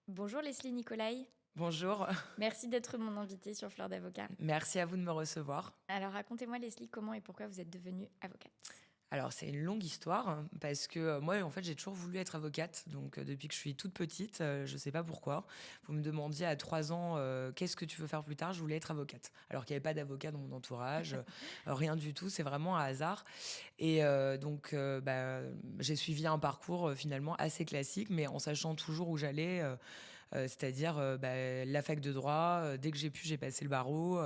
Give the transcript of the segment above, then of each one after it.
Bonjour Leslie Nicolai, Bonjour, merci d'être mon invitée sur Fleur d'avocat. merci à vous de me recevoir. Alors racontez-moi Leslie, comment et pourquoi vous êtes devenue avocate? Alors c'est une longue histoire parce que, moi en fait j'ai toujours voulu être avocate donc depuis que je suis toute petite, je sais pas pourquoi. Vous me demandiez à 3 ans, «Qu'est-ce que tu veux faire plus tard?» Je voulais être avocate. Alors qu'il y avait pas d'avocat dans mon entourage, rien du tout, c'est vraiment un hasard et j'ai suivi un parcours, finalement assez classique mais en sachant toujours où j'allais, c'est-à-dire, la fac de droit, dès que j'ai pu, j'ai passé le barreau,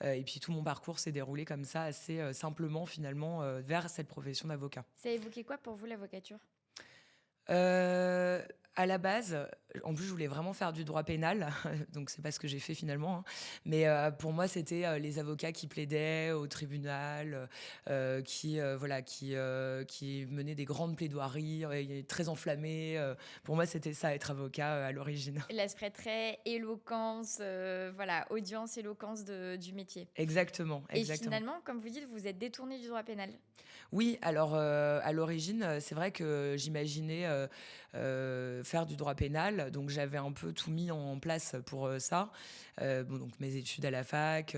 et puis tout mon parcours s'est déroulé comme ça assez, simplement finalement, vers cette profession d'avocat. Ça a évoqué quoi pour vous l'avocature? Heu, à la base, en plus, je voulais vraiment faire du droit pénal, donc c'est pas ce que j'ai fait finalement, hein. Mais, pour moi, c'était, les avocats qui plaidaient au tribunal, qui menaient des grandes plaidoiries, et très enflammées, pour moi, c'était ça être avocat, à l'origine. L'aspect très éloquence, voilà, audience, éloquence du métier. Exactement, Et exactement. finalement, comme vous dites, vous êtes détournée du droit pénal. Oui, alors, à l'origine, c'est vrai que j'imaginais, faire du droit pénal, donc j'avais un peu tout mis en place pour, ça. Bon, donc mes études à la fac,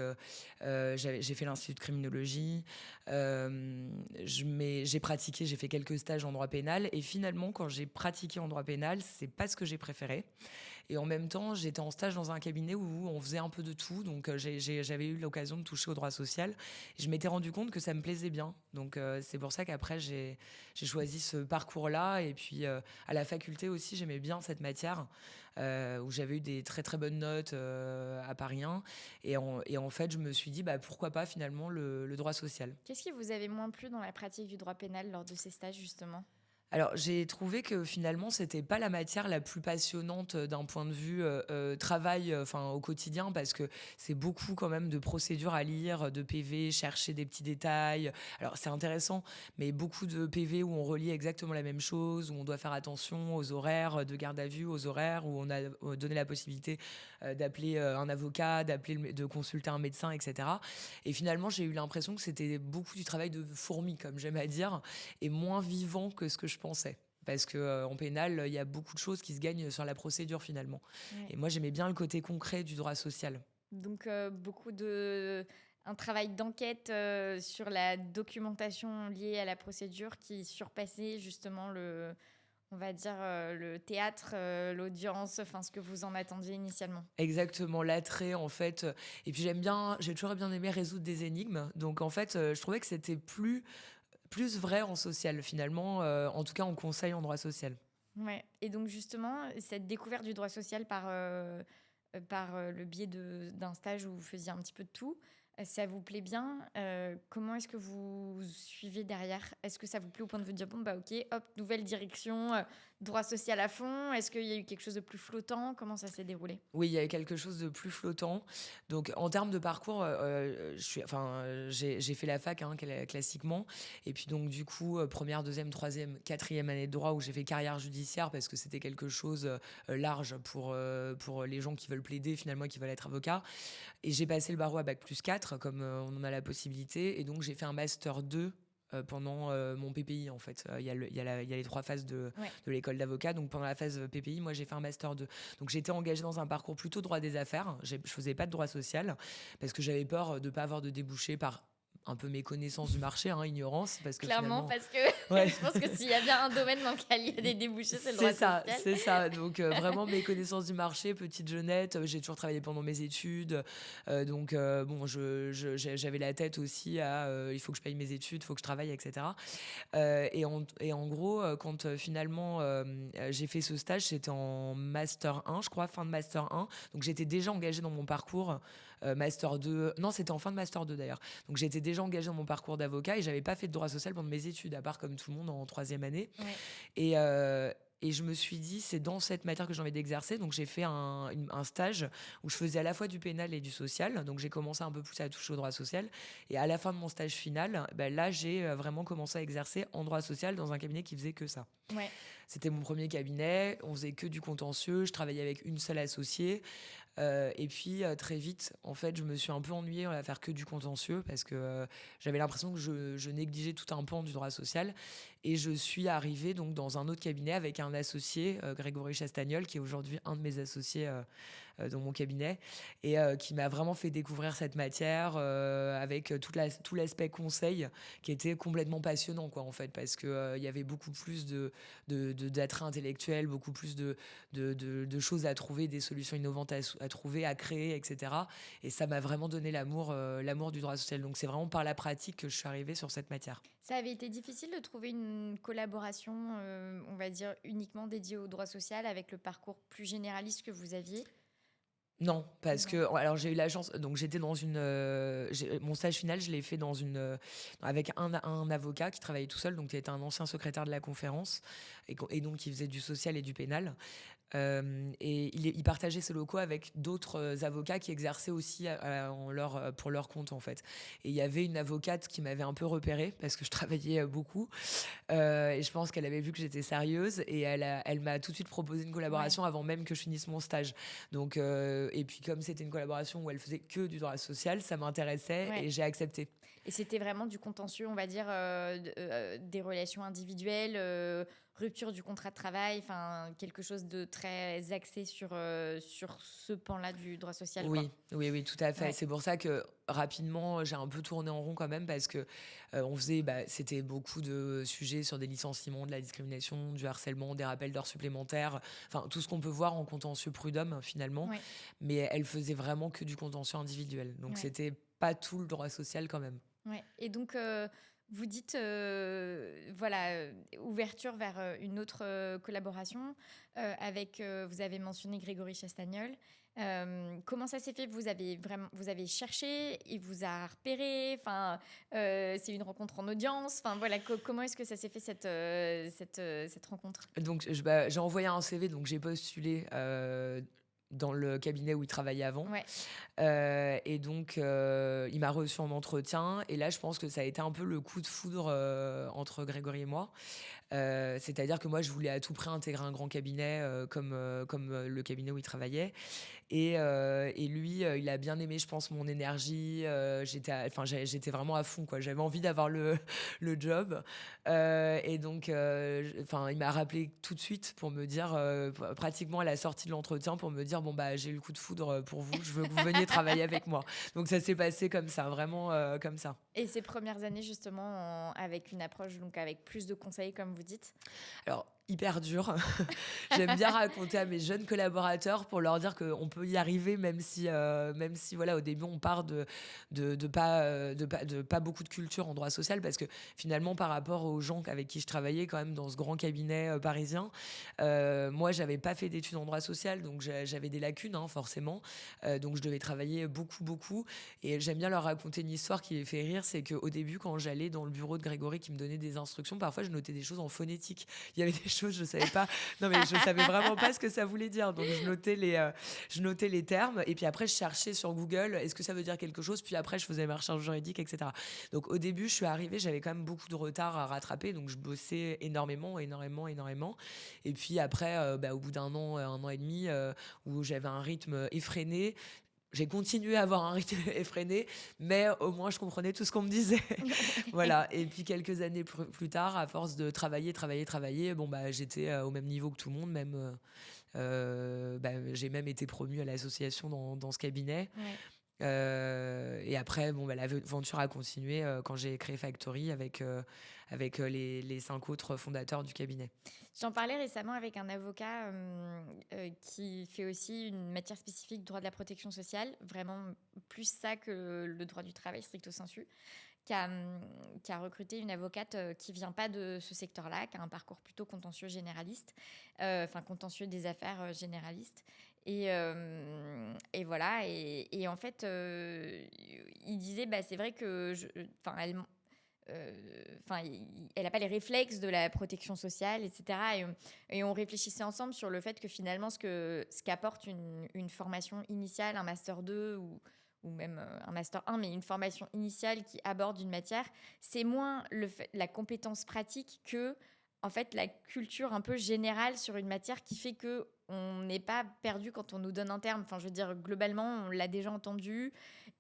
j'ai fait l'institut de criminologie, j'ai pratiqué, j'ai fait quelques stages en droit pénal et finalement, quand j'ai pratiqué en droit pénal, c'est pas ce que j'ai préféré et en même temps, j'étais en stage dans un cabinet où on faisait un peu de tout, donc j'avais eu l'occasion de toucher au droit social. Je m'étais rendu compte que ça me plaisait bien. Donc, c'est pour ça qu'après, j'ai choisi ce parcours-là. Et puis, à la faculté aussi, j'aimais bien cette matière, où j'avais eu des très, très bonnes notes à Paris 1. Et en fait, je me suis dit, bah, pourquoi pas finalement le droit social. Qu'est-ce qui vous avait moins plu dans la pratique du droit pénal lors de ces stages justement? Alors, j'ai trouvé que finalement, c'était pas la matière la plus passionnante, d'un point de vue, travail, enfin, au quotidien parce que c'est beaucoup quand même de procédures à lire, de PV, chercher des petits détails. Alors c'est intéressant, mais beaucoup de PV où on relit exactement la même chose, où on doit faire attention aux horaires, de garde à vue, aux horaires où on a, donné la possibilité, d'appeler, un avocat, de consulter un médecin et cetera. Et finalement, j'ai eu l'impression que c'était beaucoup du travail de fourmi, comme j'aime à dire, et moins vivant que ce que je pensais. Parce que, en pénal, il y a beaucoup de choses qui se gagnent sur la procédure finalement. Ouais. Et moi, j'aimais bien le côté concret du droit social. Donc, beaucoup de un travail d'enquête, sur la documentation liée à la procédure qui surpassait justement on va dire, le théâtre, l'audience, enfin ce que vous en attendiez initialement. Exactement, l'attrait en fait, et puis j'ai toujours bien aimé résoudre des énigmes. Donc en fait, je trouvais que c'était plus vrai en social finalement, en tout cas en conseil en droit social. Ouais, et donc justement, cette découverte du droit social par le biais d'un stage où vous faisiez un petit peu de tout, ça vous plaît bien? Comment est-ce que vous suivez derrière? Est-ce que ça vous plaît au point de vous dire: «Bon, bah, OK, hop, nouvelle direction, droit social à fond»? Est-ce qu'il y a eu quelque chose de plus flottant? Comment ça s'est déroulé? Oui, il y avait quelque chose de plus flottant. Donc en termes de parcours, j'ai fait la fac, hein, classiquement et puis donc du coup, 1re, 2e, 3e, 4e année de droit où j'ai fait carrière judiciaire parce que c'était quelque chose, large pour les gens qui veulent plaider finalement et qui veulent être avocats et j'ai passé le barreau à bac+4 comme, on en a la possibilité et donc j'ai fait un master 2, pendant, mon PPI en fait. Il y a les 3 phases Ouais. de l'école d'avocat. Donc pendant la phase, PPI, moi j'ai fait un master 2. Donc j'étais engagée dans un parcours plutôt droit des affaires. Je faisais pas de droit social parce que j'avais peur de pas avoir de débouchés par un peu méconnaissance du marché, hein, ignorance parce que Clairement, finalement parce que ouais. je pense que s'il y a bien un domaine dans lequel il y a des débouchés, c'est le droit social. C'est ça. Donc, vraiment mes connaissances du marché, petite jeunette, j'ai toujours travaillé pendant mes études, bon, j'avais la tête aussi à, il faut que je paye mes études, il faut que je travaille, et cetera. Et en gros, quand, finalement, j'ai fait ce stage, c'était en master 1, je crois, fin de master 1. Donc j'étais déjà engagée dans mon parcours, master 2. Non, c'était en fin de master 2 d'ailleurs. Donc j'étais déjà engagée dans mon parcours d'avocat et j'avais pas fait de droit social pendant mes études, à part comme tout le monde en 3e année. Ouais. Et je me suis dit: «C'est dans cette matière que j'ai envie d'exercer». Donc j'ai fait un stage où je faisais à la fois du pénal et du social. Donc j'ai commencé un peu plus à toucher au droit social et à la fin de mon stage final, bah, là, j'ai, vraiment commencé à exercer en droit social dans un cabinet qui faisait que ça. Ouais. C'était mon premier cabinet, on faisait que du contentieux, je travaillais avec une seule associée. Et puis très vite, en fait, je me suis un peu ennuyée à faire que du contentieux parce que j'avais l'impression que je négligeais tout un pan du droit social. Et je suis arrivée donc dans un autre cabinet avec un associé, Grégory Chastagnol, qui est aujourd'hui un de mes associés dans mon cabinet et qui m'a vraiment fait découvrir cette matière avec tout l'aspect conseil qui était complètement passionnant, quoi, en fait, parce que il y avait beaucoup plus d'attrait intellectuel, beaucoup plus de choses à trouver, des solutions innovantes à trouver, à créer, etc. Et ça m'a vraiment donné l'amour du droit social. Donc c'est vraiment par la pratique que je suis arrivée sur cette matière. Ça avait été difficile de trouver une collaboration, on va dire, uniquement dédiée au droit social avec le parcours plus généraliste que vous aviez? Non, parce Non. que alors j'ai eu la chance, donc j'étais dans mon stage final, je l'ai fait avec un avocat qui travaillait tout seul, donc qui était un ancien secrétaire de la conférence et donc qui faisait du social et du pénal. Et il partageait ses locaux avec d'autres avocats qui exerçaient aussi pour leur compte, en fait. Et il y avait une avocate qui m'avait un peu repérée parce que je travaillais beaucoup. Et je pense qu'elle avait vu que j'étais sérieuse et elle m'a tout de suite proposé une Ouais. collaboration avant même que je finisse mon stage. Donc, et puis comme c'était une collaboration où elle faisait que du droit social, ça m'intéressait Ouais. et j'ai accepté. Et c'était vraiment du contentieux, on va dire, des relations individuelles, rupture du contrat de travail, enfin quelque chose de très axé sur ce pan-là du droit social, quoi. Oui, oui, oui, tout à fait. Ouais. C'est pour ça que rapidement, j'ai un peu tourné en rond quand même parce que c'était beaucoup de sujets sur des licenciements, de la discrimination, du harcèlement, des rappels d'heures supplémentaires, enfin tout ce qu'on peut voir en contentieux prud'homme finalement. Ouais. Mais elle faisait vraiment que du contentieux individuel. Donc Ouais. c'était pas tout le droit social quand même. Ouais. Et donc, vous dites, voilà, ouverture vers une autre collaboration avec, vous avez mentionné Grégory Chastagnol. Comment ça s'est fait? Vous avez cherché, il vous a repéré, enfin, c'est une rencontre en audience, enfin voilà, comment est-ce que ça s'est fait cette rencontre? Donc j'ai envoyé un CV, donc j'ai postulé dans le cabinet où il travaillait avant. Ouais, Et donc, il m'a reçu en entretien. Et là, je pense que ça a été un peu le coup de foudre entre Grégory et moi. C'est-à-dire que moi, je voulais à tout prix intégrer un grand cabinet comme le cabinet où il travaillait. Et lui, il a bien aimé, je pense, mon énergie. J'étais vraiment à fond, quoi. J'avais envie d'avoir le job. Et donc, il m'a rappelé tout de suite pour me dire, pratiquement à la sortie de l'entretien, pour me dire, bon, bah, j'ai eu le coup de foudre pour vous. Je veux que vous veniez travailler avec moi. Donc, ça s'est passé comme ça, vraiment comme ça. et ces premières années justement avec une approche, donc avec plus de conseils comme vous dites? Alors, hyper dur. J'aime bien raconter à mes jeunes collaborateurs pour leur dire qu'on peut y arriver, même si voilà, au début, on part de pas beaucoup de culture en droit social, parce que finalement, par rapport aux gens avec qui je travaillais quand même dans ce grand cabinet parisien, moi, j'avais pas fait d'études en droit social, donc j'avais des lacunes, hein, forcément. Donc, je devais travailler beaucoup, beaucoup. Et j'aime bien leur raconter une histoire qui les fait rire, c'est qu'au début, quand j'allais dans le bureau de Grégory qui me donnait des instructions, parfois, je notais des choses en phonétique. Il y avait des choses, je savais pas. Non, mais je savais vraiment pas ce que ça voulait dire. Donc, je notais les termes. Et puis après, je cherchais sur Google, est-ce que ça veut dire quelque chose? Puis après, je faisais mes recherches juridiques, etc. Donc, au début, je suis arrivée, j'avais quand même beaucoup de retard à rattraper. Donc, je bossais énormément, énormément, énormément. Et puis après, au bout d'un an et demi, où j'avais un rythme effréné, j'ai continué à avoir un rythme effréné, mais au moins je comprenais tout ce qu'on me disait. Voilà. Et puis quelques années plus tard, à force de travailler, bon, bah, j'étais au même niveau que tout le monde. Même, j'ai même été promue à l'association dans ce cabinet. Ouais. Et après, bon, bah, l'aventure a continué quand j'ai créé Factory avec les 5 autres fondateurs du cabinet. J'en parlais récemment avec un avocat qui fait aussi une matière spécifique droit de la protection sociale, vraiment plus ça que le droit du travail stricto sensu, qui a recruté une avocate qui vient pas de ce secteur-là, qui a un parcours plutôt contentieux généraliste, enfin contentieux des affaires généralistes. Et voilà, et en fait, il disait, bah, c'est vrai que, elle n'a pas les réflexes de la protection sociale, etc. Et on réfléchissait ensemble sur le fait que finalement, ce qu'apporte une formation initiale, un master 2 ou même un master 1, mais une formation initiale qui aborde une matière, c'est moins la compétence pratique que en fait, la culture un peu générale sur une matière qui fait que on n'est pas perdu quand on nous donne un terme. Enfin, je veux dire, globalement, on l'a déjà entendu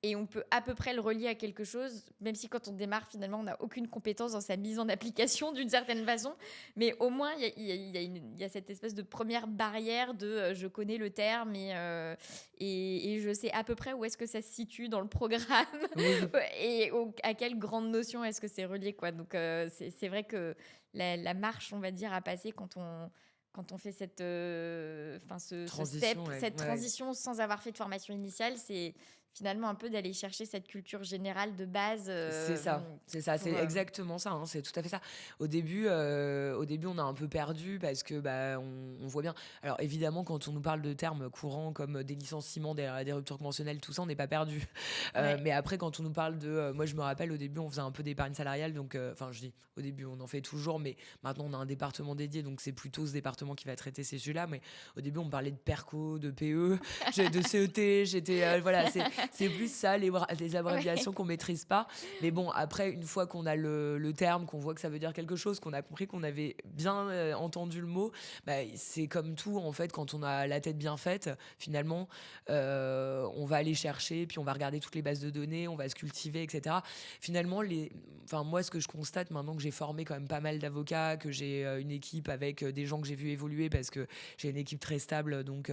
et on peut à peu près le relier à quelque chose, même si quand on démarre, finalement, on n'a aucune compétence dans sa mise en application d'une certaine façon. Mais au moins, il y a cette espèce de première barrière de je connais le terme et je sais à peu près où est-ce que ça se situe dans le programme Oui, et à quelle grande notion est-ce que c'est relié, quoi. Donc, c'est vrai que la marche, on va dire, à passer quand on fait ce step, transition, ouais, cette ouais, ouais. transition sans avoir fait de formation initiale, c'est finalement un peu d'aller chercher cette culture générale de base C'est pour. exactement ça, hein, c'est tout à fait ça. Au début, on a un peu perdu parce que bah, on voit bien. Alors évidemment, quand on nous parle de termes courants comme des licenciements, des ruptures conventionnelles, tout ça, on n'est pas perdu. Ouais, Mais après, quand on nous parle moi je me rappelle au début, on faisait un peu d'épargne salariale, donc enfin je dis au début, on en fait toujours, mais maintenant on a un département dédié, donc c'est plutôt ce département qui va traiter ces sujets-là. Mais au début, on parlait de Perco, de PE, de CET, voilà, c'est plus ça, les ouais, abréviations qu'on maîtrise pas. Mais bon, après, une fois qu'on a le terme, qu'on voit que ça veut dire quelque chose, qu'on a compris qu'on avait bien entendu le mot, bah, c'est comme tout, en fait, quand on a la tête bien faite, finalement, on va aller chercher, puis on va regarder toutes les bases de données, on va se cultiver, etc. Finalement, enfin, moi, ce que je constate maintenant que j'ai formé quand même pas mal d'avocats, que j'ai une équipe avec des gens que j'ai vu évoluer, parce que j'ai une équipe très stable, donc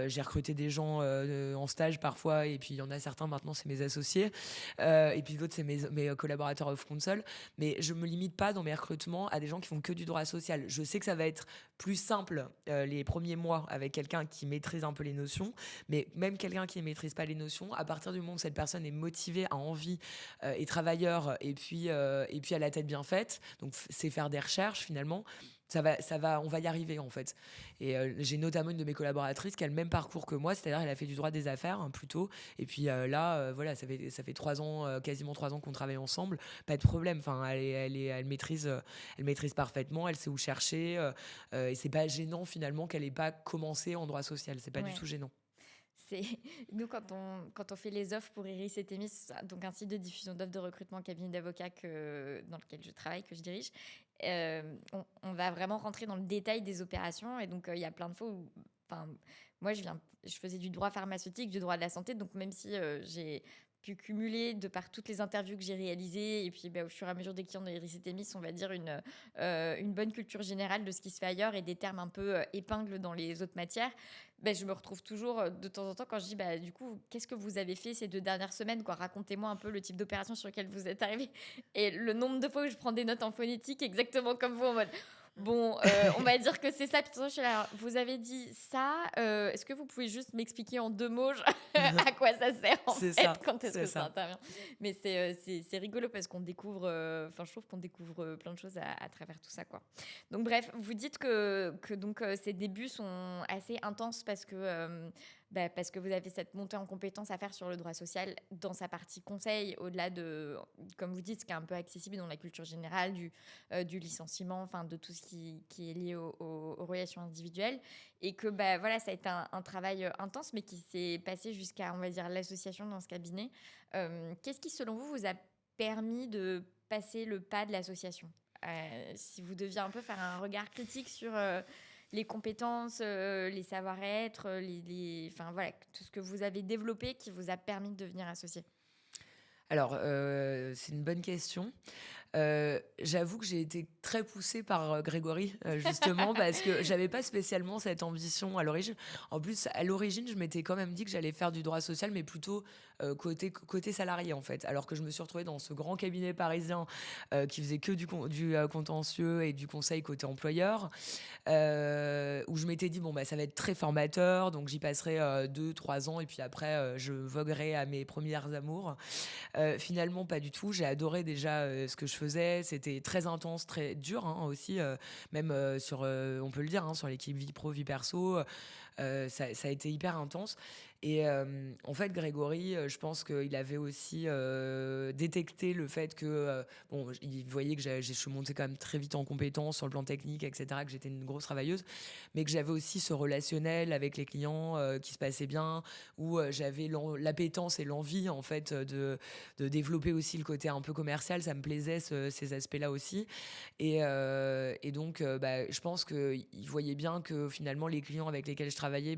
j'ai recruté des gens en stage parfois, et puis il y en a certains maintenant, c'est mes associés, et puis d'autres, c'est mes collaborateurs off console. Mais je me limite pas dans mes recrutements à des gens qui font que du droit social. Je sais que ça va être plus simple les premiers mois avec quelqu'un qui maîtrise un peu les notions, mais même quelqu'un qui ne maîtrise pas les notions, à partir du moment où cette personne est motivée, a envie, est travailleur, et puis à la tête bien faite, donc c'est faire des recherches finalement. On va y arriver en fait. Et j'ai notamment une de mes collaboratrices qui a le même parcours que moi, c'est-à-dire elle a fait du droit des affaires hein, plutôt. Et puis là, voilà, ça fait 3 ans, quasiment 3 ans qu'on travaille ensemble, pas de problème. Enfin, elle maîtrise parfaitement, elle sait où chercher, et c'est pas gênant finalement qu'elle ait pas commencé en droit social. C'est pas du ouais. tout gênant. C'est nous quand on fait les offres pour Iris et Thémis, donc un site de diffusion d'offres de recrutement en cabinet d'avocats dans lequel je travaille, que je dirige, on va vraiment rentrer dans le détail des opérations et donc il y a plein de fois où, enfin, moi je faisais du droit pharmaceutique, du droit de la santé, donc même si j'ai pu cumuler de par toutes les interviews que j'ai réalisées et puis au fur et à mesure des clients de Iris et Thémis, on va dire une bonne culture générale de ce qui se fait ailleurs et des termes un peu épingles dans les autres matières. Je me retrouve toujours de temps en temps quand je dis du coup, qu'est-ce que vous avez fait ces 2 dernières semaines, quoi. Racontez-moi un peu le type d'opération sur lequel vous êtes arrivé. Et le nombre de fois où je prends des notes en phonétique, exactement comme vous, en mode bon, on va dire que c'est ça. Puis de temps en temps, je suis là, vous avez dit ça. Est-ce que vous pouvez juste m'expliquer en 2 mots à quoi ça sert en C'est fait, ça, quand est-ce c'est que ça ça. intervient? Mais c'est rigolo parce qu'on découvre, enfin, je trouve qu'on découvre plein de choses à travers tout ça, quoi. Donc bref, vous dites que donc ces débuts sont assez intenses parce que vous avez cette montée en compétences à faire sur le droit social dans sa partie conseil, au-delà de, comme vous dites, ce qui est un peu accessible dans la culture générale du licenciement, enfin de tout ce qui est lié aux relations individuelles, et que voilà, ça a été un travail intense, mais qui s'est passé jusqu'à, on va dire, l'association dans ce cabinet. Qu'est-ce qui, selon vous, vous a permis de passer le pas de l'association? Si vous deviez un peu faire un regard critique sur les compétences, les savoir-être, enfin voilà, tout ce que vous avez développé qui vous a permis de devenir associé. Alors, c'est une bonne question. J'avoue que j'ai été très poussée par Grégory, justement, parce que j'avais pas spécialement cette ambition à l'origine. En plus, à l'origine, je m'étais quand même dit que j'allais faire du droit social, mais plutôt côté salarié, en fait. Alors que je me suis retrouvée dans ce grand cabinet parisien qui faisait que du contentieux et du conseil côté employeur, où je m'étais dit, bon, bah, ça va être très formateur, donc j'y passerai 2, 3 ans, et puis après, je voguerai à mes premières amours. Finalement, pas du tout. J'ai adoré déjà ce que je faisais. C'était très intense, très dur hein, aussi, même on peut le dire, hein, sur l'équipe vie pro, vie perso. Ça a été hyper intense. Et en fait, Grégory, je pense qu'il avait aussi détecté le fait que, bon, il voyait que je suis montée quand même très vite en compétence sur le plan technique, etc., que j'étais une grosse travailleuse, mais que j'avais aussi ce relationnel avec les clients qui se passait bien, où j'avais l'appétence et l'envie, en fait, de développer aussi le côté un peu commercial. Ça me plaisait, ces aspects-là aussi. Et donc, je pense qu'il voyait bien que finalement, les clients avec lesquels je travaillais,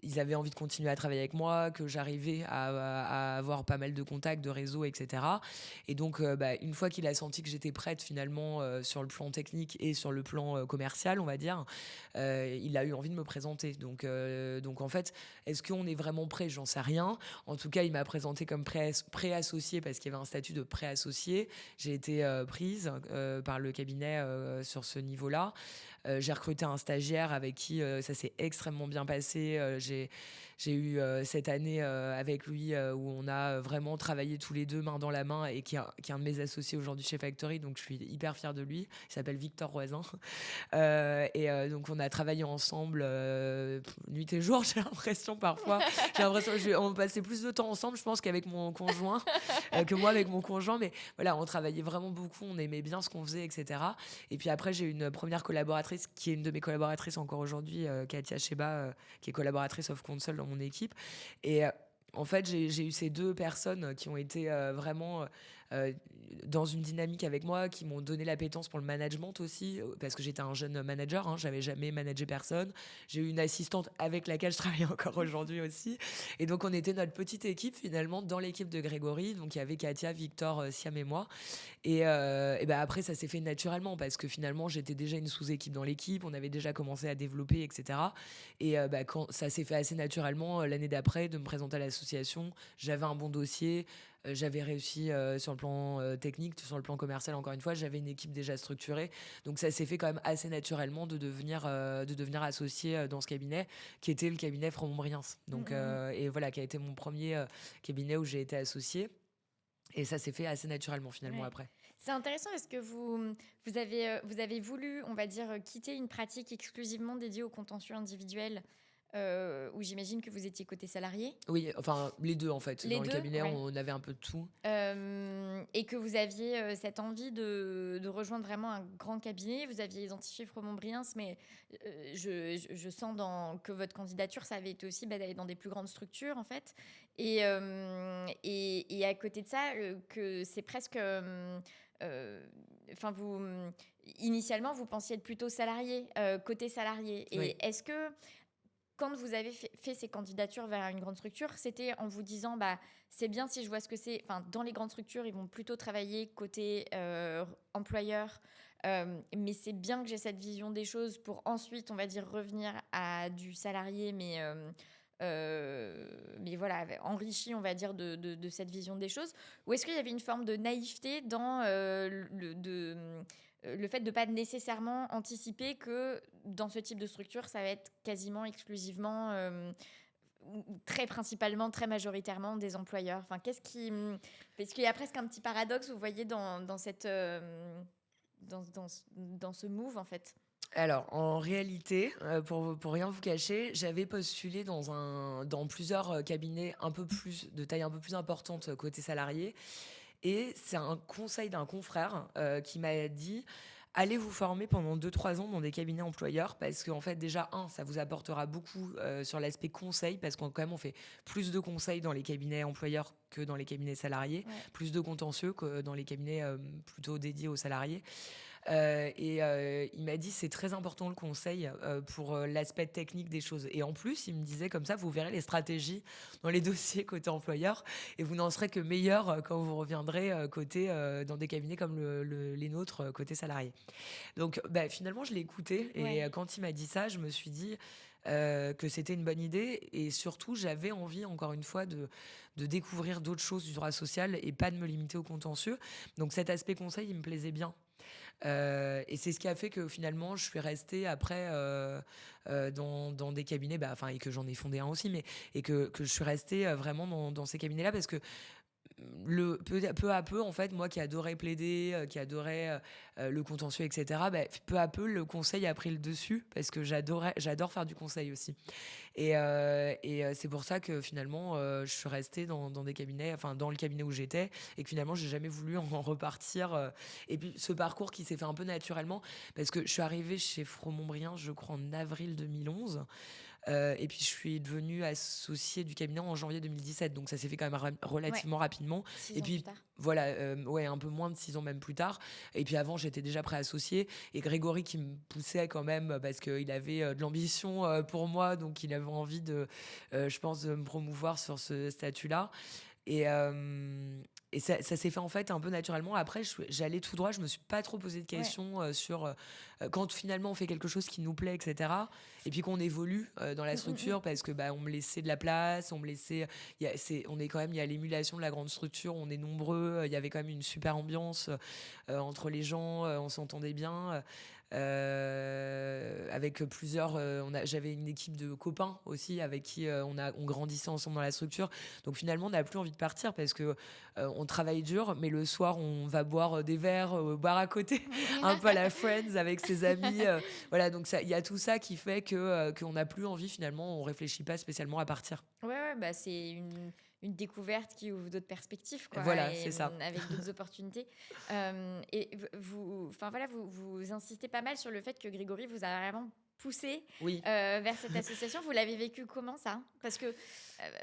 ils avaient envie de continuer à travailler avec moi, que j'arrivais à avoir pas mal de contacts, de réseaux, etc. Et donc, une fois qu'il a senti que j'étais prête finalement sur le plan technique et sur le plan commercial, on va dire, il a eu envie de me présenter. Donc en fait, est-ce qu'on est vraiment prêt? J'en sais rien. En tout cas, il m'a présenté comme pré-associé parce qu'il y avait un statut de pré-associé. J'ai été prise par le cabinet sur ce niveau-là. J'ai recruté un stagiaire avec qui ça s'est extrêmement bien passé. J'ai eu cette année avec lui où on a vraiment travaillé tous les deux main dans la main et qui est un de mes associés aujourd'hui chez Factory. Donc je suis hyper fière de lui. Il s'appelle Victor Roisin. Donc on a travaillé ensemble nuit et jour, j'ai l'impression parfois. J'ai l'impression on passait plus de temps ensemble, je pense, qu'avec mon conjoint, que moi avec mon conjoint. Mais voilà, on travaillait vraiment beaucoup, on aimait bien ce qu'on faisait, etc. Et puis après, j'ai eu une première collaboratrice qui est une de mes collaboratrices encore aujourd'hui, Katia Sheba, qui est collaboratrice of Counsel dans mon équipe. Et en fait, j'ai eu ces deux personnes qui ont été vraiment dans une dynamique avec moi, qui m'ont donné l'appétence pour le management aussi, parce que j'étais un jeune manager, hein, j'avais jamais managé personne. J'ai eu une assistante avec laquelle je travaille encore aujourd'hui aussi. Et donc, on était notre petite équipe finalement dans l'équipe de Grégory. Donc, il y avait Katia, Victor, Siam et moi. Et après, ça s'est fait naturellement parce que finalement, j'étais déjà une sous-équipe dans l'équipe, on avait déjà commencé à développer, etc. Et quand ça s'est fait assez naturellement, l'année d'après, de me présenter à l'association, j'avais un bon dossier, j'avais réussi sur le plan technique, sur le plan commercial, encore une fois, j'avais une équipe déjà structurée. Donc ça s'est fait quand même assez naturellement de devenir associé dans ce cabinet, qui était le cabinet Fromont-Briens. Donc, et voilà, qui a été mon premier cabinet où j'ai été associée. Et ça s'est fait assez naturellement finalement Ouais. après. C'est intéressant parce que vous avez voulu, on va dire, quitter une pratique exclusivement dédiée au contentieux individuel, où j'imagine que vous étiez côté salarié. Oui, enfin les deux en fait. Les Dans le deux, cabinet, ouais. on avait un peu de tout. Et que vous aviez cette envie de rejoindre vraiment un grand cabinet. Vous aviez identifié Fromont-Briens, mais je sens que votre candidature, ça avait été aussi d'aller dans des plus grandes structures, en fait. Et à côté de ça, que c'est presque... Enfin, initialement, vous pensiez être plutôt salarié, côté salarié. Et Oui. est-ce que quand vous avez fait ces candidatures vers une grande structure, c'était en vous disant, c'est bien si je vois ce que c'est. Enfin, dans les grandes structures, ils vont plutôt travailler côté employeur, mais c'est bien que j'ai cette vision des choses pour ensuite, on va dire, revenir à du salarié, mais voilà, enrichi, on va dire, de cette vision des choses. Ou est-ce qu'il y avait une forme de naïveté dans le fait de ne pas nécessairement anticiper que dans ce type de structure, ça va être quasiment exclusivement, très principalement, très majoritairement des employeurs. Enfin, parce qu'il y a presque un petit paradoxe, vous voyez, dans ce move, en fait. Alors, en réalité, pour rien vous cacher, j'avais postulé dans plusieurs cabinets de taille un peu plus importante côté salarié. Et c'est un conseil d'un confrère qui m'a dit: allez vous former pendant 2-3 ans dans des cabinets employeurs parce qu'en fait, déjà, ça vous apportera beaucoup sur l'aspect conseil parce qu'on quand même, on fait plus de conseils dans les cabinets employeurs que dans les cabinets salariés, Ouais. plus de contentieux que dans les cabinets plutôt dédiés aux salariés. Il m'a dit c'est très important le conseil pour l'aspect technique des choses. Et en plus, il me disait comme ça, vous verrez les stratégies dans les dossiers côté employeur et vous n'en serez que meilleur quand vous reviendrez dans des cabinets comme les nôtres côté salarié. Donc finalement, je l'ai écouté et Ouais. quand il m'a dit ça, je me suis dit que c'était une bonne idée et surtout, j'avais envie, encore une fois, de découvrir d'autres choses du droit social et pas de me limiter au contentieux. Donc cet aspect conseil, il me plaisait bien. Et c'est ce qui a fait que finalement, je suis restée après dans des cabinets, et que j'en ai fondé un aussi, et que je suis restée vraiment dans ces cabinets-là parce que peu à peu, en fait, moi qui adorais plaider, qui adorais le contentieux, etc., peu à peu, le conseil a pris le dessus parce que j'adore faire du conseil aussi. Et c'est pour ça que finalement, je suis restée dans des cabinets, enfin dans le cabinet où j'étais, et que finalement, j'ai jamais voulu en repartir. Et puis ce parcours qui s'est fait un peu naturellement, parce que je suis arrivée chez Fromont-Brien, je crois, en avril 2011. Et puis je suis devenue associée du cabinet en janvier 2017, donc ça s'est fait quand même Ouais, relativement rapidement. Et 6 ans plus puis tard. voilà, ouais, un peu moins de 6 ans même plus tard. Et puis avant, j'étais déjà préassociée. Et Grégory qui me poussait quand même parce qu'il avait de l'ambition pour moi, donc il avait envie je pense, de me promouvoir sur ce statut-là. Et, euh, et ça s'est fait en fait un peu naturellement. Après, j'allais tout droit, je me suis pas trop posé de Ouais. questions sur quand finalement on fait quelque chose qui nous plaît, etc. Et puis qu'on évolue dans la Mm, mm, mm. structure parce que on me laissait de la place, on me laissait. On est quand même, il y a l'émulation de la grande structure, on est nombreux, il y avait quand même une super ambiance entre les gens, on s'entendait bien. Avec plusieurs, j'avais une équipe de copains aussi avec qui on grandissait ensemble dans la structure. Donc finalement, on n'a plus envie de partir parce que on travaille dur, mais le soir, on va boire des verres au bar à côté, un peu à la Friends avec ses amis. Voilà, donc il y a tout ça qui fait que qu'on n'a plus envie finalement, on réfléchit pas spécialement à partir. Ouais, bah, c'est une découverte qui ouvre d'autres perspectives, quoi, Voilà, et c'est ça. avec d'autres opportunités. Et enfin voilà, vous insistez pas mal sur le fait que Grégory vous a vraiment poussé Oui. vers cette association. Vous l'avez vécu comment ça? Parce que,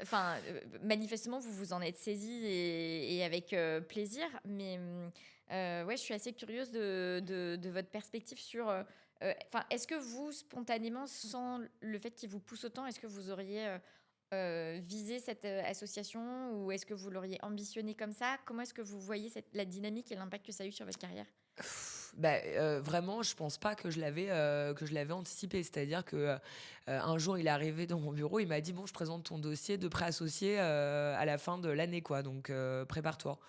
enfin, manifestement, vous vous en êtes saisi et avec plaisir. Mais ouais, je suis assez curieuse de votre perspective sur. Enfin, est-ce que vous, spontanément, sans le fait qu'il vous pousse autant, est-ce que vous auriez viser cette association, ou est-ce que vous l'auriez ambitionné comme ça? Comment est-ce que vous voyez la dynamique et l'impact que ça a eu sur votre carrière? Vraiment, je pense pas que je l'avais anticipé. C'est-à-dire que un jour, il est arrivé dans mon bureau, il m'a dit bon, je présente ton dossier de pré-associé à la fin de l'année, quoi. Donc prépare-toi.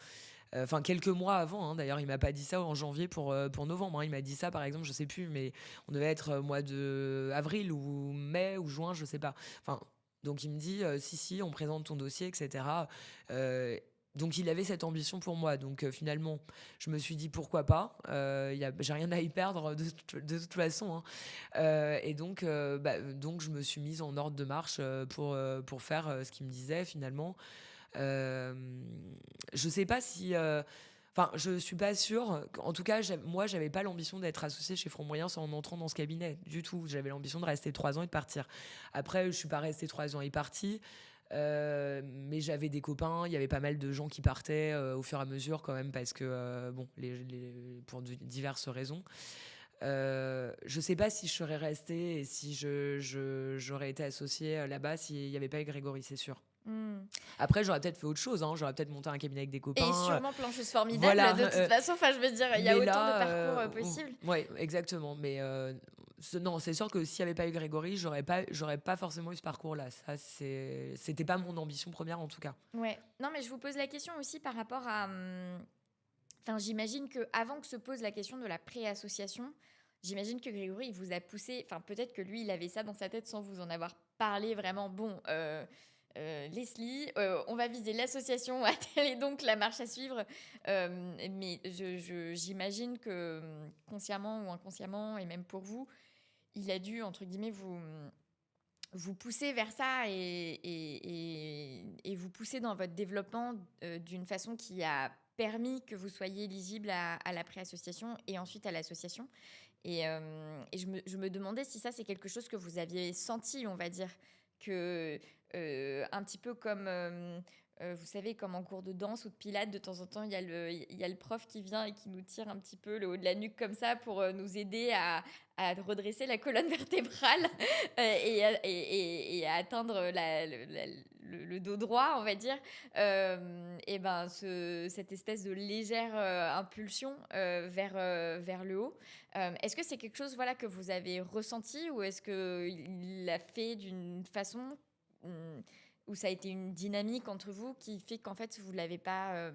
Enfin, quelques mois avant, hein, d'ailleurs, il m'a pas dit ça en janvier pour novembre, hein. Il m'a dit ça, par exemple, je sais plus, mais on devait être mois de avril ou mai ou juin, je sais pas. Enfin, donc il me dit si, on présente ton dossier, etc. Euh, donc il avait cette ambition pour moi. Donc finalement, je me suis dit pourquoi pas. J'ai rien à y perdre de toute façon, hein. Donc je me suis mise en ordre de marche pour faire ce qu'il me disait finalement. Euh, je sais pas si. Enfin, je suis pas sûre. En tout cas, moi, j'avais pas l'ambition d'être associée chez Front Moyen en entrant dans ce cabinet du tout. J'avais l'ambition de rester 3 ans et de partir. Après, je suis pas restée 3 ans et partie. Mais j'avais des copains, il y avait pas mal de gens qui partaient au fur et à mesure quand même parce que bon, pour diverses raisons. Je sais pas si je serais restée et si j'aurais été associée là-bas s'il n'y avait pas eu Grégory, c'est sûr. Hmm. Après, j'aurais peut-être fait autre chose, hein. J'aurais peut-être monté un cabinet avec des Et copains. sûrement plancheuse formidable, Voilà. de toute façon. Enfin, je veux dire, il y a Mais autant de là, parcours possibles. ouais, exactement. Mais non, c'est sûr que s'il n'y avait pas eu Grégory, j'aurais pas forcément eu ce parcours-là. Ça, c'était pas mon ambition première en tout cas. Ouais. Non, mais je vous pose la question aussi par rapport à. Enfin, j'imagine que avant que se pose la question de la pré-association, j'imagine que Grégory, il vous a poussé. Enfin, peut-être que lui, il avait ça dans sa tête sans vous en avoir parlé vraiment. Bon, Leslie, on va viser l'association, telle est donc la marche à suivre. Mais j'imagine que consciemment ou inconsciemment, et même pour vous, il a dû, entre guillemets, vous pousser vers ça et vous pousser dans votre développement d'une façon qui a permis que vous soyez éligible à la pré-association et ensuite à l'association. Et je me demandais si ça, c'est quelque chose que vous aviez senti, on va dire, que un petit peu comme, vous savez, comme en cours de danse ou de pilates, de temps en temps, il y a le prof qui vient et qui nous tire un petit peu le haut de la nuque comme ça pour nous aider à redresser la colonne vertébrale et à atteindre le dos droit, on va dire. Et ben, cette espèce de légère impulsion vers le haut. Est-ce que c'est quelque chose, voilà, que vous avez ressenti, ou est-ce qu'il l'a fait d'une façon où ça a été une dynamique entre vous qui fait qu'en fait vous l'avez pas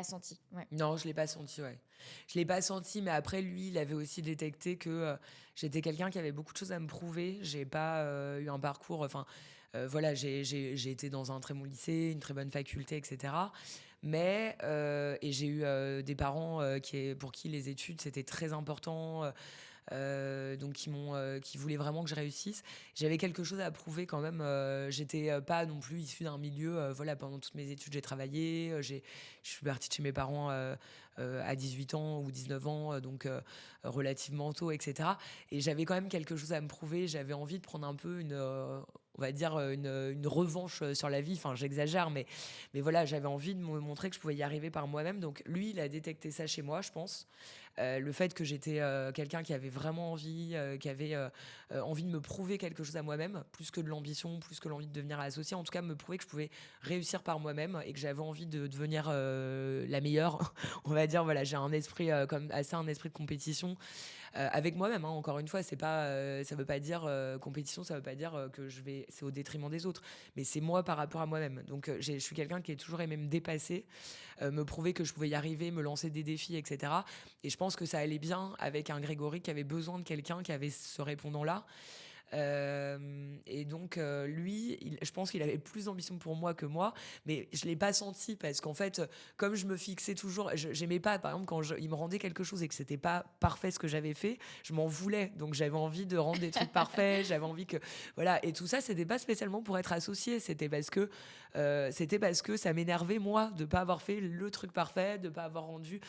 senti? Ouais. Non, je l'ai pas senti, ouais. Je l'ai pas senti, mais après, lui, il avait aussi détecté que j'étais quelqu'un qui avait beaucoup de choses à me prouver. J'ai pas eu un parcours, enfin, voilà, j'ai été dans un très bon lycée, une très bonne faculté, etc. Mais et j'ai eu des parents pour qui les études c'était très important, donc qui voulaient vraiment que je réussisse. J'avais quelque chose à prouver quand même. J'étais pas non plus issue d'un milieu. Voilà, pendant toutes mes études, j'ai travaillé. Je suis partie de chez mes parents à 18 ans ou 19 ans, donc relativement tôt, etc. Et j'avais quand même quelque chose à me prouver. J'avais envie de prendre un peu on va dire une revanche sur la vie. Enfin, j'exagère, mais voilà, j'avais envie de me montrer que je pouvais y arriver par moi-même. Donc lui, il a détecté ça chez moi, je pense. Le fait que j'étais quelqu'un qui avait vraiment envie, qui avait envie de me prouver quelque chose à moi-même, plus que de l'ambition, plus que l'envie de devenir associé, en tout cas me prouver que je pouvais réussir par moi-même et que j'avais envie de devenir la meilleure. On va dire, voilà, j'ai un esprit comme assez un esprit de compétition avec moi-même, hein. Encore une fois, c'est pas, ça veut pas dire compétition, ça veut pas dire c'est au détriment des autres, mais c'est moi par rapport à moi-même. Donc je suis quelqu'un qui a toujours aimé me dépasser, me prouver que je pouvais y arriver, me lancer des défis, etc. Et je pense que ça allait bien avec un Grégory qui avait besoin de quelqu'un qui avait ce répondant-là. Et donc, lui, je pense qu'il avait plus d'ambition pour moi que moi, mais je l'ai pas senti parce qu'en fait, comme je me fixais toujours, j'aimais pas, par exemple, quand il me rendait quelque chose et que c'était pas parfait ce que j'avais fait, je m'en voulais. Donc, j'avais envie de rendre des trucs parfaits, j'avais envie que, voilà. Et tout ça, c'était pas spécialement pour être associé, c'était parce que ça m'énervait moi de pas avoir fait le truc parfait, de pas avoir rendu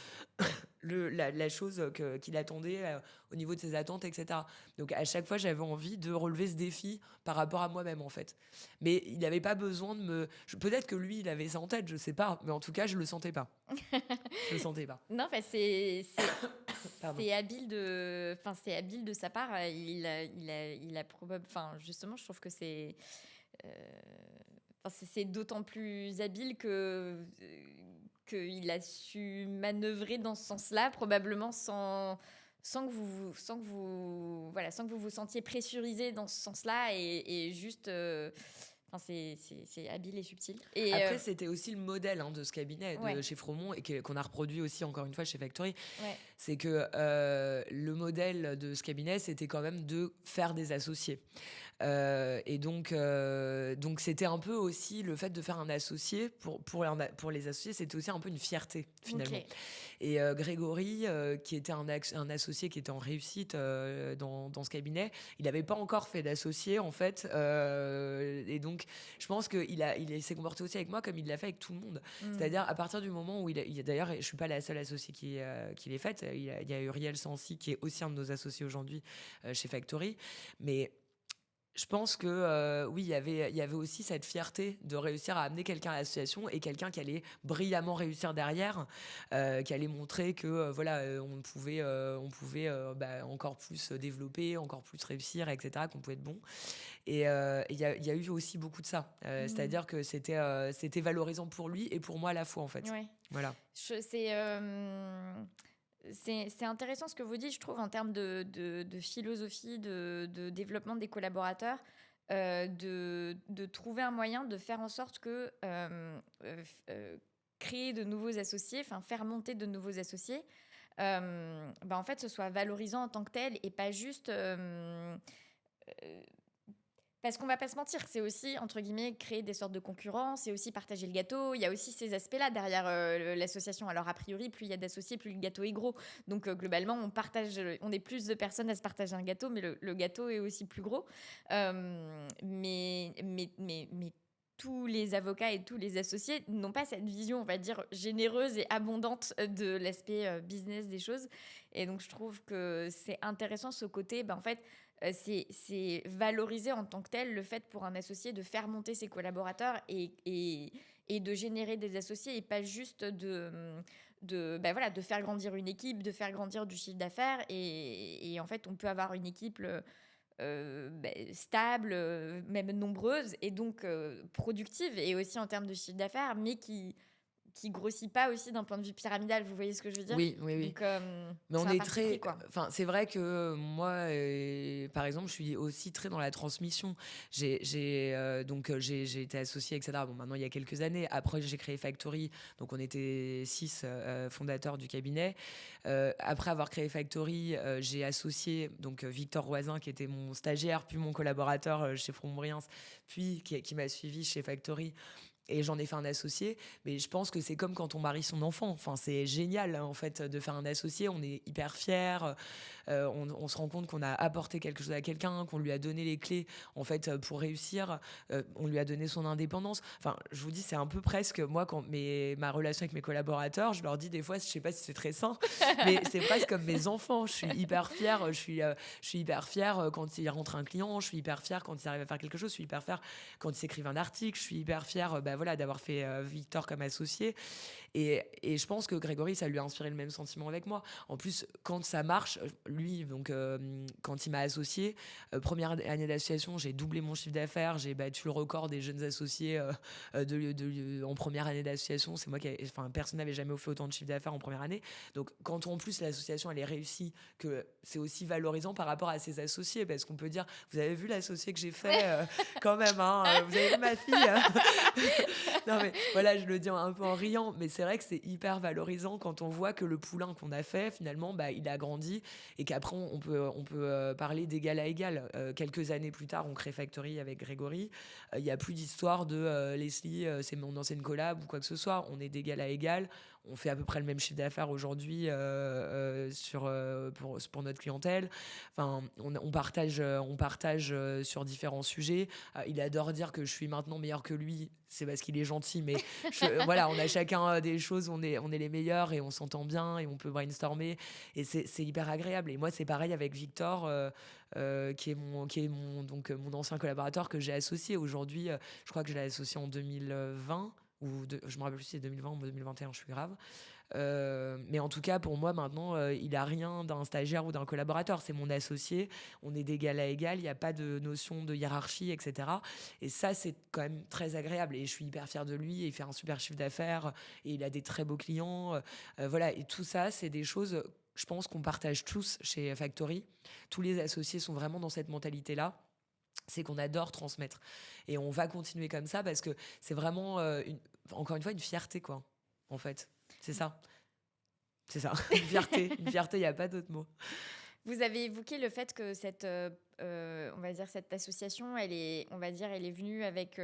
la chose qu'il attendait au niveau de ses attentes, etc. Donc à chaque fois, j'avais envie de relever ce défi par rapport à moi-même, en fait. Mais il n'avait pas besoin de me... Peut-être que lui, il avait ça en tête, je sais pas. Mais en tout cas, je le sentais pas. Je le sentais pas. Non, enfin, Pardon. c'est habile de sa part. Il a probablement, enfin, justement, je trouve que euh, c'est d'autant plus habile qu'il a su manœuvrer dans ce sens-là, probablement sans que vous vous sentiez pressurisé dans ce sens-là et juste. Enfin, c'est habile et subtil. Et après, c'était aussi le modèle de ce cabinet de ouais, chez Fromont et qu'on a reproduit aussi encore une fois chez Factory. ouais, C'est que le modèle de ce cabinet, c'était quand même de faire des associés. Et donc c'était un peu aussi le fait de faire un associé pour les associés, c'était aussi un peu une fierté finalement. ok. Et Grégory, qui était un associé qui était en réussite dans ce cabinet, il n'avait pas encore fait d'associé en fait. Et donc je pense qu'il s'est comporté aussi avec moi comme il l'a fait avec tout le monde. C'est-à-dire à partir du moment où d'ailleurs je suis pas la seule associée qui l'ait faite. Il y a Uriel Sancy qui est aussi un de nos associés aujourd'hui chez Factory, mais je pense que oui, il y avait aussi cette fierté de réussir à amener quelqu'un à l'association et quelqu'un qui allait brillamment réussir derrière, qui allait montrer que voilà, on pouvait encore plus se développer, encore plus réussir, etc., qu'on pouvait être bon. Et il y a eu aussi beaucoup de ça. C'est-à-dire que c'était valorisant pour lui et pour moi à la fois, en fait. Ouais. Voilà. C'est intéressant ce que vous dites, je trouve, en termes de philosophie, de développement des collaborateurs, de trouver un moyen de faire en sorte que créer de nouveaux associés, enfin faire monter de nouveaux associés, en fait, ce soit valorisant en tant que tel et pas juste... parce qu'on va pas se mentir, c'est aussi, entre guillemets, créer des sortes de concurrence, c'est aussi partager le gâteau. Il y a aussi ces aspects-là derrière l'association. Alors, a priori, plus il y a d'associés, plus le gâteau est gros. Donc, globalement, on est plus de personnes à se partager un gâteau, mais le gâteau est aussi plus gros. Mais tous les avocats et tous les associés n'ont pas cette vision, on va dire, généreuse et abondante de l'aspect business des choses. Et donc, je trouve que c'est intéressant ce côté, en fait, c'est valoriser en tant que tel le fait pour un associé de faire monter ses collaborateurs et de générer des associés et pas juste de faire grandir une équipe, de faire grandir du chiffre d'affaires. Et en fait, on peut avoir une équipe stable, même nombreuse et donc productive et aussi en termes de chiffre d'affaires, mais qui grossit pas aussi d'un point de vue pyramidal, vous voyez ce que je veux dire? Oui, oui, oui. Donc, Mais c'est on un est parti pris, très, quoi. enfin, c'est vrai que moi, par exemple, je suis aussi très dans la transmission. J'ai été associée, etc. Bon, maintenant, il y a quelques années. Après, j'ai créé Factory. Donc, on était 6 fondateurs du cabinet. Après avoir créé Factory, j'ai associé donc Victor Roisin, qui était mon stagiaire, puis mon collaborateur chez Frombriens, puis qui m'a suivi chez Factory. Et j'en ai fait un associé, mais je pense que c'est comme quand on marie son enfant. Enfin, c'est génial, hein, en fait, de faire un associé. On est hyper fiers. On se rend compte qu'on a apporté quelque chose à quelqu'un, qu'on lui a donné les clés, en fait, pour réussir. On lui a donné son indépendance. Enfin, je vous dis, c'est un peu presque, moi, ma relation avec mes collaborateurs, je leur dis des fois, je sais pas si c'est très sain, mais c'est presque comme mes enfants. Je suis hyper fière. Je suis hyper fière quand il rentre un client. Je suis hyper fière quand il arrive à faire quelque chose. Je suis hyper fière quand ils écrivent un article. Je suis hyper fière voilà, d'avoir fait Victor comme associé. Et je pense que Grégory, ça lui a inspiré le même sentiment avec moi. En plus, quand ça marche, lui, donc, quand il m'a associé, première année d'association, j'ai doublé mon chiffre d'affaires, j'ai battu le record des jeunes associés en première année d'association. C'est moi personne n'avait jamais fait autant de chiffre d'affaires en première année. Donc, quand en plus l'association, elle est réussie, que c'est aussi valorisant par rapport à ses associés, parce qu'on peut dire, vous avez vu l'associé que j'ai fait, quand même, hein, vous avez vu ma fille. Non mais voilà, je le dis un peu en riant, mais c'est vrai que c'est hyper valorisant quand on voit que le poulain qu'on a fait, finalement, il a grandi et qu'après, on peut parler d'égal à égal. Quelques années plus tard, on crée Factory avec Grégory. Il n'y a plus d'histoire de Leslie, c'est mon ancienne collab ou quoi que ce soit. On est d'égal à égal. On fait à peu près le même chiffre d'affaires aujourd'hui pour notre clientèle. Enfin, on partage sur différents sujets. Il adore dire que je suis maintenant meilleure que lui. C'est parce qu'il est gentil, mais voilà, on a chacun des choses, on est les meilleurs et on s'entend bien et on peut brainstormer et c'est hyper agréable. Et moi, c'est pareil avec Victor, mon ancien collaborateur que j'ai associé aujourd'hui. Je crois que je l'ai associé en 2020 je me rappelle plus si c'est 2020 ou 2021, je suis grave. Mais en tout cas, pour moi, maintenant, il a rien d'un stagiaire ou d'un collaborateur. C'est mon associé. On est d'égal à égal. Il n'y a pas de notion de hiérarchie, etc. Et ça, c'est quand même très agréable. Et je suis hyper fière de lui. Et il fait un super chiffre d'affaires. Et il a des très beaux clients. Voilà. Et tout ça, c'est des choses, je pense, qu'on partage tous chez Factory. Tous les associés sont vraiment dans cette mentalité-là. C'est qu'on adore transmettre. Et on va continuer comme ça parce que c'est vraiment, encore une fois, une fierté, quoi, en fait. C'est ça. C'est ça. Une fierté. Une fierté, il n'y a pas d'autre mot. Vous avez évoqué le fait que on va dire cette association, elle est venue avec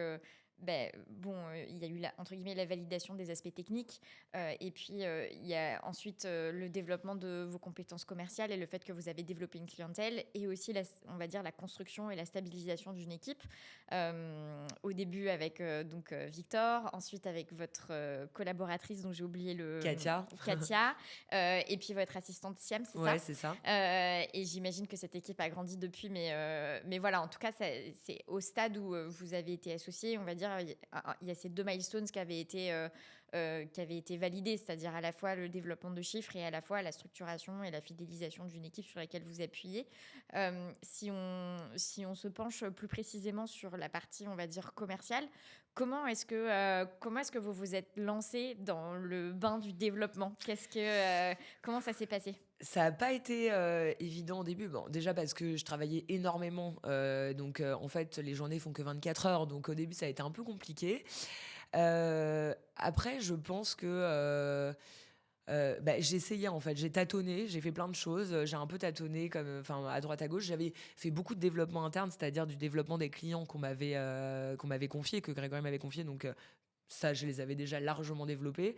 il y a eu entre guillemets la validation des aspects techniques et puis il y a ensuite le développement de vos compétences commerciales et le fait que vous avez développé une clientèle et aussi on va dire la construction et la stabilisation d'une équipe au début avec Victor, ensuite avec votre collaboratrice dont j'ai oublié Katia et puis votre assistante Siam, c'est ça? Ouais, c'est ça. Et j'imagine que cette équipe a grandi depuis, mais voilà, en tout cas, c'est au stade où vous avez été associés, on va dire, il y a ces 2 milestones qui avaient été validés, c'est-à-dire à la fois le développement de chiffres et à la fois la structuration et la fidélisation d'une équipe sur laquelle vous appuyez. Si on se penche plus précisément sur la partie, on va dire, commerciale, comment est-ce que vous vous êtes lancé dans le bain du développement? Comment ça s'est passé? Ça n'a pas été évident au début. Bon, déjà parce que je travaillais énormément. En fait, les journées font que 24 heures. Donc, au début, ça a été un peu compliqué. Après, je pense que j'ai essayé, en fait. J'ai tâtonné, j'ai fait plein de choses. J'ai un peu tâtonné à droite à gauche. J'avais fait beaucoup de développement interne, c'est-à-dire du développement des clients qu'on m'avait confié, que Grégory m'avait confié. Donc, ça, je les avais déjà largement développés.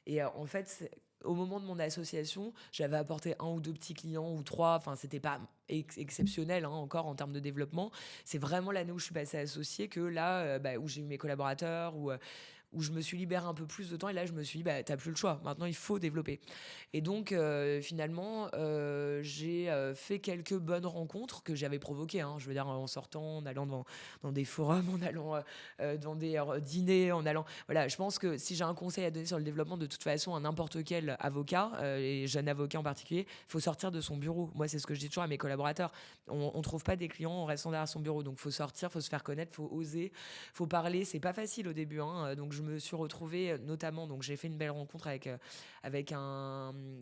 Et en fait, au moment de mon association, j'avais apporté 1 ou 2 petits clients ou 3. Enfin, c'était pas exceptionnel hein, encore en termes de développement. C'est vraiment l'année où je suis passée associée que là, où j'ai eu mes collaborateurs, où je me suis libérée un peu plus de temps. Et là, je me suis dit, t'as plus le choix. Maintenant, il faut développer. Et donc, finalement, j'ai fait quelques bonnes rencontres que j'avais provoquées. Hein, je veux dire, en sortant, en allant dans des forums, en allant dans des dîners, en allant... Voilà, je pense que si j'ai un conseil à donner sur le développement, de toute façon, à n'importe quel avocat, et jeune avocat en particulier, il faut sortir de son bureau. Moi, c'est ce que je dis toujours à mes collaborateurs. On ne trouve pas des clients en restant derrière son bureau. Donc, il faut sortir, il faut se faire connaître, il faut oser, il faut parler. C'est pas facile au début. Hein, donc, je me suis retrouvée, notamment, donc j'ai fait une belle rencontre avec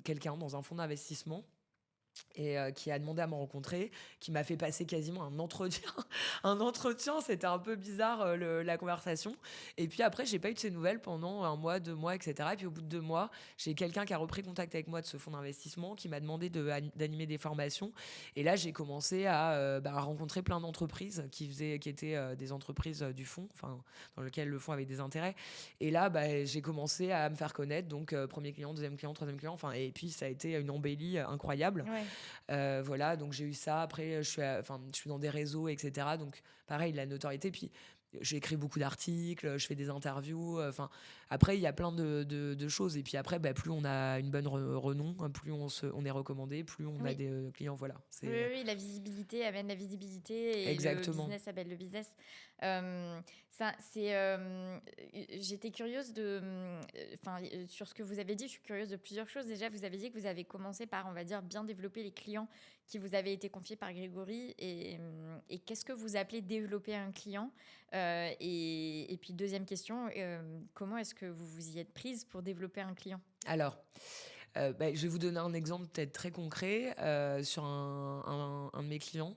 quelqu'un dans un fonds d'investissement et qui a demandé à me rencontrer, qui m'a fait passer quasiment un entretien. Un entretien, c'était un peu bizarre la conversation. Et puis après, j'ai pas eu de ses nouvelles pendant 1 mois, 2 mois, etc. Et puis au bout de 2 mois, j'ai quelqu'un qui a repris contact avec moi de ce fonds d'investissement, qui m'a demandé d'animer des formations. Et là, j'ai commencé à rencontrer plein d'entreprises qui étaient des entreprises du fonds, enfin dans lesquelles le fonds avait des intérêts. Et là, j'ai commencé à me faire connaître. Donc premier client, deuxième client, troisième client. Enfin, et puis ça a été une embellie incroyable. Ouais. Voilà, donc j'ai eu ça. Après, je suis dans des réseaux, etc. Donc, pareil, la notoriété. Puis, j'écris beaucoup d'articles, je fais des interviews. Enfin, après, il y a plein de choses. Et puis après, plus on a une bonne renom, plus on est recommandé, plus on a Oui. des clients. Voilà, Oui, oui, oui, la visibilité amène la visibilité et le exactement. business amène le business. Ça, j'étais curieuse sur ce que vous avez dit, je suis curieuse de plusieurs choses. Déjà, vous avez dit que vous avez commencé par, on va dire, bien développer les clients qui vous avaient été confiés par Grégory. Et qu'est-ce que vous appelez développer un client? Et puis, deuxième question, comment est-ce que vous vous y êtes prise pour développer un client? Alors, je vais vous donner un exemple peut-être très concret sur un de mes clients.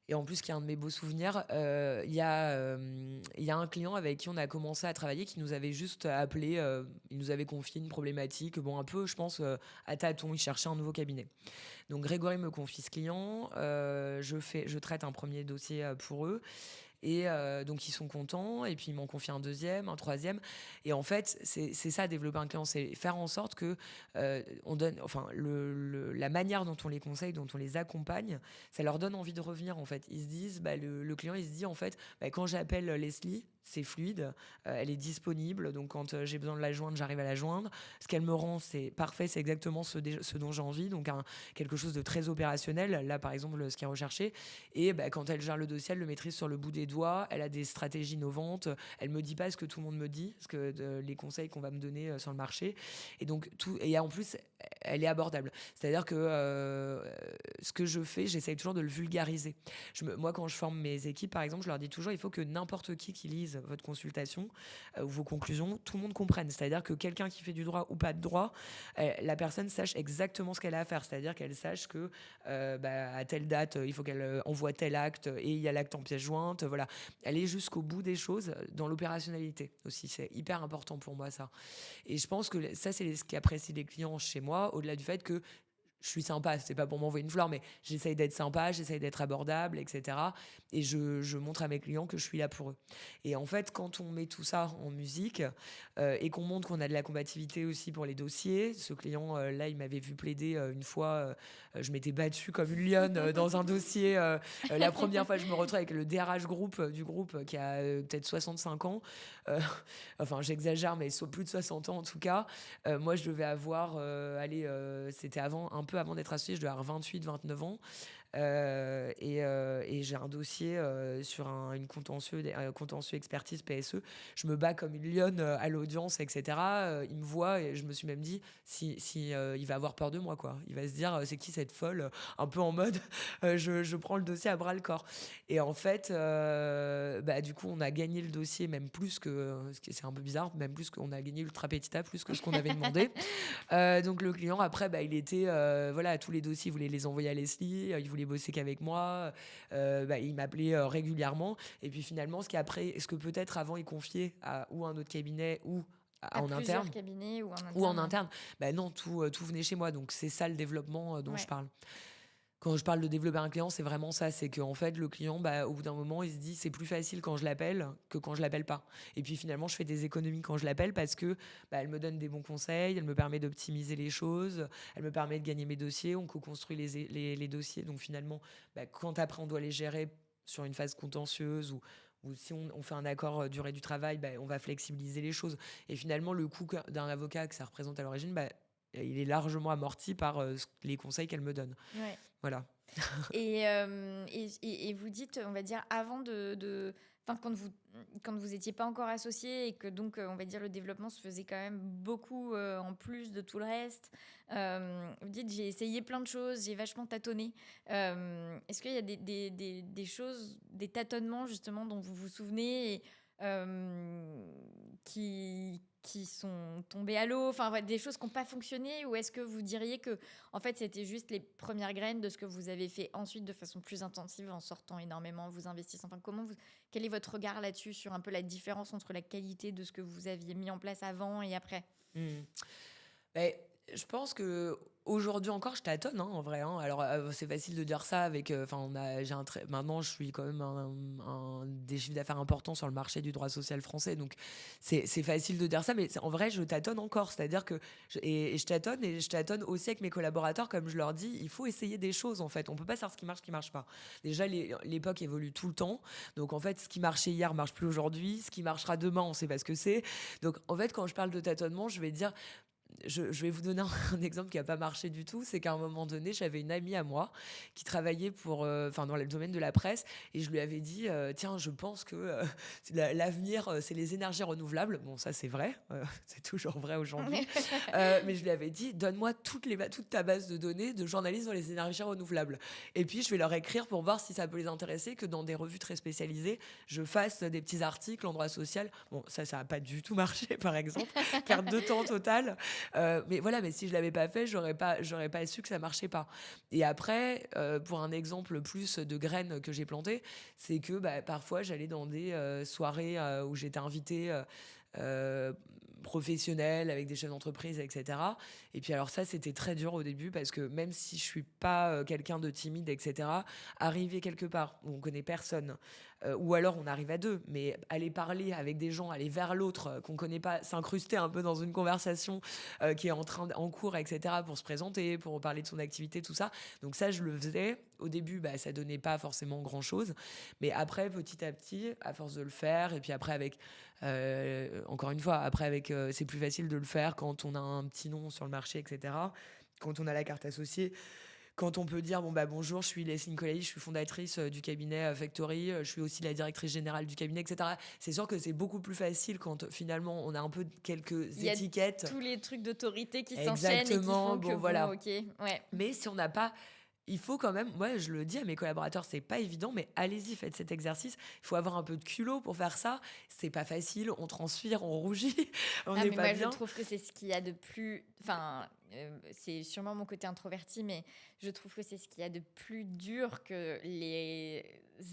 Et en plus, qui est un de mes beaux souvenirs, il y a un client avec qui on a commencé à travailler qui nous avait juste appelé, il nous avait confié une problématique, bon, un peu, je pense, à tâtons, il cherchait un nouveau cabinet. Donc Grégory me confie ce client, je traite un premier dossier pour eux. Et donc, ils sont contents. Et puis, ils m'en confient un deuxième, un troisième. Et en fait, c'est ça, développer un client. C'est faire en sorte que on donne, enfin, la manière dont on les conseille, dont on les accompagne, ça leur donne envie de revenir, en fait. Ils se disent, le client, il se dit, en fait, quand j'appelle Leslie, c'est fluide, elle est disponible. Donc, quand j'ai besoin de la joindre, j'arrive à la joindre. Ce qu'elle me rend, c'est parfait. C'est exactement ce dont j'ai envie. Donc, quelque chose de très opérationnel. Là, par exemple, ce qui est recherché. Et quand elle gère le dossier, elle le maîtrise sur le bout des doigts. Elle a des stratégies innovantes. Elle me dit pas ce que tout le monde me dit, les conseils qu'on va me donner sur le marché. Et donc et en plus, elle est abordable. C'est-à-dire que ce que je fais, j'essaye toujours de le vulgariser. Moi, quand je forme mes équipes, par exemple, je leur dis toujours, il faut que n'importe qui lise votre consultation ou vos conclusions, tout le monde comprenne. C'est-à-dire que quelqu'un qui fait du droit ou pas de droit, la personne sache exactement ce qu'elle a à faire. C'est-à-dire qu'elle sache que à telle date, il faut qu'elle envoie tel acte et il y a l'acte en pièce jointe. Voilà. Aller jusqu'au bout des choses dans l'opérationnalité aussi. C'est hyper important pour moi, ça. Et je pense que ça, c'est ce qu'apprécient les clients chez moi, au-delà du fait que je suis sympa, c'est pas pour m'envoyer une fleur, mais j'essaye d'être sympa, j'essaye d'être abordable, etc. Et je montre à mes clients que je suis là pour eux. Et en fait, quand on met tout ça en musique et qu'on montre qu'on a de la combativité aussi pour les dossiers, ce client, là, il m'avait vu plaider une fois, je m'étais battue comme une lionne dans un dossier. La première fois, je me retrouve avec le DRH du groupe qui a peut-être 65 ans. Euh, enfin, j'exagère, mais plus de 60 ans en tout cas. Moi, je devais avoir, c'était un peu avant d'être associée, je devais avoir 28, 29 ans. Et j'ai un dossier sur une contentieux expertise PSE. Je me bats comme une lionne à l'audience, etc. Il me voit et je me suis même dit si il va avoir peur de moi, quoi. Il va se dire c'est qui cette folle, un peu en mode je prends le dossier à bras le corps. Et en fait, du coup, on a gagné le dossier même plus que, c'est un peu bizarre, même plus qu'on a gagné l'Ultra Petita, plus que ce qu'on avait demandé. Donc le client après il était voilà, tous les dossiers il voulait les envoyer à Leslie, il voulait bosser qu'avec moi, il m'appelait régulièrement et puis finalement ce que peut-être avant il confiait à ou un autre cabinet ou À en plusieurs interne cabinets ou en interne. ou en interne, non, tout venait chez moi. Donc c'est ça le développement dont Ouais. je parle. Quand je parle de développer un client, c'est vraiment ça. C'est qu'en fait, le client, au bout d'un moment, il se dit c'est plus facile quand je l'appelle que quand je l'appelle pas. Et puis finalement, je fais des économies quand je l'appelle parce que elle me donne des bons conseils, elle me permet d'optimiser les choses, elle me permet de gagner mes dossiers, on co-construit les dossiers. Donc finalement, quand après on doit les gérer sur une phase contentieuse ou si on fait un accord durée du travail, on va flexibiliser les choses. Et finalement, le coût d'un avocat que ça représente à l'origine, il est largement amorti par les conseils qu'elle me donne. Ouais. Voilà. Et vous dites, on va dire, avant enfin, quand vous étiez pas encore associé et que donc, on va dire, le développement se faisait quand même beaucoup en plus de tout le reste. Vous dites, j'ai essayé plein de choses, j'ai vachement tâtonné. Est-ce qu'il y a des choses, des tâtonnements justement dont vous vous souvenez euh, qui sont tombées à l'eau, enfin des choses qui n'ont pas fonctionné, ou est-ce que vous diriez que en fait c'était juste les premières graines de ce que vous avez fait ensuite de façon plus intensive en sortant énormément, vous investissant, enfin quel est votre regard là-dessus sur un peu la différence entre la qualité de ce que vous aviez mis en place avant et après? Mmh. Beh, je pense que aujourd'hui encore, je tâtonne, hein, en vrai, hein. Alors, c'est facile de dire ça avec, enfin, maintenant, je suis quand même des chiffres d'affaires importants sur le marché du droit social français, donc c'est facile de dire ça, mais en vrai, je tâtonne encore. C'est-à-dire que et je tâtonne aussi avec mes collaborateurs, comme je leur dis, il faut essayer des choses, en fait. On peut pas savoir ce qui marche pas. Déjà, l'époque évolue tout le temps, donc en fait, ce qui marchait hier marche plus aujourd'hui, ce qui marchera demain, on sait pas ce que c'est. Donc, en fait, quand je parle de tâtonnement, je vais dire je vais vous donner un exemple qui n'a pas marché du tout. C'est qu'à un moment donné, j'avais une amie à moi qui travaillait dans le domaine de la presse, et je lui avais dit tiens, je pense que l'avenir, c'est les énergies renouvelables. Bon, ça, c'est vrai, c'est toujours vrai aujourd'hui. Mais je lui avais dit donne-moi toute ta base de données de journalistes dans les énergies renouvelables. Et puis, je vais leur écrire pour voir si ça peut les intéresser, que dans des revues très spécialisées, je fasse des petits articles en droit social. Bon, ça n'a pas du tout marché, par exemple. Perte de temps totale. Mais voilà, mais si je l'avais pas fait, j'aurais pas su que ça marchait pas. Et après, pour un exemple plus de graines que j'ai plantées, c'est que parfois j'allais dans des soirées où j'étais invitée euh, professionnelle avec des chefs d'entreprise, etc. Et puis alors ça, c'était très dur au début parce que même si je suis pas quelqu'un de timide, etc., arriver quelque part où on connaît personne, ou alors on arrive à deux, mais aller parler avec des gens, aller vers l'autre qu'on connaît pas, s'incruster un peu dans une conversation qui est en cours, etc., pour se présenter, pour parler de son activité, tout ça. Donc ça, je le faisais. Au début, ça donnait pas forcément grand-chose. Mais après, petit à petit, à force de le faire, et puis après avec... encore une fois, après avec... c'est plus facile de le faire quand on a un petit nom sur le marché, etc., quand on a la carte associée, quand on peut dire bonjour, je suis Leslie Nicolai, je suis fondatrice du cabinet Factory, je suis aussi la directrice générale du cabinet, etc. C'est sûr que c'est beaucoup plus facile quand finalement on a un peu quelques Il y a étiquettes. tous les trucs d'autorité qui s'enchaînent et qui Exactement, font que bon voilà. ok, ouais. Mais si on n'a pas, il faut quand même, moi je le dis à mes collaborateurs, c'est pas évident, mais allez-y, faites cet exercice. Il faut avoir un peu de culot pour faire ça. C'est pas facile, on transpire, on rougit, on Ah, n'est mais pas moi, je bien. trouve que c'est ce qu'il y a de plus. Enfin, c'est sûrement mon côté introverti, mais je trouve que c'est ce qu'il y a de plus dur que les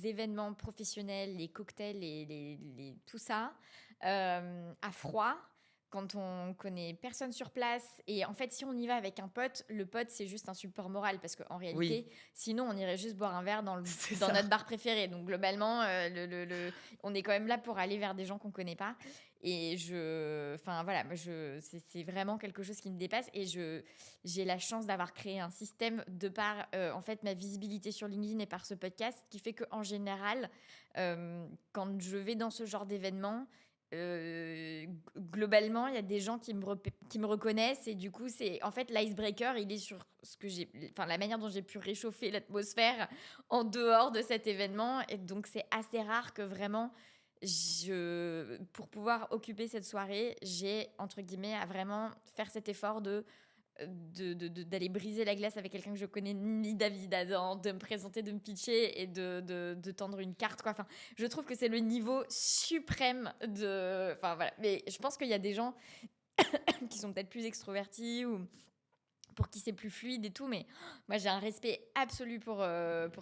événements professionnels, les cocktails, tout ça, à froid. Quand on connaît personne sur place. Et en fait, si on y va avec un pote, le pote, c'est juste un support moral. Parce qu'en Oui, réalité, sinon, on irait juste boire un verre c'est dans ça. notre bar préféré. Donc, globalement, on est quand même là pour aller vers des gens qu'on connaît pas. Et enfin voilà, c'est vraiment quelque chose qui me dépasse. Et j'ai la chance d'avoir créé un système de par, en fait, ma visibilité sur LinkedIn et par ce podcast, qui fait qu'en général, quand je vais dans ce genre d'événement, globalement, il y a des gens qui me reconnaissent, et du coup, c'est en fait l'icebreaker, il est sur enfin la manière dont j'ai pu réchauffer l'atmosphère en dehors de cet événement, et donc c'est assez rare que vraiment pour pouvoir occuper cette soirée, j'ai entre guillemets à vraiment faire cet effort d'aller briser la glace avec quelqu'un que je connais ni David Adam, de me présenter, de me pitcher et de tendre une carte, quoi. Enfin, je trouve que c'est le niveau suprême de... Enfin, voilà. Mais je pense qu'il y a des gens qui sont peut-être plus extrovertis ou pour qui c'est plus fluide et tout, mais moi j'ai un respect absolu pour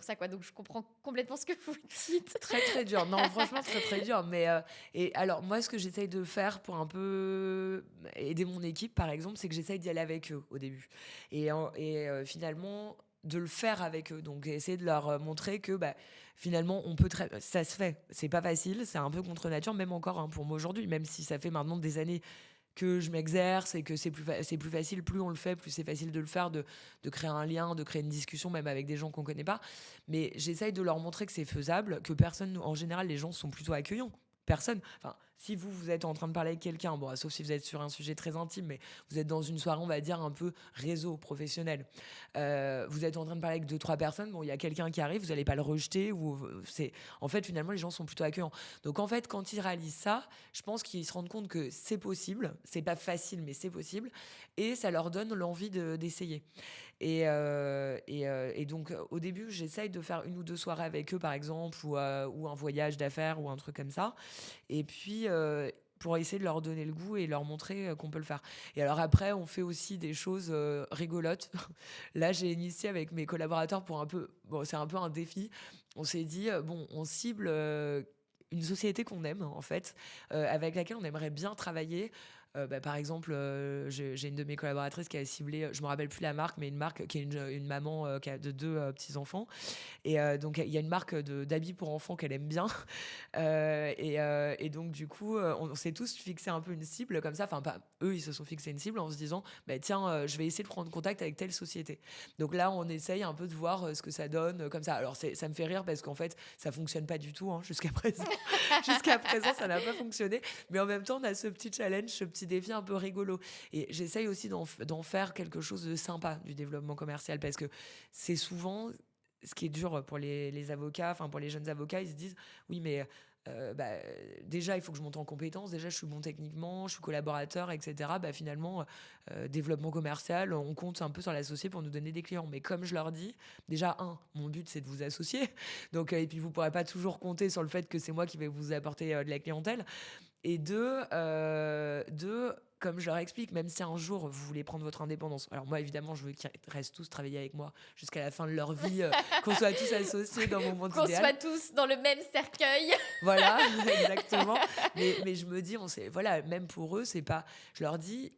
ça, quoi. Donc je comprends complètement ce que vous dites. Très très dur. Non, franchement, très très dur. Mais et alors moi, ce que j'essaye de faire pour un peu aider mon équipe, par exemple, c'est que j'essaye d'y aller avec eux au début. Finalement, de le faire avec eux. Donc essayer de leur montrer que finalement, ça se fait. C'est pas facile, c'est un peu contre nature, même encore hein, pour moi aujourd'hui, même si ça fait maintenant des années que je m'exerce et que c'est plus facile, plus on le fait, plus c'est facile de le faire, de créer un lien, de créer une discussion, même avec des gens qu'on connaît pas. Mais j'essaye de leur montrer que c'est faisable, que personne, en général, les gens sont plutôt accueillants. Personne, enfin, si vous êtes en train de parler avec quelqu'un, bon, sauf si vous êtes sur un sujet très intime, mais vous êtes dans une soirée, on va dire, un peu réseau professionnel. Vous êtes en train de parler avec 2-3 personnes, bon, il y a quelqu'un qui arrive, vous n'allez pas le rejeter. En fait, finalement, les gens sont plutôt accueillants. Donc, en fait, quand ils réalisent ça, je pense qu'ils se rendent compte que c'est possible. C'est pas facile, mais c'est possible. Et ça leur donne l'envie d'essayer. Et donc, au début, j'essaye de faire 1 ou 2 soirées avec eux, par exemple, ou un voyage d'affaires ou un truc comme ça. Et puis, pour essayer de leur donner le goût et leur montrer qu'on peut le faire. Et alors après, on fait aussi des choses rigolotes. Là, j'ai initié avec mes collaborateurs pour un peu... Bon, c'est un peu un défi. On s'est dit, bon, on cible une société qu'on aime, en fait, avec laquelle on aimerait bien travailler. Par exemple, j'ai une de mes collaboratrices qui a ciblé, je me rappelle plus la marque, mais une marque qui est une maman qui a de 2 petits-enfants. Et donc, il y a une marque d'habits pour enfants qu'elle aime bien. Et donc, du coup, on s'est tous fixé un peu une cible comme ça. Enfin, pas eux, ils se sont fixés une cible en se disant, bah, tiens, je vais essayer de prendre contact avec telle société. Donc là, on essaye un peu de voir ce que ça donne comme ça. Alors, ça me fait rire parce qu'en fait, ça fonctionne pas du tout, hein, jusqu'à présent. Jusqu'à présent, ça n'a pas fonctionné. Mais en même temps, on a ce petit challenge, ce petit défi un peu rigolo. Et j'essaye aussi d'en faire quelque chose de sympa, du développement commercial, parce que c'est souvent ce qui est dur pour les avocats, enfin pour les jeunes avocats. Ils se disent, oui, mais déjà, il faut que je monte en compétences. Déjà, je suis bon techniquement, je suis collaborateur, etc. Finalement, développement commercial, on compte un peu sur l'associé pour nous donner des clients. Mais comme je leur dis, déjà, mon but, c'est de vous associer. Donc, et puis, vous ne pourrez pas toujours compter sur le fait que c'est moi qui vais vous apporter de la clientèle. Et deux, comme je leur explique, même si un jour vous voulez prendre votre indépendance, alors moi évidemment je veux qu'ils restent tous travailler avec moi jusqu'à la fin de leur vie, qu'on soit tous associés dans mon monde Qu'on idéal. soit tous dans le même cercueil. Voilà, exactement. Mais je me dis, voilà, même pour eux, c'est pas. Je leur dis,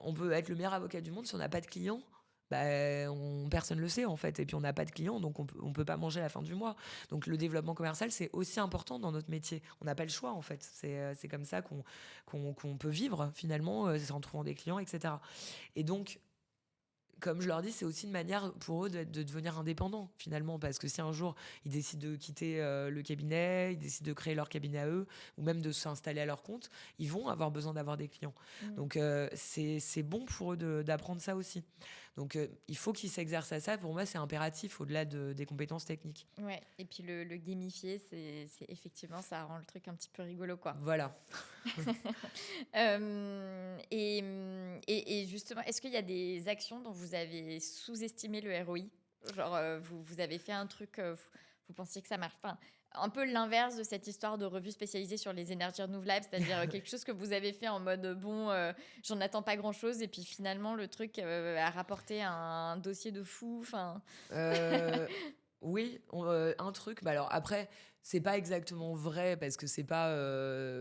on peut être le meilleur avocat du monde si on n'a pas de clients. Personne ne le sait en fait, et puis on n'a pas de clients, donc on peut pas manger à la fin du mois. Donc le développement commercial, c'est aussi important dans notre métier. On n'a pas le choix en fait, c'est comme ça qu'on peut vivre finalement, c'est en trouvant des clients, etc. Et donc, comme je leur dis, c'est aussi une manière pour eux de devenir indépendants, finalement. Parce que si un jour, ils décident de quitter le cabinet, ils décident de créer leur cabinet à eux, ou même de s'installer à leur compte, ils vont avoir besoin d'avoir des clients. Donc, c'est bon pour eux d'apprendre ça aussi. Donc, il faut qu'ils s'exercent à ça. Pour moi, c'est impératif, au-delà des compétences techniques. Ouais, et puis le gamifier, c'est effectivement, ça rend le truc un petit peu rigolo, quoi. Voilà. Et justement, est-ce qu'il y a des actions dont vous avez sous-estimé le ROI? Genre, vous avez fait un truc, vous pensiez que ça marche. Enfin, un peu l'inverse de cette histoire de revue spécialisée sur les énergies renouvelables, c'est-à-dire quelque chose que vous avez fait en mode bon, j'en attends pas grand-chose, et puis finalement le truc a rapporté un dossier de fou. Enfin, Oui, un truc. Alors après, c'est pas exactement vrai parce que c'est pas.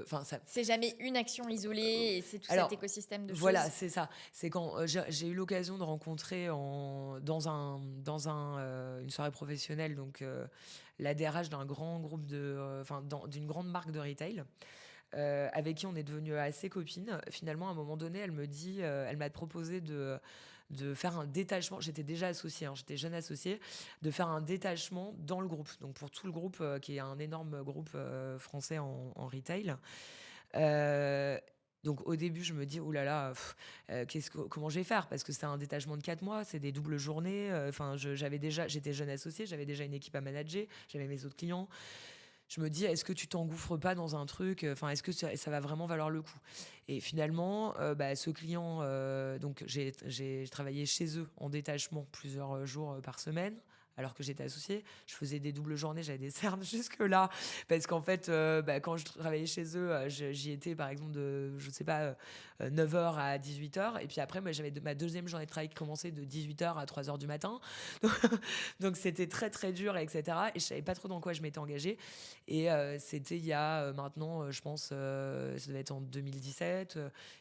Enfin, ça. c'est jamais une action isolée et c'est tout Alors, cet écosystème de voilà, choses. c'est ça. C'est quand j'ai eu l'occasion de rencontrer une soirée professionnelle, donc la DRH d'un grand groupe d'une grande marque de retail. Avec qui on est devenus assez copines. Finalement, à un moment donné, elle m'a proposé de faire un détachement. J'étais déjà associée, hein, j'étais jeune associée, de faire un détachement dans le groupe. Donc pour tout le groupe, qui est un énorme groupe français en retail. Donc au début, je me dis, oh là là, comment je vais faire? Parce que c'est un détachement de 4 mois, c'est des doubles journées. Enfin, j'étais jeune associée, j'avais déjà une équipe à manager, j'avais mes autres clients. Je me dis, est-ce que tu t'engouffres pas dans un truc? Enfin, est-ce que ça va vraiment valoir le coup? Et finalement, ce client, donc j'ai travaillé chez eux en détachement plusieurs jours par semaine. Alors que j'étais associée, je faisais des doubles journées, j'avais des cernes jusque-là. Parce qu'en fait, quand je travaillais chez eux, j'y étais par exemple de, je sais pas, 9h à 18h. Et puis après, moi, j'avais ma deuxième journée de travail qui commençait de 18h à 3h du matin. Donc c'était très très dur, etc. Et je savais pas trop dans quoi je m'étais engagée. Et c'était il y a maintenant, je pense, ça devait être en 2017.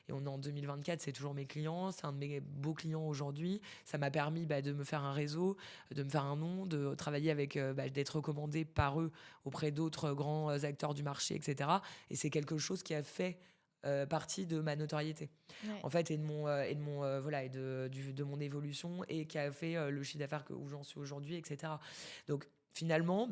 Et on est en 2024, c'est toujours mes clients. C'est un de mes beaux clients aujourd'hui. Ça m'a permis de me faire un réseau, de me faire un nom, de travailler avec, d'être recommandé par eux auprès d'autres grands acteurs du marché, etc. Et c'est quelque chose qui a fait partie de ma notoriété, Ouais. en fait, et de mon évolution, et qui a fait le chiffre d'affaires où j'en suis aujourd'hui, etc. Donc finalement,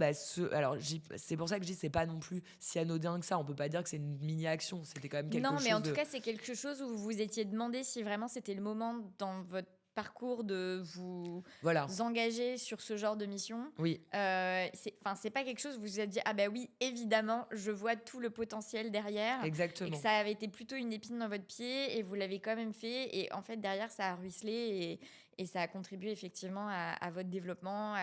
alors c'est pour ça que je dis c'est pas non plus si anodin que ça. On peut pas dire que c'est une mini-action. C'était quand même quelque Non, mais en chose tout de... cas, c'est quelque chose où vous vous étiez demandé si vraiment c'était le moment dans votre parcours de vous Voilà, engager sur ce genre de mission. oui, C'est pas quelque chose où vous vous êtes dit, ah bah oui, évidemment, je vois tout le potentiel derrière, et que exactement. ça avait été plutôt une épine dans votre pied, et vous l'avez quand même fait, et en fait, derrière, ça a ruisselé, et ça a contribué effectivement à votre développement,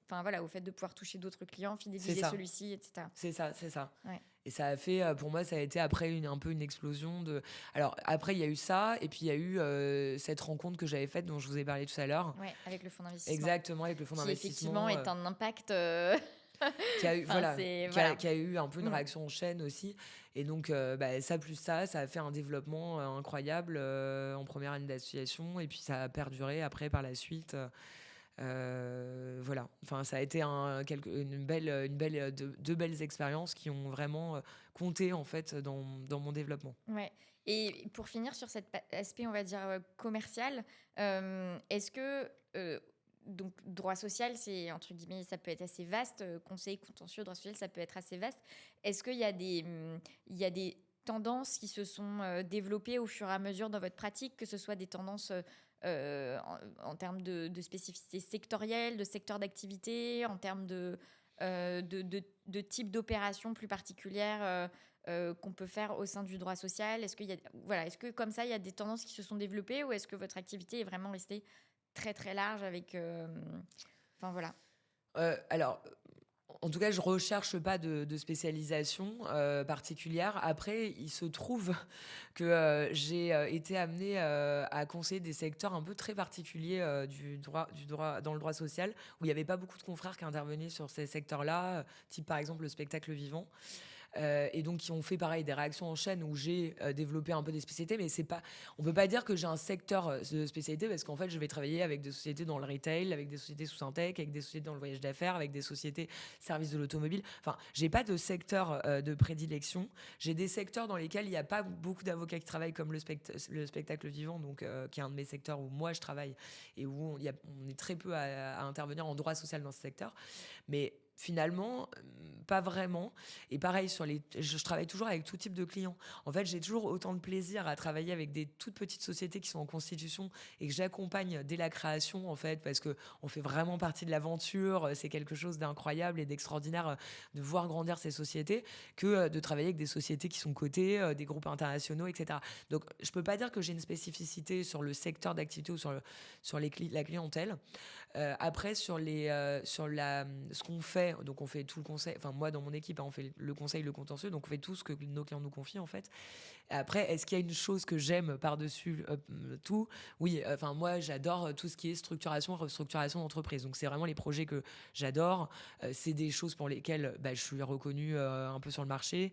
enfin voilà, au fait de pouvoir toucher d'autres clients, C'est fidéliser ça. celui-ci, etc. C'est ça, c'est ça. Ouais, Et ça a fait, pour moi, ça a été après un peu une explosion de... Alors, après, il y a eu ça, et puis il y a eu cette rencontre que j'avais faite, dont je vous ai parlé tout à l'heure. ouais, avec le fonds d'investissement, Exactement, avec le fonds qui effectivement d'investissement, est un impact. qui a eu, Enfin, voilà, c'est. Voilà. qui a eu un peu une Mm. réaction en chaîne aussi. Et donc, ça plus ça a fait un développement incroyable en première année d'association, et puis ça a perduré après par la suite. Voilà. Enfin, ça a été deux belles expériences qui ont vraiment compté en fait dans mon développement. Ouais. Et pour finir sur cet aspect, on va dire, commercial, est-ce que, donc, droit social, c'est, entre guillemets, ça peut être assez vaste, conseil contentieux, droit social, ça peut être assez vaste. Est-ce qu'il y a il y a des tendances qui se sont développées au fur et à mesure dans votre pratique, que ce soit des tendances en termes de spécificité sectorielle, de secteur d'activité, en termes de type d'opération plus particulière qu'on peut faire au sein du droit social? Est-ce que comme ça, il y a des tendances qui se sont développées, ou est-ce que votre activité est vraiment restée très très large avec... Enfin voilà. Alors, en tout cas, je recherche pas de spécialisation particulière. Après, il se trouve que j'ai été amenée à conseiller des secteurs un peu très particuliers dans le droit social, où il n'y avait pas beaucoup de confrères qui intervenaient sur ces secteurs-là, type par exemple le spectacle vivant. Et donc qui ont fait pareil des réactions en chaîne où j'ai développé un peu des spécialités, mais c'est pas, on peut pas dire que j'ai un secteur de spécialité, parce qu'en fait je vais travailler avec des sociétés dans le retail, avec des sociétés sous Syntec, avec des sociétés dans le voyage d'affaires, avec des sociétés services de l'automobile. Enfin, j'ai pas de secteur de prédilection. J'ai des secteurs dans lesquels il n'y a pas beaucoup d'avocats qui travaillent, comme le spectacle vivant, donc qui est un de mes secteurs où moi je travaille, et où on est très peu à intervenir en droit social dans ce secteur. Mais finalement, pas vraiment. Et pareil, je travaille toujours avec tout type de clients. En fait, j'ai toujours autant de plaisir à travailler avec des toutes petites sociétés qui sont en constitution et que j'accompagne dès la création, en fait, parce qu'on fait vraiment partie de l'aventure. C'est quelque chose d'incroyable et d'extraordinaire de voir grandir ces sociétés, que de travailler avec des sociétés qui sont cotées, des groupes internationaux, etc. Donc, je peux pas dire que j'ai une spécificité sur le secteur d'activité ou sur la clientèle. Après, sur ce qu'on fait, donc on fait tout le conseil. Enfin, moi, dans mon équipe, on fait le conseil, le contentieux, donc on fait tout ce que nos clients nous confient, en fait. Après, est-ce qu'il y a une chose que j'aime par-dessus tout? Oui, enfin, moi, j'adore tout ce qui est structuration, restructuration d'entreprise. Donc, c'est vraiment les projets que j'adore. C'est des choses pour lesquelles je suis reconnue un peu sur le marché.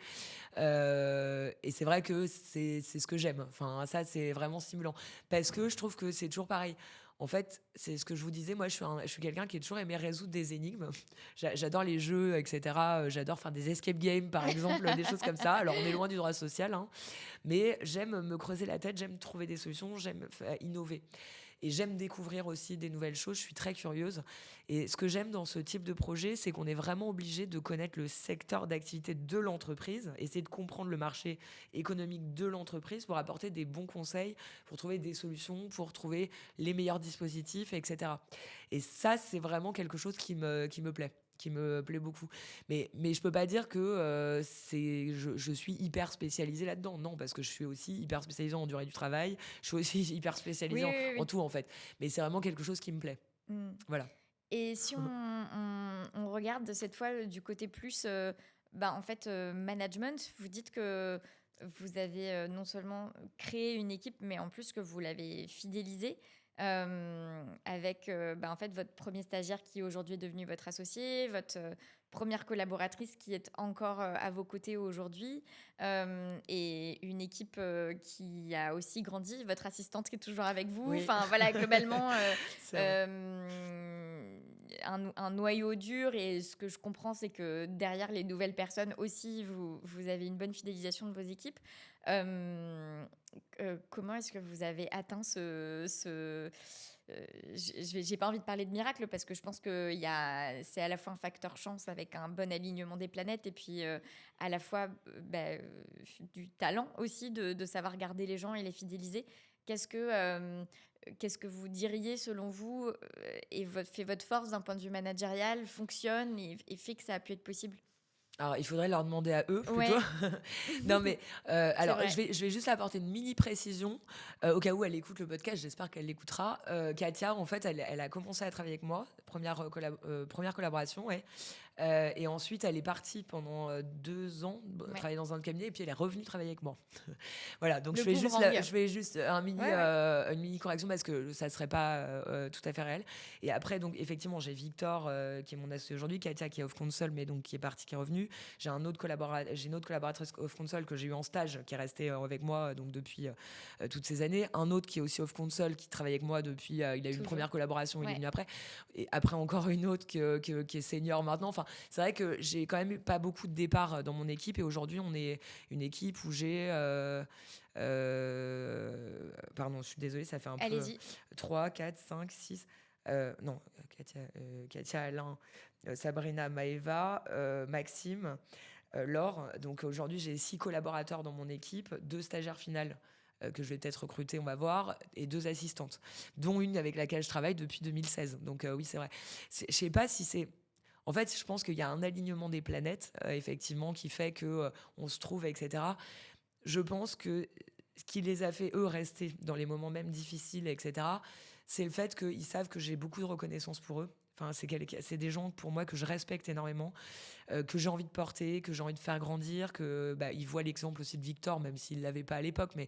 Et c'est vrai que c'est ce que j'aime. Enfin, ça, c'est vraiment stimulant. Parce que je trouve que c'est toujours pareil. En fait, c'est ce que je vous disais, moi je suis quelqu'un qui a toujours aimé résoudre des énigmes. J'adore les jeux, etc. J'adore faire des escape games, par exemple, des choses comme ça. Alors on est loin du droit social, hein, mais j'aime me creuser la tête, j'aime trouver des solutions, j'aime innover. Et j'aime découvrir aussi des nouvelles choses, je suis très curieuse. Et ce que j'aime dans ce type de projet, c'est qu'on est vraiment obligé de connaître le secteur d'activité de l'entreprise, essayer de comprendre le marché économique de l'entreprise pour apporter des bons conseils, pour trouver des solutions, pour trouver les meilleurs dispositifs, etc. Et ça, c'est vraiment quelque chose qui me plaît, qui me plaît beaucoup. Mais je peux pas dire que je suis hyper spécialisée là-dedans. Non, parce que je suis aussi hyper spécialisée en durée du travail. Je suis aussi hyper spécialisée Oui, oui, en oui. tout, en fait. Mais c'est vraiment quelque chose qui me plaît. Mm. Voilà. Et si on regarde cette fois du côté plus, en fait, management, vous dites que vous avez non seulement créé une équipe, mais en plus que vous l'avez fidélisée avec en fait, votre premier stagiaire qui aujourd'hui est devenu votre associé, votre première collaboratrice qui est encore à vos côtés aujourd'hui, et une équipe qui a aussi grandi, votre assistante qui est toujours avec vous. Oui. Enfin voilà, globalement, C'est vrai. un noyau dur et ce que je comprends, c'est que derrière les nouvelles personnes aussi, vous avez une bonne fidélisation de vos équipes. Euh, Comment est-ce que vous avez atteint j'ai pas envie de parler de miracle parce que je pense que c'est à la fois un facteur chance avec un bon alignement des planètes et puis à la fois du talent aussi de savoir garder les gens et les fidéliser. Qu'est-ce que, qu'est-ce que vous diriez selon vous fait votre force d'un point de vue managérial, fonctionne et fait que ça a pu être possible? Alors, il faudrait leur demander à eux plutôt. Ouais, Non, mais c'est alors, vrai. je vais juste apporter une mini précision au cas où elle écoute le podcast. J'espère qu'elle l'écoutera. Katia, en fait, elle a commencé à travailler avec moi, première collaboration, ouais. Et ensuite, elle est partie pendant 2 ans Ouais. travailler dans un autre cabinet, et puis elle est revenue travailler avec moi. Voilà, donc Le boomerang. je fais juste Ouais, ouais. une mini correction parce que ça serait pas tout à fait réel. Et après, donc effectivement, j'ai Victor qui est mon associé aujourd'hui, Katia qui est off console, mais donc qui est partie, qui est revenue. J'ai une autre collaboratrice off console que j'ai eu en stage, qui est restée avec moi donc depuis toutes ces années. Un autre qui est aussi off console, qui travaille avec moi depuis. Il a eu une Toujours. première collaboration, il est Ouais. venu après. Et après encore une autre qui est senior maintenant. Enfin, c'est vrai que j'ai quand même eu pas beaucoup de départs dans mon équipe, et aujourd'hui on est une équipe où j'ai pardon, je suis désolée, ça fait un peu Allez-y. 3, 4, 5, 6. Non, Katia, Alain, Sabrina, Maëva, Maxime, Laure. Donc aujourd'hui, j'ai 6 collaborateurs dans mon équipe, 2 stagiaires finales que je vais peut-être recruter, on va voir, et 2 assistantes, dont une avec laquelle je travaille depuis 2016. Donc oui, c'est vrai. Je sais pas si c'est... En fait, je pense qu'il y a un alignement des planètes, effectivement, qui fait que on se trouve, etc. Je pense que ce qui les a fait, eux, rester dans les moments même difficiles, etc., c'est le fait qu'ils savent que j'ai beaucoup de reconnaissance pour eux. Enfin, c'est des gens, pour moi, que je respecte énormément, que j'ai envie de porter, que j'ai envie de faire grandir, que ils voient l'exemple aussi de Victor, même s'ils ne l'avaient pas à l'époque, mais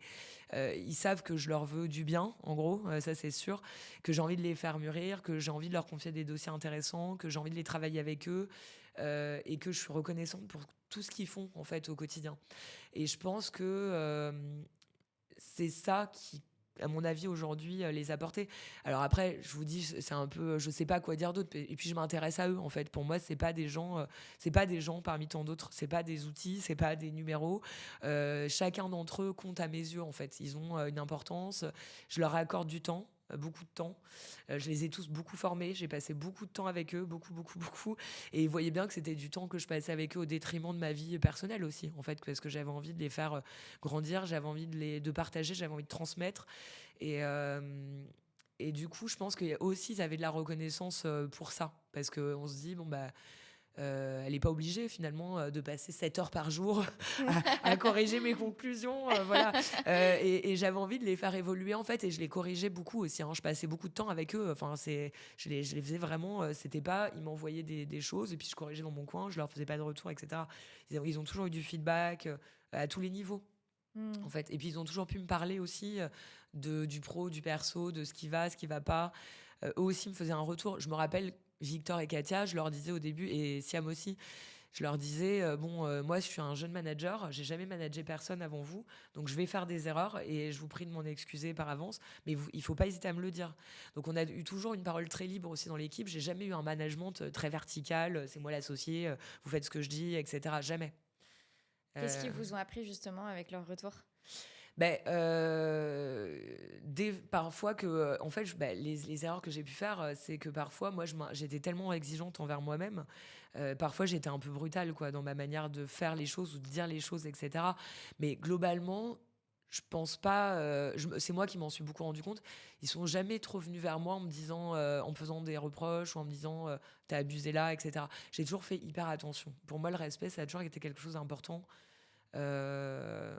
ils savent que je leur veux du bien, en gros, ça c'est sûr, que j'ai envie de les faire mûrir, que j'ai envie de leur confier des dossiers intéressants, que j'ai envie de les travailler avec eux, et que je suis reconnaissante pour tout ce qu'ils font, en fait, au quotidien. Et je pense que c'est ça qui, à mon avis, aujourd'hui, les a portés. Alors après, je vous dis, c'est un peu, je sais pas quoi dire d'autre. Et puis je m'intéresse à eux, en fait. Pour moi, c'est pas des gens parmi tant d'autres. C'est pas des outils, c'est pas des numéros. Chacun d'entre eux compte à mes yeux, en fait. Ils ont une importance. Je leur accorde du temps. Beaucoup de temps. Je les ai tous beaucoup formés. J'ai passé beaucoup de temps avec eux, beaucoup, beaucoup, beaucoup. Et ils voyaient bien que c'était du temps que je passais avec eux au détriment de ma vie personnelle aussi, en fait, parce que j'avais envie de les faire grandir, j'avais envie de partager, j'avais envie de transmettre. Et, euh, et du coup, je pense que aussi, ils avaient de la reconnaissance pour ça. Parce qu'on se dit, bon, elle n'est pas obligée finalement de passer 7 heures par jour à corriger mes conclusions. Voilà. Et j'avais envie de les faire évoluer en fait, et je les corrigeais beaucoup aussi. Hein. Je passais beaucoup de temps avec eux. Enfin, je les faisais vraiment. C'était pas, ils m'envoyaient des choses et puis je corrigeais dans mon coin, je leur faisais pas de retour, etc. Ils ont toujours eu du feedback à tous les niveaux. En Hmm. fait. Et puis ils ont toujours pu me parler aussi du pro, du perso, de ce qui va, ce qui va pas. Eux aussi me faisaient un retour. Je me rappelle, Victor et Katia, je leur disais au début, et Siam aussi, je leur disais, moi je suis un jeune manager, j'ai jamais managé personne avant vous, donc je vais faire des erreurs et je vous prie de m'en excuser par avance, mais il faut pas hésiter à me le dire. Donc on a eu toujours une parole très libre aussi dans l'équipe, j'ai jamais eu un management très vertical, c'est moi l'associé, vous faites ce que je dis, etc. Jamais. Qu'est-ce qu'ils Euh, vous ont appris justement avec leur retour? Parfois que, en fait, les erreurs que j'ai pu faire, c'est que parfois, moi, j'étais tellement exigeante envers moi-même. Parfois, j'étais un peu brutale, quoi, dans ma manière de faire les choses ou de dire les choses, etc. Mais globalement, je pense pas. C'est moi qui m'en suis beaucoup rendu compte. Ils sont jamais trop venus vers moi en me disant, en me faisant des reproches ou en me disant, t'as abusé là, etc. J'ai toujours fait hyper attention. Pour moi, le respect, ça a toujours été quelque chose d'important. Euh,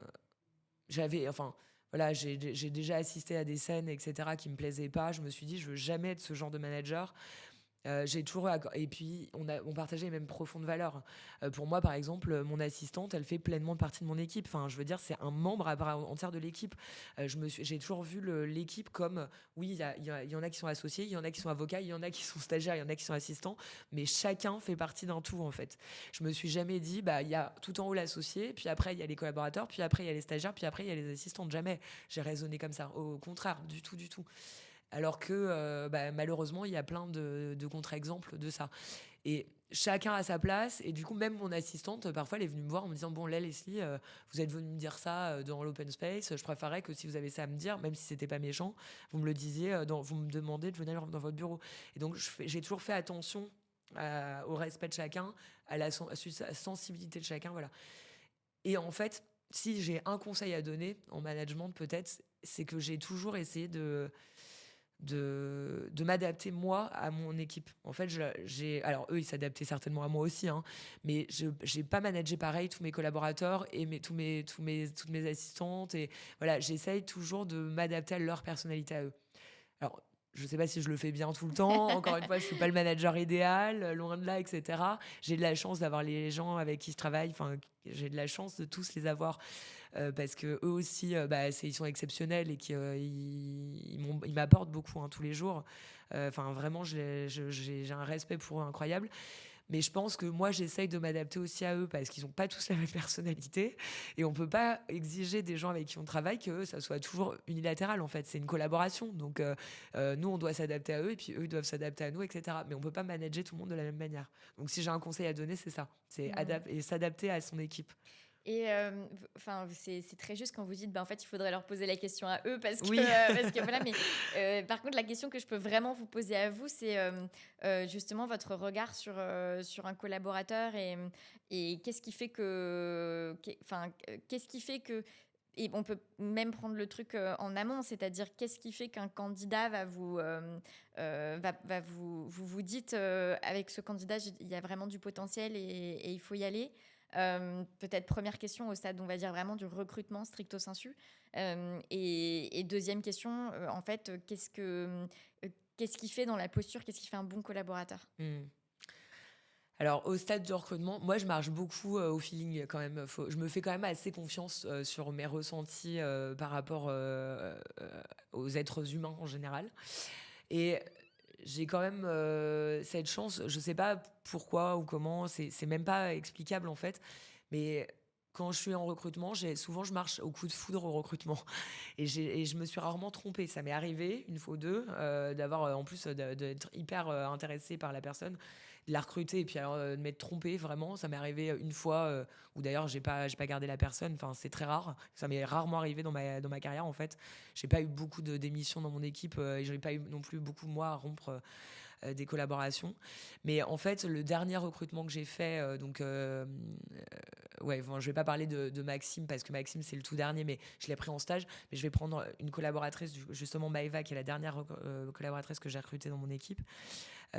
enfin, voilà, j'ai déjà assisté à des scènes, etc., qui me plaisaient pas. Je me suis dit, je veux jamais être ce genre de manager. J'ai toujours et puis on partageait les mêmes profondes valeurs. Pour moi, par exemple, mon assistante, elle fait pleinement partie de mon équipe. Enfin, je veux dire, c'est un membre à part entière de l'équipe. J'ai toujours vu l'équipe comme, oui, il y en a qui sont associés, il y en a qui sont avocats, il y en a qui sont stagiaires, il y en a qui sont assistants, mais chacun fait partie d'un tout en fait. Je me suis jamais dit, il y a tout en haut l'associé, puis après il y a les collaborateurs, puis après il y a les stagiaires, puis après il y a les assistantes. Jamais j'ai raisonné comme ça. Au contraire, du tout, du tout. Alors que malheureusement, il y a plein de contre-exemples de ça. Et chacun a sa place. Et du coup, même mon assistante, parfois, elle est venue me voir en me disant, bon, là, Leslie, vous êtes venue me dire ça dans l'open space. Je préférerais que si vous avez ça à me dire, même si c'était pas méchant, vous me le disiez, vous me demandez de venir dans votre bureau. Et donc, j'ai toujours fait attention au respect de chacun, à la sensibilité de chacun, voilà. Et en fait, si j'ai un conseil à donner en management, peut-être, c'est que j'ai toujours essayé de m'adapter moi à mon équipe. En fait, alors eux, ils s'adaptaient certainement à moi aussi, hein, mais je n'ai pas managé pareil tous mes collaborateurs et toutes mes assistantes. Et voilà, j'essaye toujours de m'adapter à leur personnalité à eux. Alors, je sais pas si je le fais bien tout le temps. Encore une fois, je suis pas le manager idéal, loin de là, etc. J'ai de la chance d'avoir les gens avec qui je travaille. Enfin, j'ai de la chance de tous les avoir parce que eux aussi, ils sont exceptionnels et ils m'apportent beaucoup, hein, tous les jours. Enfin, vraiment, j'ai un respect pour eux incroyable. Mais je pense que moi, j'essaye de m'adapter aussi à eux parce qu'ils n'ont pas tous la même personnalité. Et on ne peut pas exiger des gens avec qui on travaille que ça soit toujours unilatéral, en fait. C'est une collaboration. Donc, nous, on doit s'adapter à eux et puis eux, ils doivent s'adapter à nous, etc. Mais on ne peut pas manager tout le monde de la même manière. Donc, si j'ai un conseil à donner, c'est ça. C'est s'adapter à son équipe. Et enfin, c'est très juste quand vous dites, en fait, il faudrait leur poser la question à eux Oui. parce que voilà. Mais par contre, la question que je peux vraiment vous poser à vous, c'est justement votre regard sur un collaborateur et qu'est-ce qui fait qu'est-ce qui fait que et on peut même prendre le truc en amont, c'est-à-dire qu'est-ce qui fait qu'un candidat va vous dites avec ce candidat, il y a vraiment du potentiel et il faut y aller. Peut-être première question au stade, on va dire vraiment du recrutement stricto sensu. Et deuxième question, en fait, qu'est-ce qui fait dans la posture, qu'est-ce qui fait un bon collaborateur? Alors, au stade de recrutement, moi, je marche beaucoup au feeling quand même. Je me fais quand même assez confiance sur mes ressentis par rapport aux êtres humains en général. Et j'ai quand même cette chance, je sais pas pourquoi ou comment, c'est même pas explicable en fait, mais quand je suis en recrutement, souvent je marche au coup de foudre au recrutement et je me suis rarement trompée. Ça m'est arrivé une fois ou deux d'avoir en plus d'être hyper intéressée par la personne, de la recruter et puis alors de m'être trompée vraiment. Ça m'est arrivé une fois où d'ailleurs j'ai pas gardé la personne. Enfin, c'est très rare. Ça m'est rarement arrivé dans ma carrière en fait. J'ai pas eu beaucoup de démissions dans mon équipe et j'en ai pas eu non plus beaucoup moi à rompre des collaborations. Mais en fait, le dernier recrutement que j'ai fait, je vais pas parler de Maxime parce que Maxime c'est le tout dernier, mais je l'ai pris en stage. Mais je vais prendre une collaboratrice, justement Maëva, qui est la dernière collaboratrice que j'ai recrutée dans mon équipe.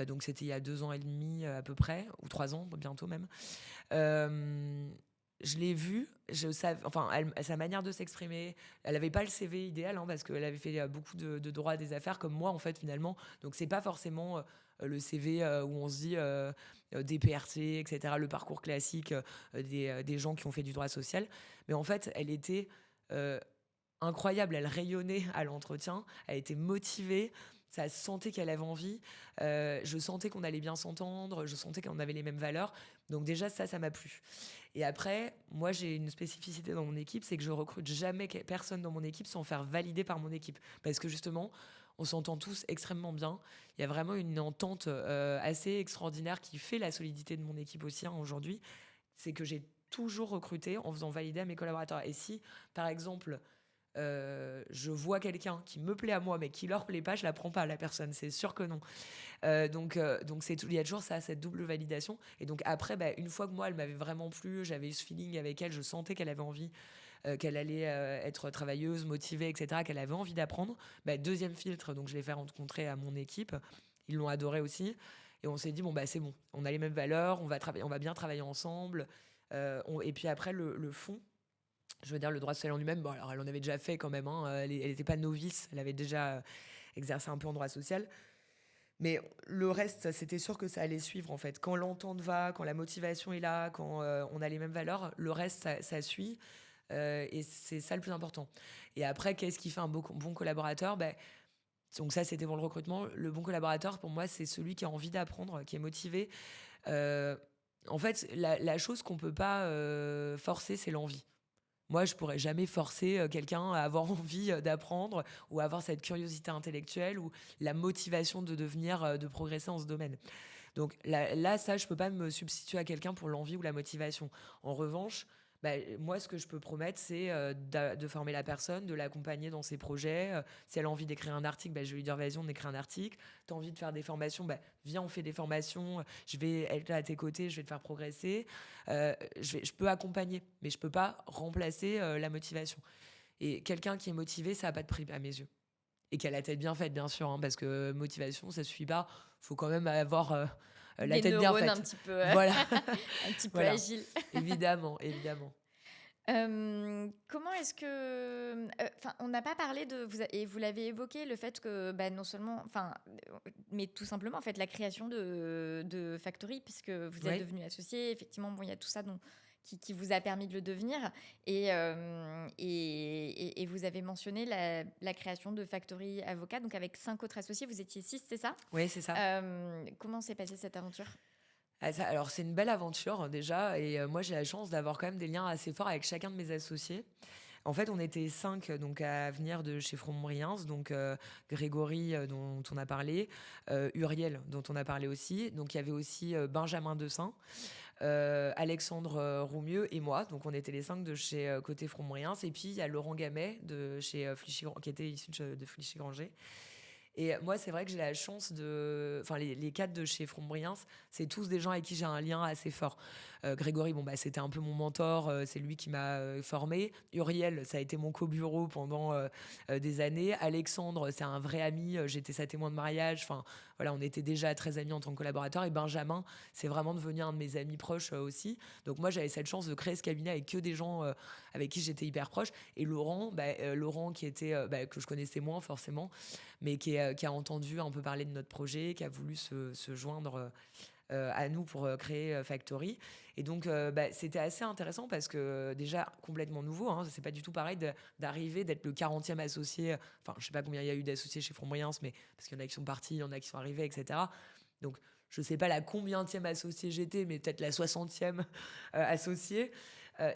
Donc c'était il y a 2 ans et demi à peu près, ou 3 ans bientôt même. Je l'ai vue, sa manière de s'exprimer, elle n'avait pas le CV idéal hein, parce qu'elle avait fait beaucoup de droit des affaires comme moi en fait finalement. Donc c'est pas forcément le CV où on se dit des PRC, etc., le parcours classique des gens qui ont fait du droit social. Mais en fait, elle était incroyable, elle rayonnait à l'entretien, elle était motivée. Ça se sentait qu'elle avait envie. Je sentais qu'on allait bien s'entendre. Je sentais qu'on avait les mêmes valeurs. Donc déjà, ça m'a plu. Et après, moi, j'ai une spécificité dans mon équipe, c'est que je recrute jamais personne dans mon équipe sans faire valider par mon équipe. Parce que justement, on s'entend tous extrêmement bien. Il y a vraiment une entente assez extraordinaire qui fait la solidité de mon équipe aussi hein, aujourd'hui. C'est que j'ai toujours recruté en faisant valider à mes collaborateurs. Et si, par exemple, je vois quelqu'un qui me plaît à moi mais qui leur plaît pas, je la prends pas la personne, c'est sûr que non. Donc il y a toujours ça, cette double validation. Et donc après, une fois que moi elle m'avait vraiment plu, j'avais eu ce feeling avec elle, je sentais qu'elle avait envie, qu'elle allait être travailleuse, motivée, etc., qu'elle avait envie d'apprendre. Deuxième filtre, donc je l'ai fait rencontrer à mon équipe, ils l'ont adoré aussi. Et on s'est dit c'est bon, on a les mêmes valeurs, on va bien travailler ensemble. Et puis après le fond. Je veux dire, le droit social en lui-même, alors elle en avait déjà fait quand même, hein, elle n'était pas novice, elle avait déjà exercé un peu en droit social. Mais le reste, c'était sûr que ça allait suivre en fait. Quand l'entente va, quand la motivation est là, quand on a les mêmes valeurs, le reste, ça suit. Et c'est ça le plus important. Et après, qu'est-ce qui fait un bon collaborateur donc ça, c'était pour le recrutement. Le bon collaborateur, pour moi, c'est celui qui a envie d'apprendre, qui est motivé. En fait, la chose qu'on ne peut pas forcer, c'est l'envie. Moi, je pourrais jamais forcer quelqu'un à avoir envie d'apprendre ou à avoir cette curiosité intellectuelle ou la motivation de devenir, de progresser en ce domaine. Donc là, ça, je peux pas me substituer à quelqu'un pour l'envie ou la motivation. En revanche, bah, moi, ce que je peux promettre, c'est de former la personne, de l'accompagner dans ses projets. Si elle a envie d'écrire un article, bah, je vais lui dire, vas-y, on écrit un article. Tu as envie de faire des formations, bah, viens, on fait des formations. Je vais être là à tes côtés, je vais te faire progresser. Je peux accompagner, mais je peux pas remplacer la motivation. Et quelqu'un qui est motivé, ça n'a pas de prix à mes yeux. Et qui a la tête bien faite, bien sûr, hein, parce que motivation, ça suffit pas. Faut quand même avoir la Des tête bien neurones un faite. petit peu, Voilà, un petit peu voilà. agiles. Évidemment, évidemment. Comment est-ce que, enfin, on n'a pas parlé de et vous l'avez évoqué, le fait que, bah, non seulement enfin, mais tout simplement, en fait, la création de Factory puisque vous êtes Oui. devenus associés. Effectivement, bon, il y a tout ça qui vous a permis de le devenir et vous avez mentionné la création de Factory Avocat, donc avec 5 autres associés. Vous étiez 6, c'est ça? Oui, c'est ça. Comment s'est passée cette aventure? Ah, alors, c'est une belle aventure déjà. Et moi, j'ai la chance d'avoir quand même des liens assez forts avec chacun de mes associés. En fait, on était 5 donc, à venir de chez Frombriens. Donc, Grégory, dont on a parlé, Uriel, dont on a parlé aussi. Donc, il y avait aussi Benjamin Dessin, Alexandre Roumieux et moi. Donc, on était les 5 de chez côté Frombriens. Et puis, il y a Laurent Gamet de chez qui était issu de Flichy-Granger. Et moi, c'est vrai que j'ai la chance de. Enfin, les 4 de chez Frombriens, c'est tous des gens avec qui j'ai un lien assez fort. Grégory, bon, bah, c'était un peu mon mentor, c'est lui qui m'a formé. Uriel, ça a été mon co-bureau pendant des années. Alexandre, c'est un vrai ami, j'étais sa témoin de mariage. Enfin, voilà, on était déjà très amis en tant que collaborateurs. Et Benjamin, c'est vraiment devenu un de mes amis proches aussi. Donc, moi, j'avais cette chance de créer ce cabinet avec que des gens avec qui j'étais hyper proche. Et Laurent, Laurent qui était, que je connaissais moins forcément, mais qui a entendu un peu parler de notre projet, qui a voulu se joindre à nous pour créer Factory. Et donc, c'était assez intéressant parce que déjà complètement nouveau, hein, c'est pas du tout pareil d'arriver, d'être le 40e associé. Enfin, je sais pas combien il y a eu d'associés chez Frombriens, mais parce qu'il y en a qui sont partis, il y en a qui sont arrivés, etc. Donc, je sais pas la combienième associée j'étais, mais peut-être la 60e associée.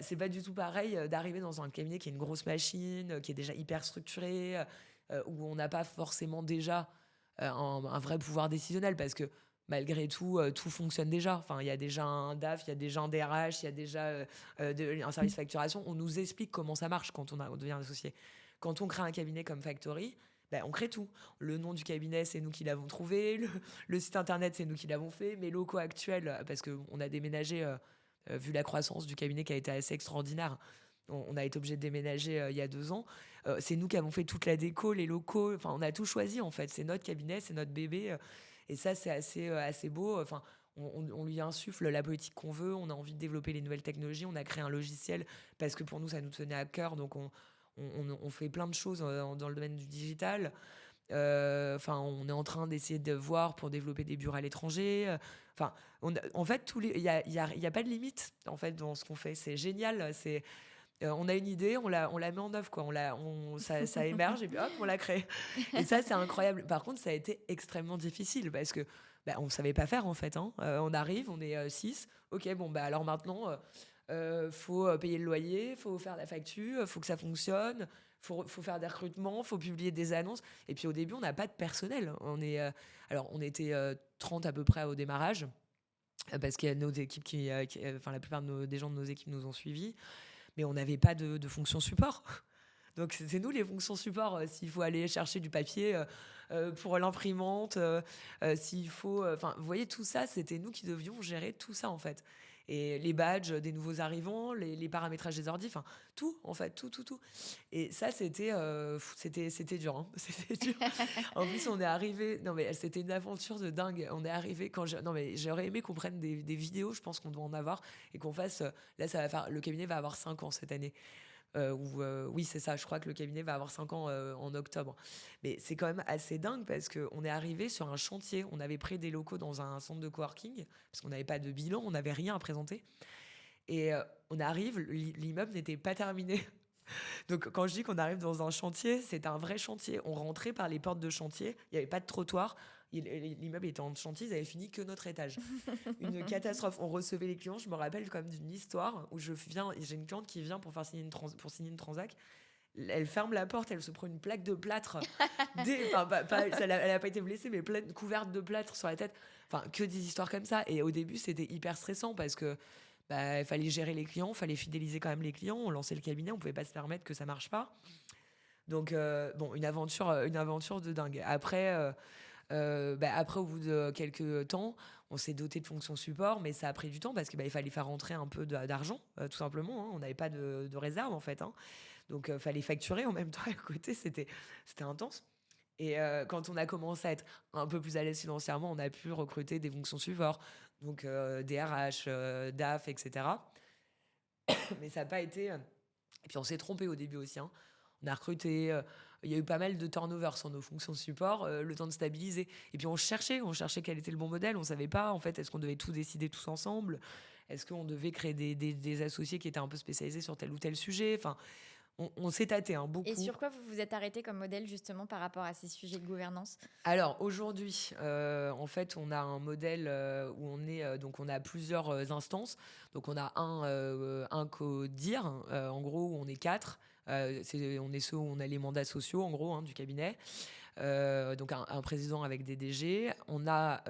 C'est pas du tout pareil d'arriver dans un cabinet qui est une grosse machine, qui est déjà hyper structuré, où on n'a pas forcément déjà un vrai pouvoir décisionnel parce que malgré tout, tout fonctionne déjà. Enfin, il y a déjà un DAF, il y a déjà un DRH, il y a déjà un service facturation. On nous explique comment ça marche quand on devient associé. Quand on crée un cabinet comme Factory, on crée tout. Le nom du cabinet, c'est nous qui l'avons trouvé. Le site internet, c'est nous qui l'avons fait. Mes locaux actuels, parce qu'on a déménagé, vu la croissance du cabinet qui a été assez extraordinaire, on a été obligé de déménager il y a 2 ans. C'est nous qui avons fait toute la déco, les locaux. Enfin, on a tout choisi, en fait. C'est notre cabinet, c'est notre bébé. Et ça, c'est assez beau. Enfin, on lui insuffle la politique qu'on veut. On a envie de développer les nouvelles technologies. On a créé un logiciel parce que pour nous, ça nous tenait à cœur. Donc, on fait plein de choses dans le domaine du digital. Enfin, on est en train d'essayer de voir pour développer des bureaux à l'étranger. Enfin, en fait, il y a pas de limite en fait dans ce qu'on fait. C'est génial. On a une idée, on la met en œuvre, quoi. Ça émerge et puis hop, on la crée. Et ça, c'est incroyable. Par contre, ça a été extrêmement difficile parce que on ne savait pas faire, en fait, hein. On arrive, on est 6. Ok, bon, alors maintenant, faut payer le loyer, faut faire la facture, faut que ça fonctionne, faut faire des recrutements, faut publier des annonces. Et puis au début, on n'a pas de personnel. On était 30 à peu près au démarrage parce qu'il y a nos équipes enfin, la plupart des gens de nos équipes nous ont suivis. Mais on n'avait pas de fonction support. Donc c'est nous les fonctions support. S'il faut aller chercher du papier pour l'imprimante, s'il faut... Enfin, vous voyez, tout ça, c'était nous qui devions gérer tout ça, en fait. Et les badges des nouveaux arrivants, les paramétrages des ordi, enfin, tout, en fait, tout. Et ça, c'était dur, hein. C'était dur. En plus, on est arrivé... Non, mais c'était une aventure de dingue. On est arrivé quand... Non, mais j'aurais aimé qu'on prenne des vidéos, je pense qu'on doit en avoir, et qu'on fasse... Là, le cabinet va avoir 5 ans cette année. Oui, c'est ça, je crois que le cabinet va avoir 5 ans en octobre. Mais c'est quand même assez dingue parce qu'on est arrivé sur un chantier. On avait pris des locaux dans un centre de coworking parce qu'on n'avait pas de bilan, on n'avait rien à présenter. Et on arrive, l'immeuble n'était pas terminé. Donc quand je dis qu'on arrive dans un chantier, c'est un vrai chantier. On rentrait par les portes de chantier, il n'y avait pas de trottoir. L'immeuble était en chantier, ils avaient fini que notre étage. Une catastrophe. On recevait les clients. Je me rappelle comme d'une histoire où j'ai une cliente qui vient pour signer une transac. Elle ferme la porte, elle se prend une plaque de plâtre. Elle n'a pas été blessée, mais couverte de plâtre sur la tête. Enfin, que des histoires comme ça. Et au début, c'était hyper stressant parce que il fallait gérer les clients, il fallait fidéliser quand même les clients. On lançait le cabinet, on pouvait pas se permettre que ça marche pas. Donc, une aventure de dingue. Après, au bout de quelques temps, on s'est doté de fonctions support, mais ça a pris du temps parce qu'il fallait faire rentrer un peu d'argent, tout simplement. Hein. On n'avait pas de réserve, en fait. Hein. Donc, il fallait facturer en même temps à côté. C'était intense. Et quand on a commencé à être un peu plus à l'aise financièrement, on a pu recruter des fonctions support, donc DRH, DAF, etc. Mais ça n'a pas été... Et puis on s'est trompé au début aussi. Hein. On a recruté... il y a eu pas mal de turnover sur nos fonctions support, le temps de stabiliser. Et puis on cherchait quel était le bon modèle. On ne savait pas, en fait, est-ce qu'on devait tout décider tous ensemble? Est-ce qu'on devait créer des associés qui étaient un peu spécialisés sur tel ou tel sujet? Enfin, on s'est tâté beaucoup. Et sur quoi vous vous êtes arrêté comme modèle justement par rapport à ces sujets de gouvernance? Alors aujourd'hui, en fait, on a un modèle où on a plusieurs instances. Donc on a un CODIR, en gros, où on est 4. On est ceux où on a les mandats sociaux, en gros, hein, du cabinet. Donc un président avec des DG. On a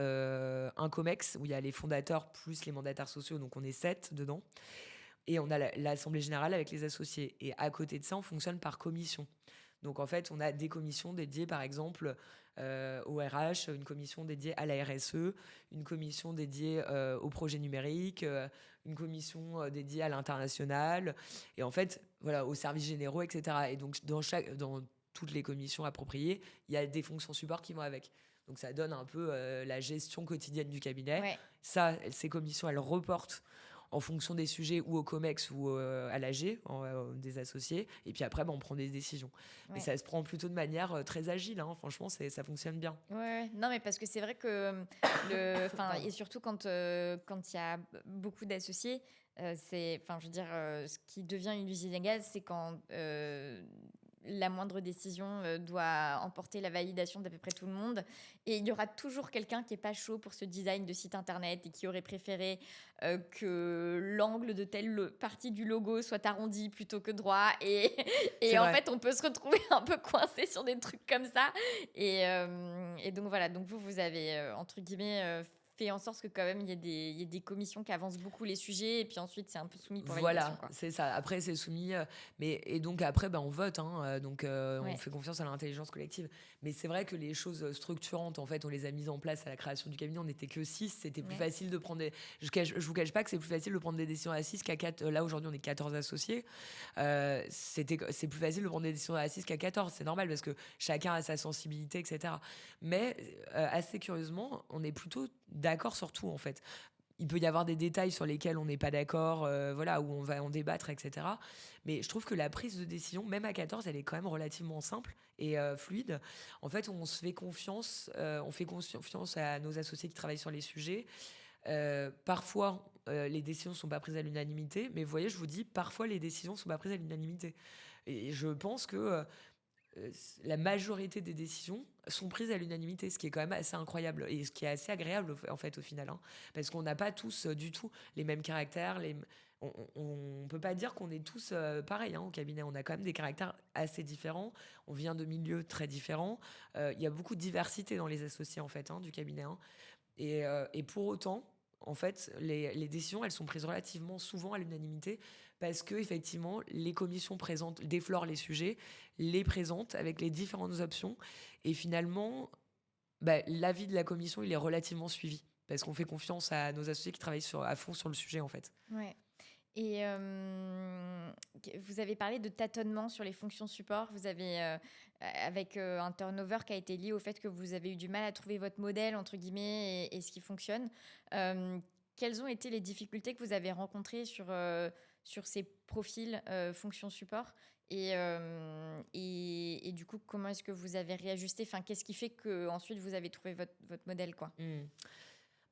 un COMEX où il y a les fondateurs plus les mandataires sociaux, donc on est 7 dedans. Et on a l'Assemblée générale avec les associés. Et à côté de ça, on fonctionne par commission. Donc en fait, on a des commissions dédiées, par exemple, au RH, une commission dédiée à la RSE, une commission dédiée au projet numérique, une commission dédiée à l'international, et en fait, voilà, aux services généraux, etc. Et donc, dans toutes les commissions appropriées, il y a des fonctions support qui vont avec. Donc ça donne un peu la gestion quotidienne du cabinet. Ouais. Ça, ces commissions, elles reportent en fonction des sujets ou au COMEX ou à l'AG, des associés. Et puis après, on prend des décisions. Ouais. Mais ça se prend plutôt de manière très agile. Hein. Franchement, ça fonctionne bien. Ouais. Non, mais parce que c'est vrai que... et surtout quand il y a beaucoup d'associés, ce qui devient une usine à gaz, c'est quand... la moindre décision doit emporter la validation d'à peu près tout le monde. Et il y aura toujours quelqu'un qui n'est pas chaud pour ce design de site internet et qui aurait préféré que l'angle de telle partie du logo soit arrondi plutôt que droit. Et en fait, on peut se retrouver un peu coincé sur des trucs comme ça. Et donc voilà, donc vous avez, entre guillemets... fait en sorte que quand même il y ait des commissions qui avancent beaucoup les sujets et puis ensuite c'est un peu soumis pour validation. Voilà, c'est ça. Après c'est soumis, et donc après on vote, hein, donc on fait confiance à l'intelligence collective. Mais c'est vrai que les choses structurantes, en fait, on les a mises en place à la création du cabinet. On n'était que 6, c'était plus facile de prendre je vous cache pas que c'est plus facile de prendre des décisions à 6 qu'à 4. Là aujourd'hui on est 14 associés. C'est plus facile de prendre des décisions à 6 qu'à 14. C'est normal parce que chacun a sa sensibilité, etc. Mais assez curieusement, on est plutôt d'accord sur tout, en fait. Il peut y avoir des détails sur lesquels on n'est pas d'accord, où on va en débattre, etc. Mais je trouve que la prise de décision, même à 14, elle est quand même relativement simple et fluide. En fait, on se fait confiance, on fait confiance à nos associés qui travaillent sur les sujets. Parfois, les décisions ne sont pas prises à l'unanimité, mais vous voyez, je vous dis, parfois les décisions ne sont pas prises à l'unanimité. Et je pense que la majorité des décisions sont prises à l'unanimité, ce qui est quand même assez incroyable et ce qui est assez agréable en fait au final, hein, parce qu'on n'a pas tous du tout les mêmes caractères. On peut pas dire qu'on est tous pareils, hein, au cabinet. On a quand même des caractères assez différents. On vient de milieux très différents. Il y a beaucoup de diversité dans les associés en fait, hein, du cabinet. Hein. Et pour autant, en fait, les décisions, elles sont prises relativement souvent à l'unanimité parce que effectivement, les commissions déflorent les sujets, les présentent avec les différentes options, et finalement, l'avis de la commission, il est relativement suivi parce qu'on fait confiance à nos associés qui travaillent à fond sur le sujet, en fait. Ouais. Et vous avez parlé de tâtonnement sur les fonctions support. Vous avez, avec un turnover qui a été lié au fait que vous avez eu du mal à trouver votre modèle, entre guillemets, et ce qui fonctionne. Quelles ont été les difficultés que vous avez rencontrées sur ces profils fonctions support et du coup, comment est-ce que vous avez réajusté? Qu'est-ce qui fait qu'ensuite vous avez trouvé votre modèle, quoi?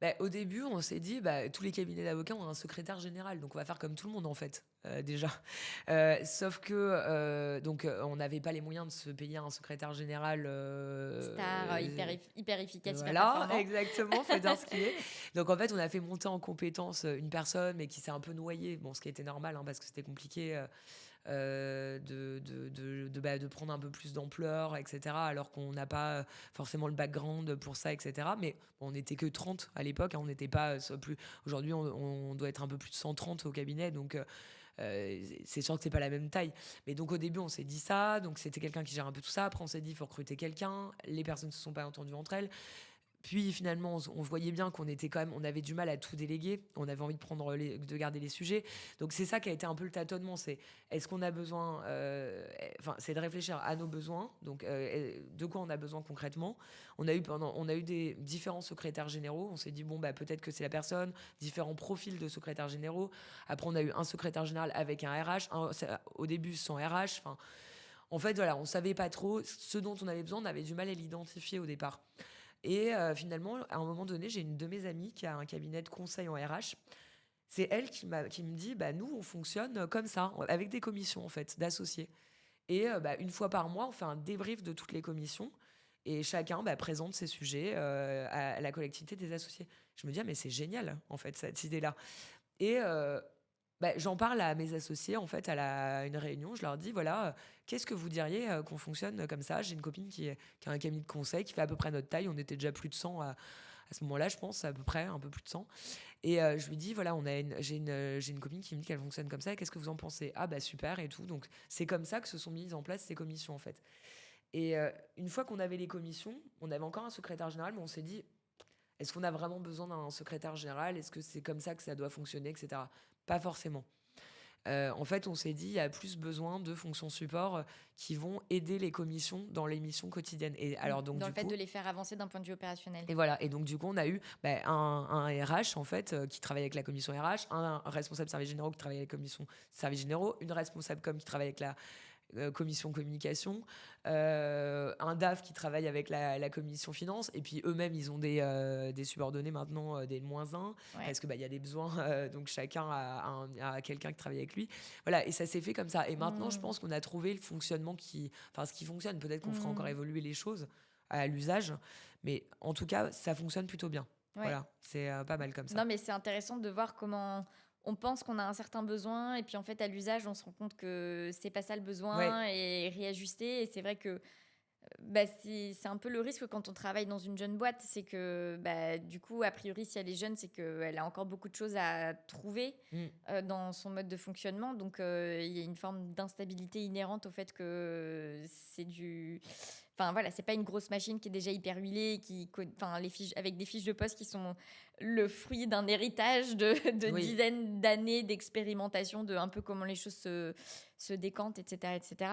Bah, au début, on s'est dit, bah, tous les cabinets d'avocats ont un secrétaire général, donc on va faire comme tout le monde en fait, déjà. Sauf que on n'avait pas les moyens de se payer un secrétaire général. Star, hyper efficace, hyper Voilà, performant. exactement, faut dire ce qu'il est. Donc en fait, on a fait monter en compétence une personne, mais qui s'est un peu noyée. Bon, ce qui était normal, hein, parce que c'était compliqué. De prendre un peu plus d'ampleur, etc. Alors qu'on n'a pas forcément le background pour ça, etc. Mais bon, on n'était que 30 à l'époque, hein, on n'était pas plus. Aujourd'hui, on doit être un peu plus de 130 au cabinet, donc c'est sûr que c'est pas la même taille. Mais donc au début, on s'est dit ça, donc c'était quelqu'un qui gère un peu tout ça. Après, on s'est dit, il faut recruter quelqu'un. Les personnes se sont pas entendues entre elles. Puis finalement, on voyait bien qu'on était quand même, on avait du mal à tout déléguer. On avait envie de garder les sujets. Donc c'est ça qui a été un peu le tâtonnement. C'est est-ce qu'on a besoin, c'est de réfléchir à nos besoins. Donc de quoi on a besoin concrètement. On a eu des différents secrétaires généraux. On s'est dit bon bah peut-être que c'est la personne, différents profils de secrétaires généraux. Après on a eu un secrétaire général avec un RH, au début sans RH. Enfin, en fait voilà, on savait pas trop ce dont on avait besoin. On avait du mal à l'identifier au départ. Et finalement, à un moment donné, j'ai une de mes amies qui a un cabinet de conseil en RH. C'est elle qui me dit, bah, nous, on fonctionne comme ça, avec des commissions, en fait, d'associés. Et une fois par mois, on fait un débrief de toutes les commissions. Et chacun présente ses sujets à la collectivité des associés. Je me dis, ah, mais c'est génial, en fait, cette idée-là. Et j'en parle à mes associés, en fait, une réunion. Je leur dis, voilà, qu'est-ce que vous diriez qu'on fonctionne comme ça? J'ai une copine qui a un cabinet de conseil qui fait à peu près notre taille. On était déjà plus de 100 à ce moment-là, je pense, à peu près, un peu plus de 100. Et je lui dis, voilà, j'ai une copine qui me dit qu'elle fonctionne comme ça. Qu'est-ce que vous en pensez? Ah, bah super, et tout. Donc, c'est comme ça que se sont mises en place ces commissions, en fait. Et une fois qu'on avait les commissions, on avait encore un secrétaire général, mais on s'est dit, est-ce qu'on a vraiment besoin d'un secrétaire général? Est-ce que c'est comme ça que ça doit fonctionner, etc. Pas forcément. En fait, on s'est dit, il y a plus besoin de fonctions support qui vont aider les commissions dans les missions quotidiennes. Et alors, donc, Dans du le fait coup, de les faire avancer d'un point de vue opérationnel. et voilà. Et donc, du coup, on a eu un RH, en fait, qui travaille avec la commission RH, un responsable service généraux qui travaille avec la commission services généraux, une responsable com qui travaille avec la commission communication, un DAF qui travaille avec la commission finance, et puis eux-mêmes, ils ont des subordonnés maintenant, des -1, Ouais. parce que il y a des besoins, donc chacun a quelqu'un qui travaille avec lui. Voilà, et ça s'est fait comme ça. Et maintenant, je pense qu'on a trouvé le fonctionnement ce qui fonctionne. Peut-être qu'on fera encore évoluer les choses à l'usage, mais en tout cas, ça fonctionne plutôt bien. Ouais. Voilà, c'est pas mal comme ça. Non, mais c'est intéressant de voir comment on pense qu'on a un certain besoin et puis en fait à l'usage on se rend compte que c'est pas ça le besoin Ouais. et réajuster. Et c'est vrai que c'est un peu le risque quand on travaille dans une jeune boîte, c'est que du coup, a priori, si elle est jeune, c'est qu'elle a encore beaucoup de choses à trouver Mm. dans son mode de fonctionnement. Donc, il y a une forme d'instabilité inhérente au fait que c'est du... Enfin, voilà, c'est pas une grosse machine qui est déjà hyper huilée, avec des fiches de poste qui sont le fruit d'un héritage de Oui. dizaines d'années d'expérimentation de un peu comment les choses se décantent, etc. etc.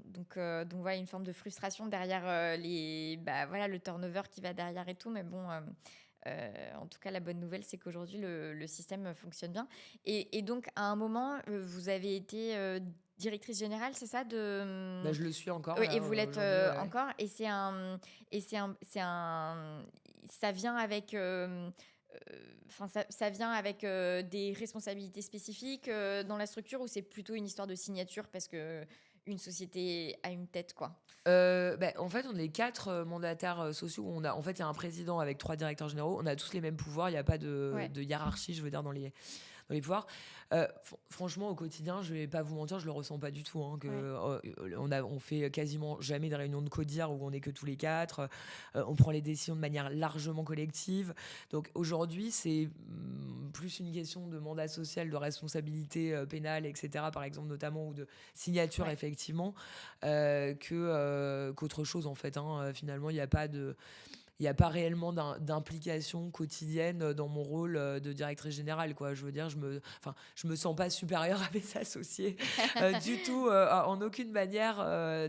Donc voilà, une forme de frustration derrière le turnover qui va derrière et tout. Mais bon, en tout cas, la bonne nouvelle, c'est qu'aujourd'hui, le système fonctionne bien. Et donc, à un moment, vous avez été directrice générale, c'est ça Je le suis encore, Oui, là, et vous l'êtes aujourd'hui, ouais. encore. Et ça vient avec... ça vient avec des responsabilités spécifiques dans la structure, ou c'est plutôt une histoire de signature parce que une société a une tête, quoi. En fait, on est 4 mandataires sociaux. En fait, il y a un président avec 3 directeurs généraux. On a tous les mêmes pouvoirs. Il n'y a pas Ouais. de hiérarchie, je veux dire, dans les pouvoirs. Franchement, au quotidien, je vais pas vous mentir, je le ressens pas du tout. Hein, on fait quasiment jamais de réunions de codir où on est que tous les 4. On prend les décisions de manière largement collective. Donc aujourd'hui, c'est plus une question de mandat social, de responsabilité pénale, etc. Par exemple, notamment, ou de signature, Ouais. effectivement, qu'autre chose, en fait. Hein. Finalement, il n'y a pas réellement d'implication quotidienne dans mon rôle de directrice générale, quoi. Je veux dire, je me sens pas supérieure à mes associés du tout, en aucune manière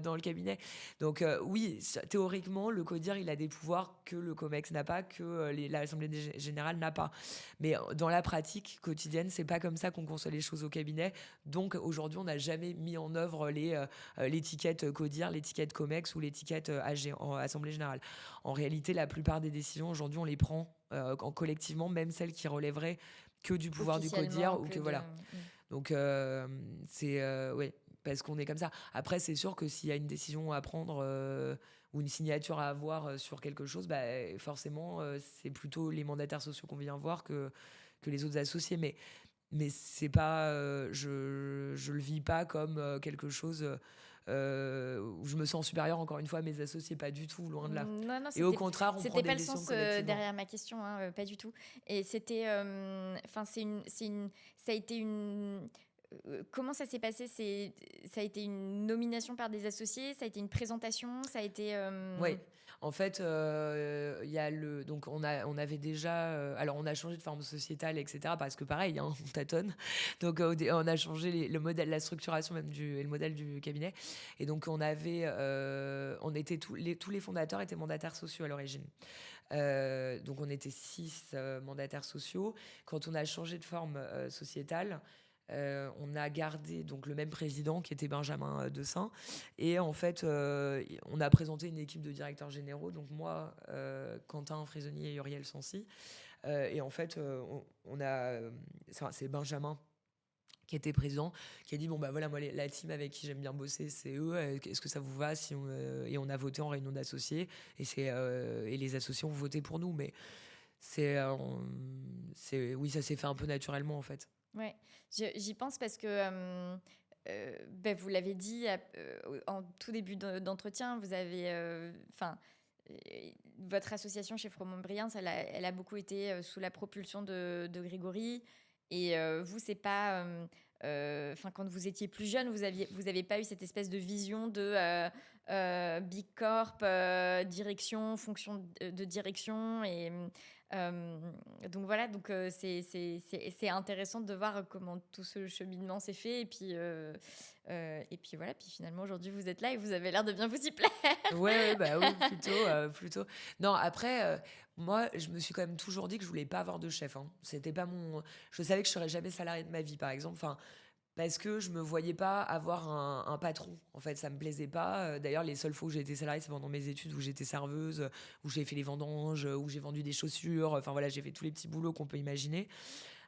dans le cabinet. Donc oui, théoriquement, le CODIR, il a des pouvoirs que le COMEX n'a pas, que l'Assemblée générale n'a pas. Mais dans la pratique quotidienne, c'est pas comme ça qu'on conçoit les choses au cabinet. Donc aujourd'hui, on n'a jamais mis en œuvre l'étiquette CODIR, l'étiquette COMEX ou l'étiquette AG en Assemblée générale. En réalité, la plupart des décisions, aujourd'hui, on les prend collectivement, même celles qui relèveraient que du pouvoir du Officiellement codir ou que que de... voilà. Donc, c'est ouais, parce qu'on est comme ça. Après, c'est sûr que s'il y a une décision à prendre ou une signature à avoir sur quelque chose, bah, forcément, c'est plutôt les mandataires sociaux qu'on vient voir que les autres associés. Mais c'est pas, je le vis pas comme quelque chose où je me sens supérieure, encore une fois, à mes associés, pas du tout, loin de là. Non, non, Et au contraire, on prend c'était des pas le décisions sens collectivement. derrière ma question, hein, pas du tout. Et c'était, enfin, ça a été une. Comment ça s'est passé? Ça a été une nomination par des associés, ça a été une présentation, ça a été. Oui, en fait, il y a le donc on avait déjà, alors on a changé de forme sociétale et cetera parce que pareil, hein, on tâtonne. Donc on a changé le modèle, la structuration même et le modèle du cabinet et donc on était tous les fondateurs étaient mandataires sociaux à l'origine. Donc on était 6 mandataires sociaux. Quand on a changé de forme sociétale, on a gardé donc le même président qui était Benjamin Dessin. Et en fait, on a présenté une équipe de directeurs généraux, donc moi, Quentin Frisonnier et Uriel Sancy. Et en fait, c'est Benjamin qui était président, qui a dit bon bah voilà, moi la team avec qui j'aime bien bosser c'est eux, est-ce que ça vous va si et on a voté en réunion d'associés et les associés ont voté pour nous, mais oui, ça s'est fait un peu naturellement en fait. Ouais, j'y pense parce que, ben, vous l'avez dit en tout début d'entretien, vous avez, enfin, votre association chez Fromont Briens, elle a beaucoup été sous la propulsion de Grégory. Et vous, c'est pas, enfin, quand vous étiez plus jeune, vous avez pas eu cette espèce de vision de big corp, direction, fonction de direction donc voilà, donc c'est intéressant de voir comment tout ce cheminement s'est fait et puis voilà, puis finalement aujourd'hui vous êtes là et vous avez l'air de bien vous y plaire. Ouais, bah oui, plutôt. Non, après, moi, je me suis quand même toujours dit que je voulais pas avoir de chef, hein. C'était pas mon. Je savais que je serais jamais salariée de ma vie, par exemple. Enfin, parce que je me voyais pas avoir un patron. En fait, ça me plaisait pas. D'ailleurs, les seules fois où j'ai été salariée, c'est pendant mes études où j'étais serveuse, où j'ai fait les vendanges, où j'ai vendu des chaussures. Enfin voilà, j'ai fait tous les petits boulots qu'on peut imaginer.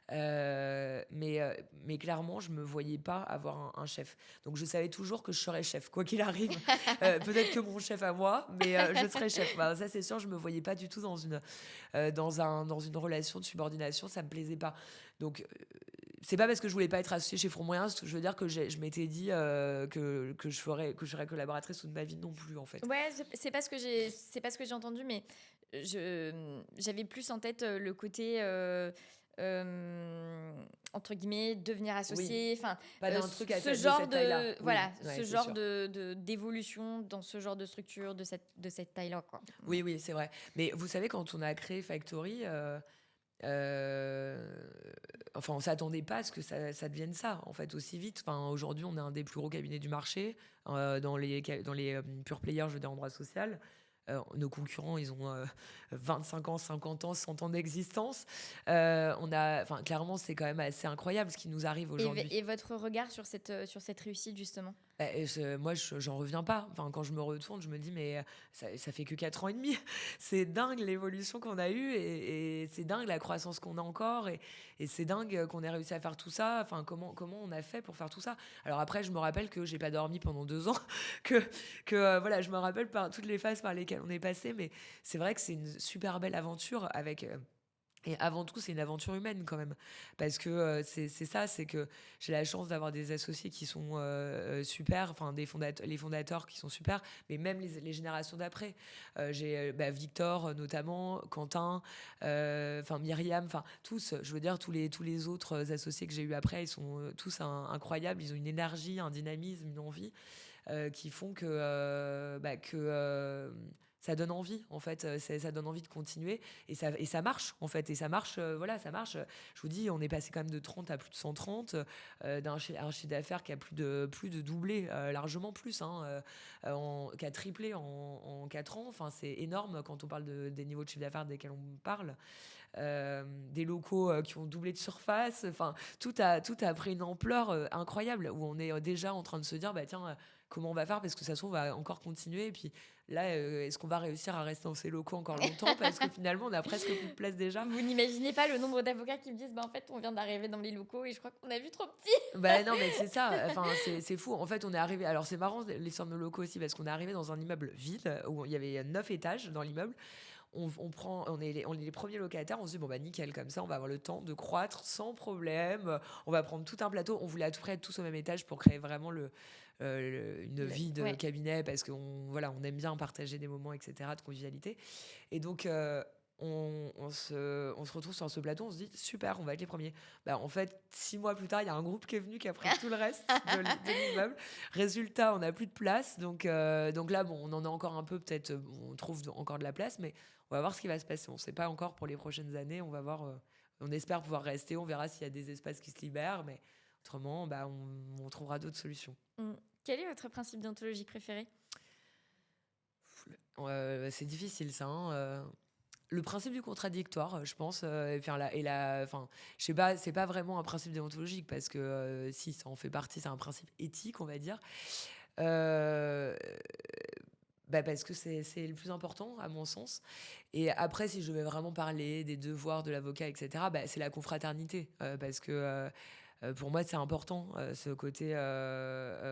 Mais clairement, je me voyais pas avoir un chef. Donc je savais toujours que je serais chef, quoi qu'il arrive. Peut-être que mon chef à moi, mais je serais chef. Bah, ça, c'est sûr, je me voyais pas du tout dans une relation de subordination. Ça me plaisait pas. Donc c'est pas parce que je voulais pas être associée chez Front Moyen, je veux dire que je m'étais dit que je serais collaboratrice toute ma vie non plus, en fait. Ouais, c'est pas ce que j'ai entendu, mais j'avais plus en tête le côté entre guillemets devenir Oui, associé, enfin pas d'un truc ce de genre cette taille-là. de Oui, voilà, ouais, ce c'est genre sûr. d'évolution dans ce genre de structure de cette taille-là, quoi. Oui, oui, c'est vrai. Mais vous savez, quand on a créé Factory, euh, enfin, on s'attendait pas à ce que ça devienne ça, en fait, aussi vite. Enfin, aujourd'hui, on est un des plus gros cabinets du marché dans les pure players, je veux dire, en droit social. Nos concurrents, ils ont 25 ans, 50 ans, 100 ans d'existence. Enfin, clairement, c'est quand même assez incroyable ce qui nous arrive aujourd'hui. Et votre regard sur cette réussite, justement? Moi, j'en reviens pas. Enfin, quand je me retourne, je me dis, mais ça fait que 4 ans et demi. C'est dingue l'évolution qu'on a eue et c'est dingue la croissance qu'on a encore et c'est dingue qu'on ait réussi à faire tout ça. Enfin, comment on a fait pour faire tout ça? Alors après, je me rappelle que j'ai pas dormi pendant 2 ans, voilà, je me rappelle par toutes les phases par lesquelles on est passé, mais c'est vrai que c'est une super belle aventure avec. Et avant tout, c'est une aventure humaine quand même. Parce que c'est ça, c'est que j'ai la chance d'avoir des associés qui sont super, enfin les fondateurs qui sont super, mais même les générations d'après. J'ai Victor notamment, Quentin, enfin Myriam, enfin tous, je veux dire, tous les autres associés que j'ai eu après, ils sont tous incroyables, ils ont une énergie, un dynamisme, une envie qui font que ça donne envie en fait, ça donne envie de continuer et ça marche en fait et ça marche, voilà, ça marche. Je vous dis, on est passé quand même de 30 à plus de 130, un chiffre d'affaires qui a plus de doublé, largement plus, hein, qui a triplé en 4 ans. Enfin, c'est énorme quand on parle des niveaux de chiffre d'affaires desquels on parle. Des locaux qui ont doublé de surface. Enfin, tout a pris une ampleur incroyable où on est déjà en train de se dire, bah tiens, comment on va faire, parce que ça se trouve, on va encore continuer. Et puis là, est-ce qu'on va réussir à rester dans ces locaux encore longtemps, parce que finalement, on a presque plus de place déjà. Vous n'imaginez pas le nombre d'avocats qui me disent en fait, on vient d'arriver dans les locaux et je crois qu'on a vu trop petit. Bah non, mais c'est ça. Enfin, c'est fou. En fait, on est arrivé. Alors, c'est marrant l'histoire de nos locaux aussi, parce qu'on est arrivé dans un immeuble vide où il y avait 9 étages dans l'immeuble. On est les premiers locataires. On se dit, bon, bah nickel, comme ça, on va avoir le temps de croître sans problème. On va prendre tout un plateau. On voulait à tout près être tous au même étage pour créer vraiment une vie de Ouais. cabinet, parce on aime bien partager des moments, etc., de convivialité. Et donc, on se retrouve sur ce plateau, on se dit super, on va être les premiers. Bah, en fait, 6 mois plus tard, il y a un groupe qui est venu qui a pris tout le reste de l'immeuble. Résultat, on n'a plus de place. Donc là, bon, on en a encore un peu, peut-être, on trouve encore de la place, mais on va voir ce qui va se passer. On ne sait pas encore pour les prochaines années. On va voir. On espère pouvoir rester. On verra s'il y a des espaces qui se libèrent, mais autrement, bah, on trouvera d'autres solutions. Quel est votre principe déontologique préféré? C'est difficile, ça. Le principe du contradictoire, je pense, je sais pas, c'est pas vraiment un principe déontologique, parce que si, ça en fait partie, c'est un principe éthique, on va dire. Euh, Parce que c'est le plus important, à mon sens. Et après, si je vais vraiment parler des devoirs de l'avocat, etc., c'est la confraternité. Parce que pour moi, c'est important, ce côté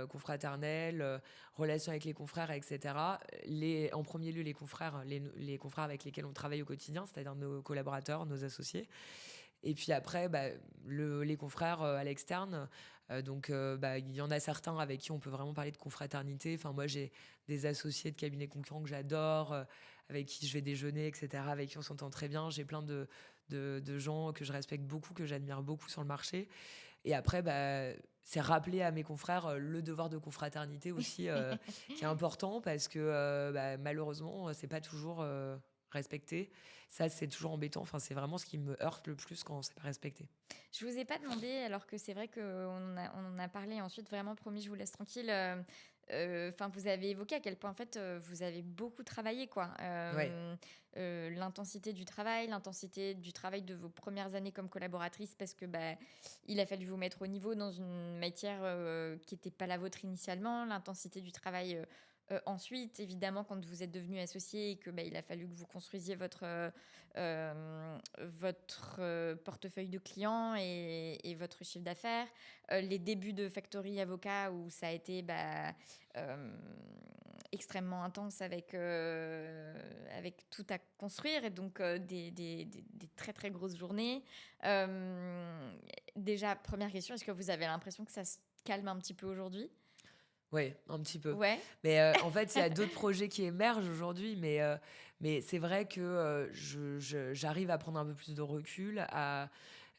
confraternel, relation avec les confrères, etc. En premier lieu, les confrères, les confrères avec lesquels on travaille au quotidien, c'est-à-dire nos collaborateurs, nos associés. Et puis après, les confrères à l'externe. Il y en a certains avec qui on peut vraiment parler de confraternité. Enfin, moi, j'ai des associés de cabinets concurrents que j'adore, avec qui je vais déjeuner, etc., avec qui on s'entend très bien. J'ai plein de gens que je respecte beaucoup, que j'admire beaucoup sur le marché. Et après, c'est rappeler à mes confrères le devoir de confraternité aussi, qui est important, parce que malheureusement, c'est pas toujours respecté. Ça, c'est toujours embêtant. Enfin, c'est vraiment ce qui me heurte le plus, quand c'est pas respecté. Je vous ai pas demandé, alors que c'est vrai qu'on on en a parlé ensuite, vraiment promis, je vous laisse tranquille. Vous avez évoqué à quel point en fait vous avez beaucoup travaillé, quoi. Ouais. L'intensité du travail de vos premières années comme collaboratrice, parce que il a fallu vous mettre au niveau dans une matière qui n'était pas la vôtre initialement. L'intensité du travail ensuite, évidemment, quand vous êtes devenu associé et que il a fallu que vous construisiez votre portefeuille de clients et votre chiffre d'affaires. Les débuts de Factory Avocat, où ça a été extrêmement intense avec tout à construire, et donc des très très grosses journées. Déjà, première question, est-ce que vous avez l'impression que ça se calme un petit peu aujourd'hui? Oui, un petit peu. Ouais. Mais en fait, il y a d'autres projets qui émergent aujourd'hui, mais c'est vrai que j'arrive à prendre un peu plus de recul,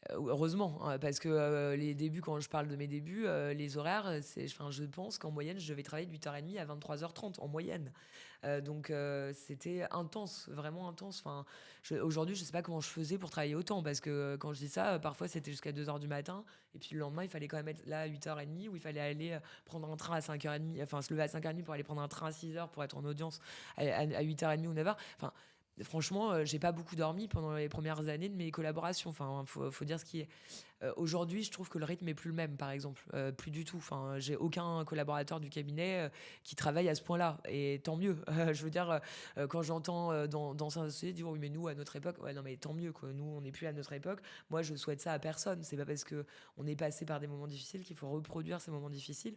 heureusement, hein, parce que les débuts, quand je parle de mes débuts, les horaires, je pense qu'en moyenne, je devais travailler de 8h30 à 23h30 en moyenne. C'était intense, vraiment intense. Aujourd'hui, je sais pas comment je faisais pour travailler autant, parce que quand je dis ça, parfois c'était jusqu'à 2h du matin, et puis le lendemain, il fallait quand même être là à 8h30, ou il fallait aller prendre un train à 5h30, enfin se lever à 5h30 pour aller prendre un train à 6h pour être en audience à 8h30 ou 9h. Enfin, franchement, j'ai pas beaucoup dormi pendant les premières années de mes collaborations. Enfin, faut dire ce qui est. Aujourd'hui, je trouve que le rythme est plus le même, par exemple. Plus du tout. Enfin, j'ai aucun collaborateur du cabinet qui travaille à ce point-là. Et tant mieux. Je veux dire, quand j'entends dans un associé dire oui, mais nous, à notre époque, ouais, non, mais tant mieux, quoi. Nous, on n'est plus à notre époque. Moi, je souhaite ça à personne. C'est pas parce que on est passé par des moments difficiles qu'il faut reproduire ces moments difficiles.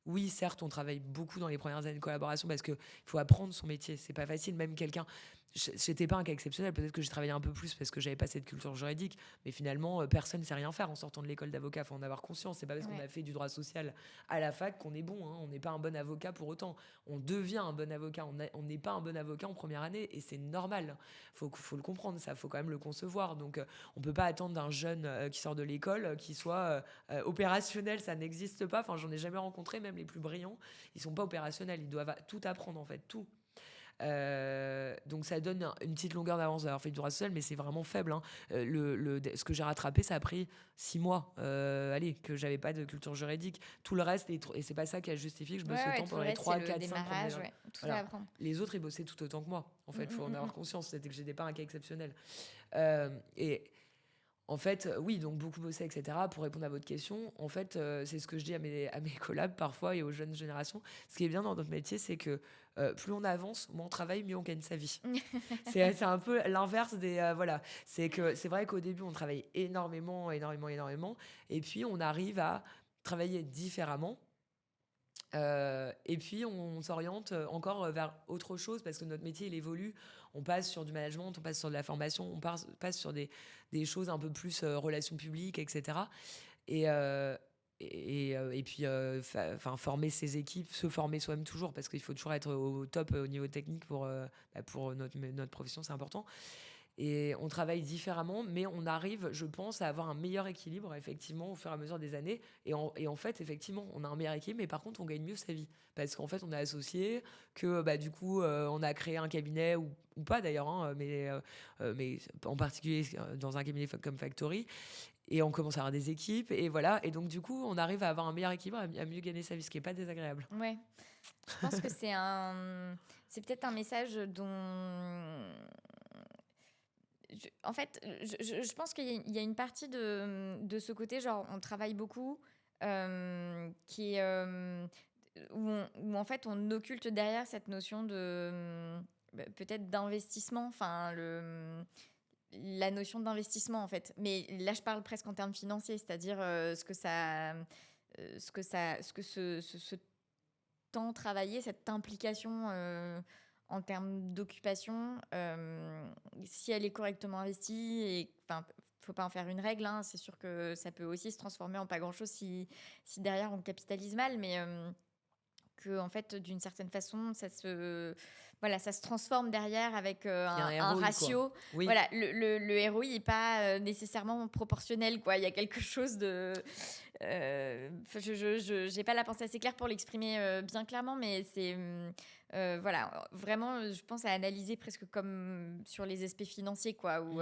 Oui, certes, on travaille beaucoup dans les premières années de collaboration, parce qu'il faut apprendre son métier. C'est pas facile. Même quelqu'un. J'étais pas un cas exceptionnel. Peut-être que j'ai travaillé un peu plus parce que j'avais pas cette culture juridique. Mais finalement, personne ne sait rien faire en sortant de l'école d'avocat. Il faut en avoir conscience. C'est pas parce qu'on a fait du droit social à la fac qu'on est bon, hein. On n'est pas un bon avocat pour autant. On devient un bon avocat. On n'est pas un bon avocat en première année, et c'est normal. Faut le comprendre, ça. Faut quand même le concevoir. Donc, on peut pas attendre d'un jeune qui sort de l'école qui soit opérationnel. Ça n'existe pas. Enfin, j'en ai jamais rencontré. Même les plus brillants, ils sont pas opérationnels. Ils doivent tout apprendre, en fait, tout. Donc ça donne une petite longueur d'avance d'avoir fait du droit social, mais c'est vraiment faible, hein. Ce que j'ai rattrapé, ça a pris 6 mois, que j'avais pas de culture juridique. Tout le reste, et c'est pas ça qui a justifié que je bosse autant pendant les 3, 4, 5 ans. Voilà. Les autres, ils bossaient tout autant que moi, en fait. Faut en avoir conscience. C'était que j'étais pas un cas exceptionnel. Et En fait, oui, donc beaucoup bosser, et cetera. Pour répondre à votre question, en fait, c'est ce que je dis à mes collabs parfois et aux jeunes générations. Ce qui est bien dans notre métier, c'est que plus on avance, moins on travaille, mieux on gagne sa vie. C'est un peu l'inverse des... voilà, c'est que c'est vrai qu'au début, on travaille énormément, énormément, énormément. Et puis, on arrive à travailler différemment. Et puis, on s'oriente encore vers autre chose parce que notre métier, il évolue. On passe sur du management, on passe sur de la formation, passe sur des choses un peu plus relations publiques, etc. Et, euh, et puis, former ses équipes, se former soi-même toujours parce qu'il faut toujours être au top au niveau technique pour notre profession, c'est important. Et on travaille différemment, mais on arrive, je pense, à avoir un meilleur équilibre, effectivement, au fur et à mesure des années. Et en fait, effectivement, on a un meilleur équilibre, mais par contre, on gagne mieux sa vie. Parce qu'en fait, on est associé, que du coup, on a créé un cabinet, ou pas d'ailleurs, hein, mais en particulier dans un cabinet comme Factory. Et on commence à avoir des équipes, et voilà. Et donc, du coup, on arrive à avoir un meilleur équilibre, à mieux gagner sa vie, ce qui n'est pas désagréable. Ouais. Je pense que c'est peut-être un message dont en fait, je pense qu'il y a une partie de ce côté, genre, on travaille beaucoup, qui est, où en fait, on occulte derrière cette notion peut-être d'investissement, enfin, la notion d'investissement, en fait. Mais là, je parle presque en termes financiers, c'est-à-dire ce que ce temps travaillé, cette implication en termes d'occupation, si elle est correctement investie, et enfin, faut pas en faire une règle, hein, c'est sûr que ça peut aussi se transformer en pas grand-chose si derrière on capitalise mal, mais que en fait, d'une certaine façon, voilà, ça se transforme derrière avec Il y a un un ROI, quoi. ratio. Oui, Voilà, le ROI n'est pas nécessairement proportionnel, quoi. Il y a quelque chose de... je n'ai pas la pensée assez claire pour l'exprimer bien clairement, mais c'est... voilà, vraiment, je pense à analyser presque comme sur les aspects financiers, quoi, où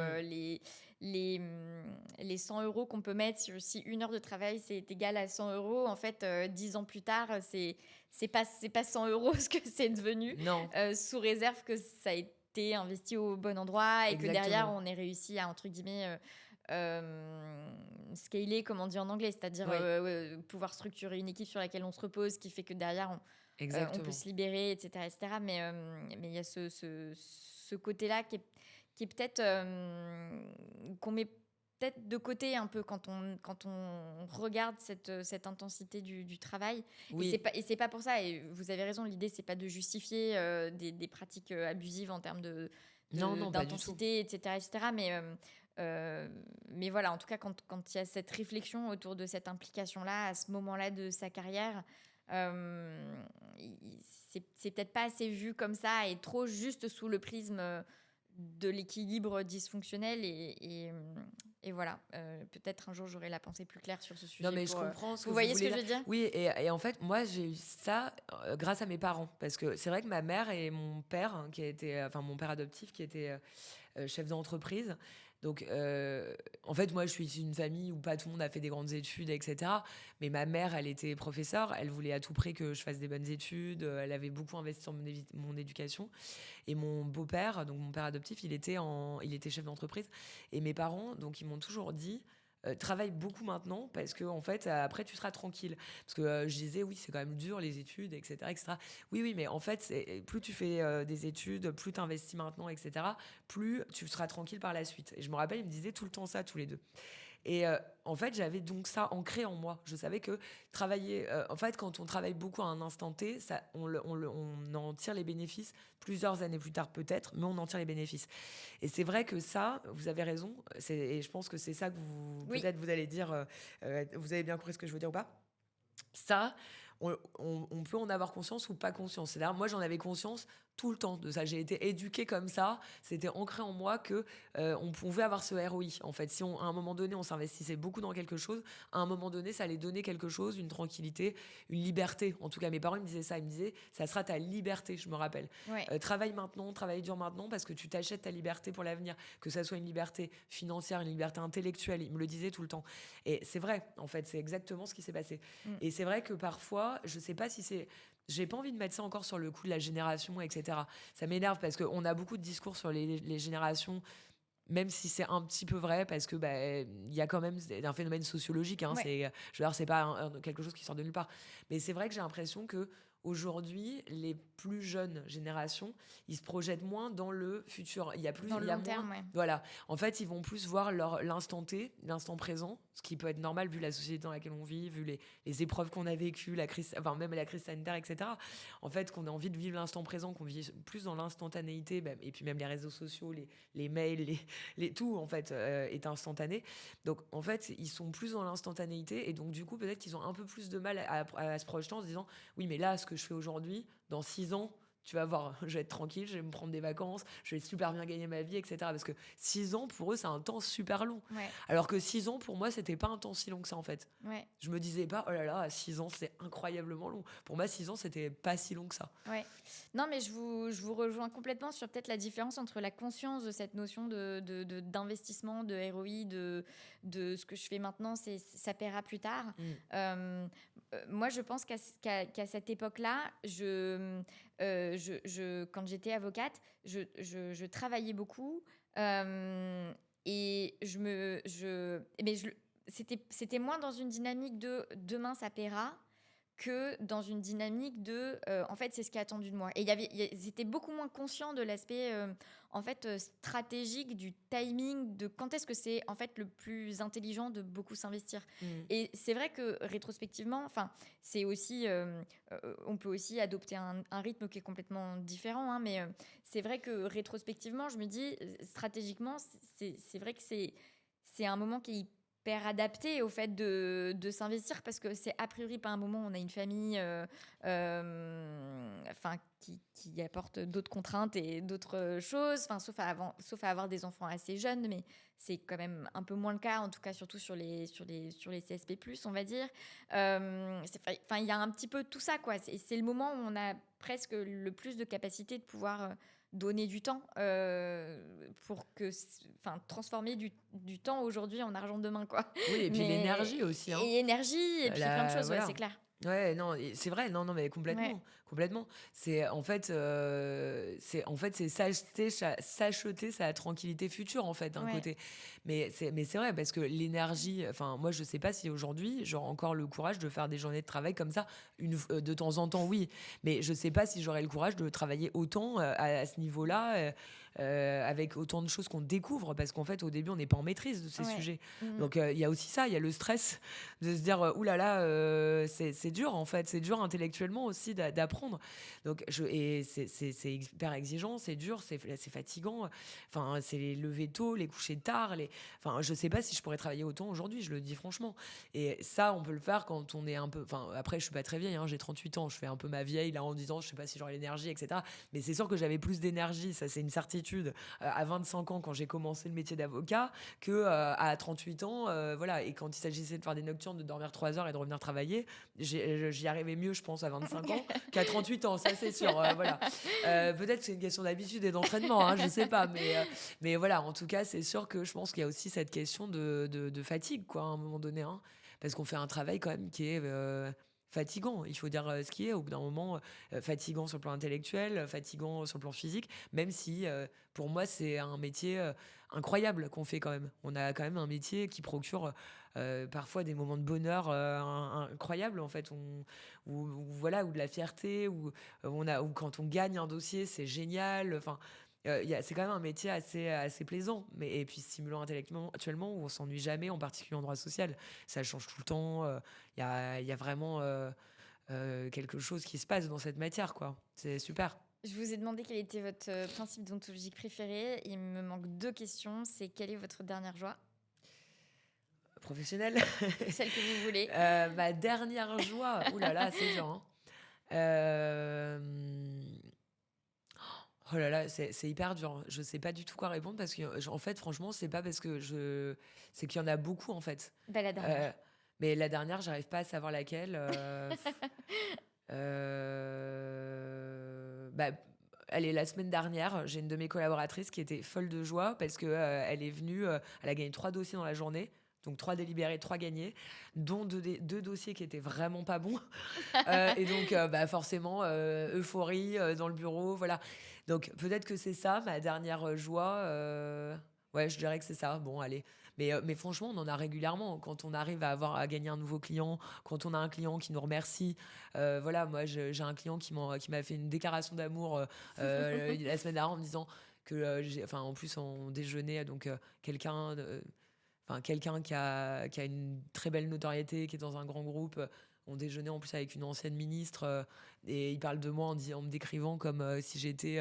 les 100 euros qu'on peut mettre, si une heure de travail c'est égal à 100 euros, en fait, 10 ans plus tard, c'est pas 100 euros ce que c'est devenu, non, sous réserve que ça a été investi au bon endroit et que derrière exactement. on ait réussi à, entre guillemets, scaler, comme on dit en anglais, c'est-à-dire Oui, pouvoir structurer une équipe sur laquelle on se repose, qui fait que derrière on peut exactement. se libérer, etc., etc. Mais il y a ce côté-là qui est peut-être qu'on met peut-être de côté un peu quand on regarde cette intensité du travail. Oui, Et c'est pas pour ça, et vous avez raison, l'idée c'est pas de justifier des pratiques abusives en termes non, non, pas du tout. d'intensité, etc., etc. Mais voilà, en tout cas, quand il y a cette réflexion autour de cette implication-là, à ce moment-là de sa carrière, c'est peut-être pas assez vu comme ça et trop juste sous le prisme de l'équilibre dysfonctionnel. Et voilà, peut-être un jour j'aurai la pensée plus claire sur ce Non, sujet mais je pour... comprends ce que Vous vous voyez ce voulez que je dire. veux dire? Oui, et en fait, moi, j'ai eu ça grâce à mes parents. Parce que c'est vrai que ma mère et mon père, hein, enfin, mon père adoptif, qui était chef d'entreprise. Donc, en fait, moi, je suis issue d'une famille où pas tout le monde a fait des grandes études, etc. Mais ma mère, elle était professeure. Elle voulait à tout prix que je fasse des bonnes études. Elle avait beaucoup investi sur mon éducation. Et mon beau-père, donc mon père adoptif, il était chef d'entreprise. Et mes parents, donc, ils m'ont toujours dit, travaille beaucoup maintenant parce que en fait après tu seras tranquille, parce que je disais oui, c'est quand même dur les études, etc., etc. Oui, oui, mais en fait plus tu fais des études, plus tu investis maintenant, etc., plus tu seras tranquille par la suite. Et je me rappelle, ils me disaient tout le temps ça, tous les deux. Et en fait, j'avais donc ça ancré en moi. Je savais que travailler, en fait, quand on travaille beaucoup à un instant T, on en tire les bénéfices plusieurs années plus tard peut-être, mais on en tire les bénéfices. Et c'est vrai que ça, vous avez raison. Et je pense que c'est ça que Oui. peut-être vous allez dire, vous avez bien compris ce que je veux dire ou pas. Ça, on peut en avoir conscience ou pas conscience. C'est-à-dire, moi, j'en avais conscience tout le temps de ça. J'ai été éduquée comme ça. C'était ancré en moi que on pouvait avoir ce ROI. En fait, si à un moment donné, on s'investissait beaucoup dans quelque chose, à un moment donné, ça allait donner quelque chose, une tranquillité, une liberté. En tout cas, mes parents ils me disaient ça. Ils me disaient, ça sera ta liberté, je me rappelle. Ouais. Travaille maintenant, travaille dur maintenant, parce que tu t'achètes ta liberté pour l'avenir. Que ça soit une liberté financière, une liberté intellectuelle. Ils me le disaient tout le temps. Et c'est vrai, en fait, c'est exactement ce qui s'est passé. Mm. Et c'est vrai que parfois, je sais pas si c'est... J'ai pas envie de mettre ça encore sur le coup de la génération, etc. Ça m'énerve parce qu'on a beaucoup de discours sur les générations même si c'est un petit peu vrai, parce que il y a quand même un phénomène sociologique. Hein, Ouais. je veux dire, c'est pas quelque chose qui sort de nulle part. Mais c'est vrai que j'ai l'impression que aujourd'hui, les plus jeunes générations, ils se projettent moins dans le futur. Dans Il le y a long moins. terme, ouais. Voilà. En fait, ils vont plus voir l'instant T, l'instant présent, ce qui peut être normal vu la société dans laquelle on vit, vu les épreuves qu'on a vécues, la crise, enfin même la crise sanitaire, etc. En fait, qu'on a envie de vivre l'instant présent, qu'on vit plus dans l'instantanéité, et puis même les réseaux sociaux, les mails, tout en fait est instantané. Donc en fait, ils sont plus dans l'instantanéité, et donc du coup peut-être qu'ils ont un peu plus de mal à se projeter en se disant oui, mais là, ce que je fais aujourd'hui, dans 6 ans, tu vas voir, je vais être tranquille, je vais me prendre des vacances, je vais super bien gagner ma vie, etc. Parce que 6 ans, pour eux, c'est un temps super long. Ouais, Alors que 6 ans, pour moi, c'était pas un temps si long que ça, en fait. ouais, Je me disais pas, oh là là, 6 ans, c'est incroyablement long. Pour moi, 6 ans, c'était pas si long que ça. ouais. Non, mais je vous rejoins complètement sur peut-être la différence entre la conscience de cette notion d'investissement, de ROI, de ce que je fais maintenant, ça paiera plus tard. Mm. Moi, je pense qu'à cette époque-là, quand j'étais avocate, je travaillais beaucoup, et c'était moins dans une dynamique de demain ça paiera que dans une dynamique de en fait c'est ce qui est attendu de moi, et ils étaient beaucoup moins conscients de l'aspect en fait stratégique, du timing, de quand est-ce que c'est en fait le plus intelligent de beaucoup s'investir. Mm. Et c'est vrai que rétrospectivement, enfin c'est aussi on peut aussi adopter un rythme qui est complètement différent, hein, mais c'est vrai que rétrospectivement je me dis stratégiquement c'est vrai que c'est un moment qui est hyper adapté au fait de s'investir, parce que c'est a priori pas un moment où on a une famille enfin, qui apporte d'autres contraintes et d'autres choses, enfin, sauf à avoir des enfants assez jeunes, mais c'est quand même un peu moins le cas, en tout cas surtout sur les CSP+, on va dire. Enfin, il y a un petit peu tout ça, quoi. C'est le moment où on a presque le plus de capacité de pouvoir donner du temps pour transformer du temps aujourd'hui en argent demain, quoi. Oui, et puis l'énergie aussi, hein. Et énergie, et puis plein de choses, ouais, c'est Voilà. clair. Ouais, non, c'est vrai, non, non, mais Ouais, complètement, complètement. C'est s'acheter sa tranquillité future, en fait, d'un ouais, côté. Mais c'est vrai, parce que l'énergie, enfin, moi, je sais pas si aujourd'hui, j'aurai encore le courage de faire des journées de travail comme ça, de temps en temps, oui. Mais je sais pas si j'aurai le courage de travailler autant à ce niveau-là, avec autant de choses qu'on découvre, parce qu'en fait, au début, on n'est pas en maîtrise de ces ouais. sujets. Mhm. Donc, il y a aussi ça, il y a le stress de se dire ouh là là, c'est dur en fait, c'est dur intellectuellement aussi d'apprendre. Donc et c'est hyper exigeant, c'est dur, c'est fatigant. Enfin, c'est les lever tôt, les coucher tard, enfin je sais pas si je pourrais travailler autant aujourd'hui, je le dis franchement. Et ça on peut le faire quand on est un peu, enfin après je suis pas très vieille, hein, j'ai 38 ans, je fais un peu ma vieille là en disant je sais pas si j'aurai l'énergie, etc. Mais c'est sûr que j'avais plus d'énergie, ça c'est une certitude, à 25 ans quand j'ai commencé le métier d'avocat, que à 38 ans, voilà. Et quand il s'agissait de faire des nocturnes, de dormir 3 heures et de revenir travailler, j'y arrivais mieux, je pense, à 25 ans qu'à 38 ans, ça c'est sûr. Voilà. Peut-être que c'est une question d'habitude et d'entraînement, hein, je sais pas. Mais voilà, en tout cas, c'est sûr que je pense qu'il y a aussi cette question de fatigue, quoi, à un moment donné. Hein, parce qu'on fait un travail quand même qui est fatigant, il faut dire ce qui est, au bout d'un moment, fatigant sur le plan intellectuel, fatigant sur le plan physique, même si pour moi c'est un métier incroyable qu'on fait quand même. On a quand même un métier qui procure parfois des moments de bonheur incroyables en fait, voilà, ou de la fierté, ou quand on gagne un dossier, c'est génial. Enfin, c'est quand même un métier assez plaisant, et puis stimulant intellectuellement, où on s'ennuie jamais, en particulier en droit social. Ça change tout le temps. Il y a vraiment quelque chose qui se passe dans cette matière, quoi. C'est super. Je vous ai demandé quel était votre principe déontologique préféré. Il me manque 2 questions. C'est quelle est votre dernière joie? Professionnel. Celle que vous voulez. Ma dernière joie. Ouh là là, c'est dur. Hein. Euh, Oh là là, c'est hyper dur. Je sais pas du tout quoi répondre, parce que en fait, franchement, c'est pas parce que c'est qu'il y en a beaucoup en fait. Bah, la Euh, dernière. mais la dernière, j'arrive pas à savoir laquelle. Bah, allez, la semaine dernière, j'ai une de mes collaboratrices qui était folle de joie parce que elle est venue, elle a gagné 3 dossiers dans la journée. Donc 3 délibérés, 3 gagnés, dont deux dossiers qui étaient vraiment pas bons. Et donc forcément, euphorie dans le bureau, voilà. Donc peut-être que c'est ça, ma dernière joie. Ouais, je dirais que c'est ça. Bon, allez. Mais franchement, on en a régulièrement. Quand on arrive à gagner un nouveau client, quand on a un client qui nous remercie. Voilà, moi, j'ai un client qui m'a fait une déclaration d'amour la semaine dernière en me disant que, enfin, en plus, on déjeunait, donc quelqu'un qui a une très belle notoriété, qui est dans un grand groupe. On déjeunait en plus avec une ancienne ministre, et il parle de moi en me décrivant comme si j'étais,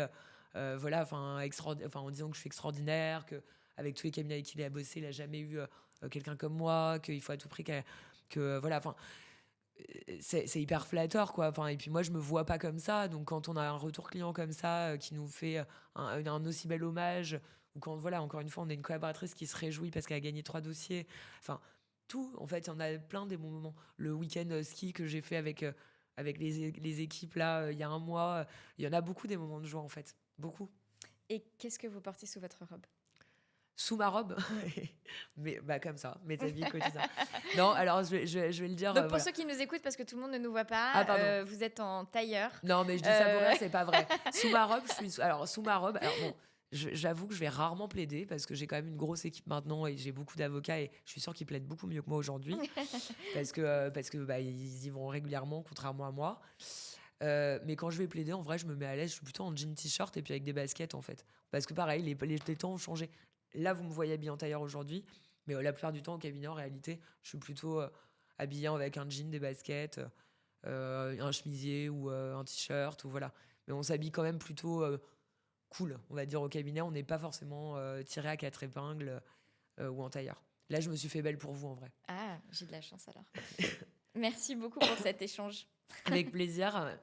voilà, en disant que je suis extraordinaire, que avec tous les cabinets avec qui il a bossé, il a jamais eu quelqu'un comme moi, qu'il faut à tout prix voilà, c'est hyper flatteur, quoi. Et puis moi, je me vois pas comme ça. Donc quand on a un retour client comme ça, qui nous fait un aussi bel hommage, ou quand, voilà, encore une fois, on a une collaboratrice qui se réjouit parce qu'elle a gagné 3 dossiers. Enfin, tout, en fait, il y en a plein des bons moments. Le week-end ski que j'ai fait avec les équipes là, il y a un mois, il y en a beaucoup des moments de joie, en fait. Beaucoup. Et qu'est-ce que vous portez sous votre robe? Sous ma robe, Ouais. mais bah comme ça, mes habits quotidiens. Non, alors je vais le dire, Donc pour voilà. ceux qui nous écoutent, parce que tout le monde ne nous voit Ah pas, pardon. vous êtes en tailleur. Non, mais je dis ça pour rien, c'est pas vrai. Sous ma robe, sous ma robe, alors bon, j'avoue que je vais rarement plaider parce que j'ai quand même une grosse équipe maintenant et j'ai beaucoup d'avocats et je suis sûre qu'ils plaident beaucoup mieux que moi aujourd'hui parce que bah, ils y vont régulièrement, contrairement à moi. Mais quand je vais plaider, en vrai, je me mets à l'aise. Je suis plutôt en jean t-shirt et puis avec des baskets, en fait. Parce que pareil, les temps ont changé. Là, vous me voyez habillée en tailleur aujourd'hui, mais la plupart du temps, au cabinet, en réalité, je suis plutôt habillée avec un jean, des baskets, un chemisier ou un t-shirt, ou voilà. Mais on s'habille quand même plutôt cool, on va dire, au cabinet. On n'est pas forcément tiré à 4 épingles ou en tailleur. Là, je me suis fait belle pour vous, en vrai. Ah, j'ai de la chance alors. Merci beaucoup pour cet échange. Avec plaisir.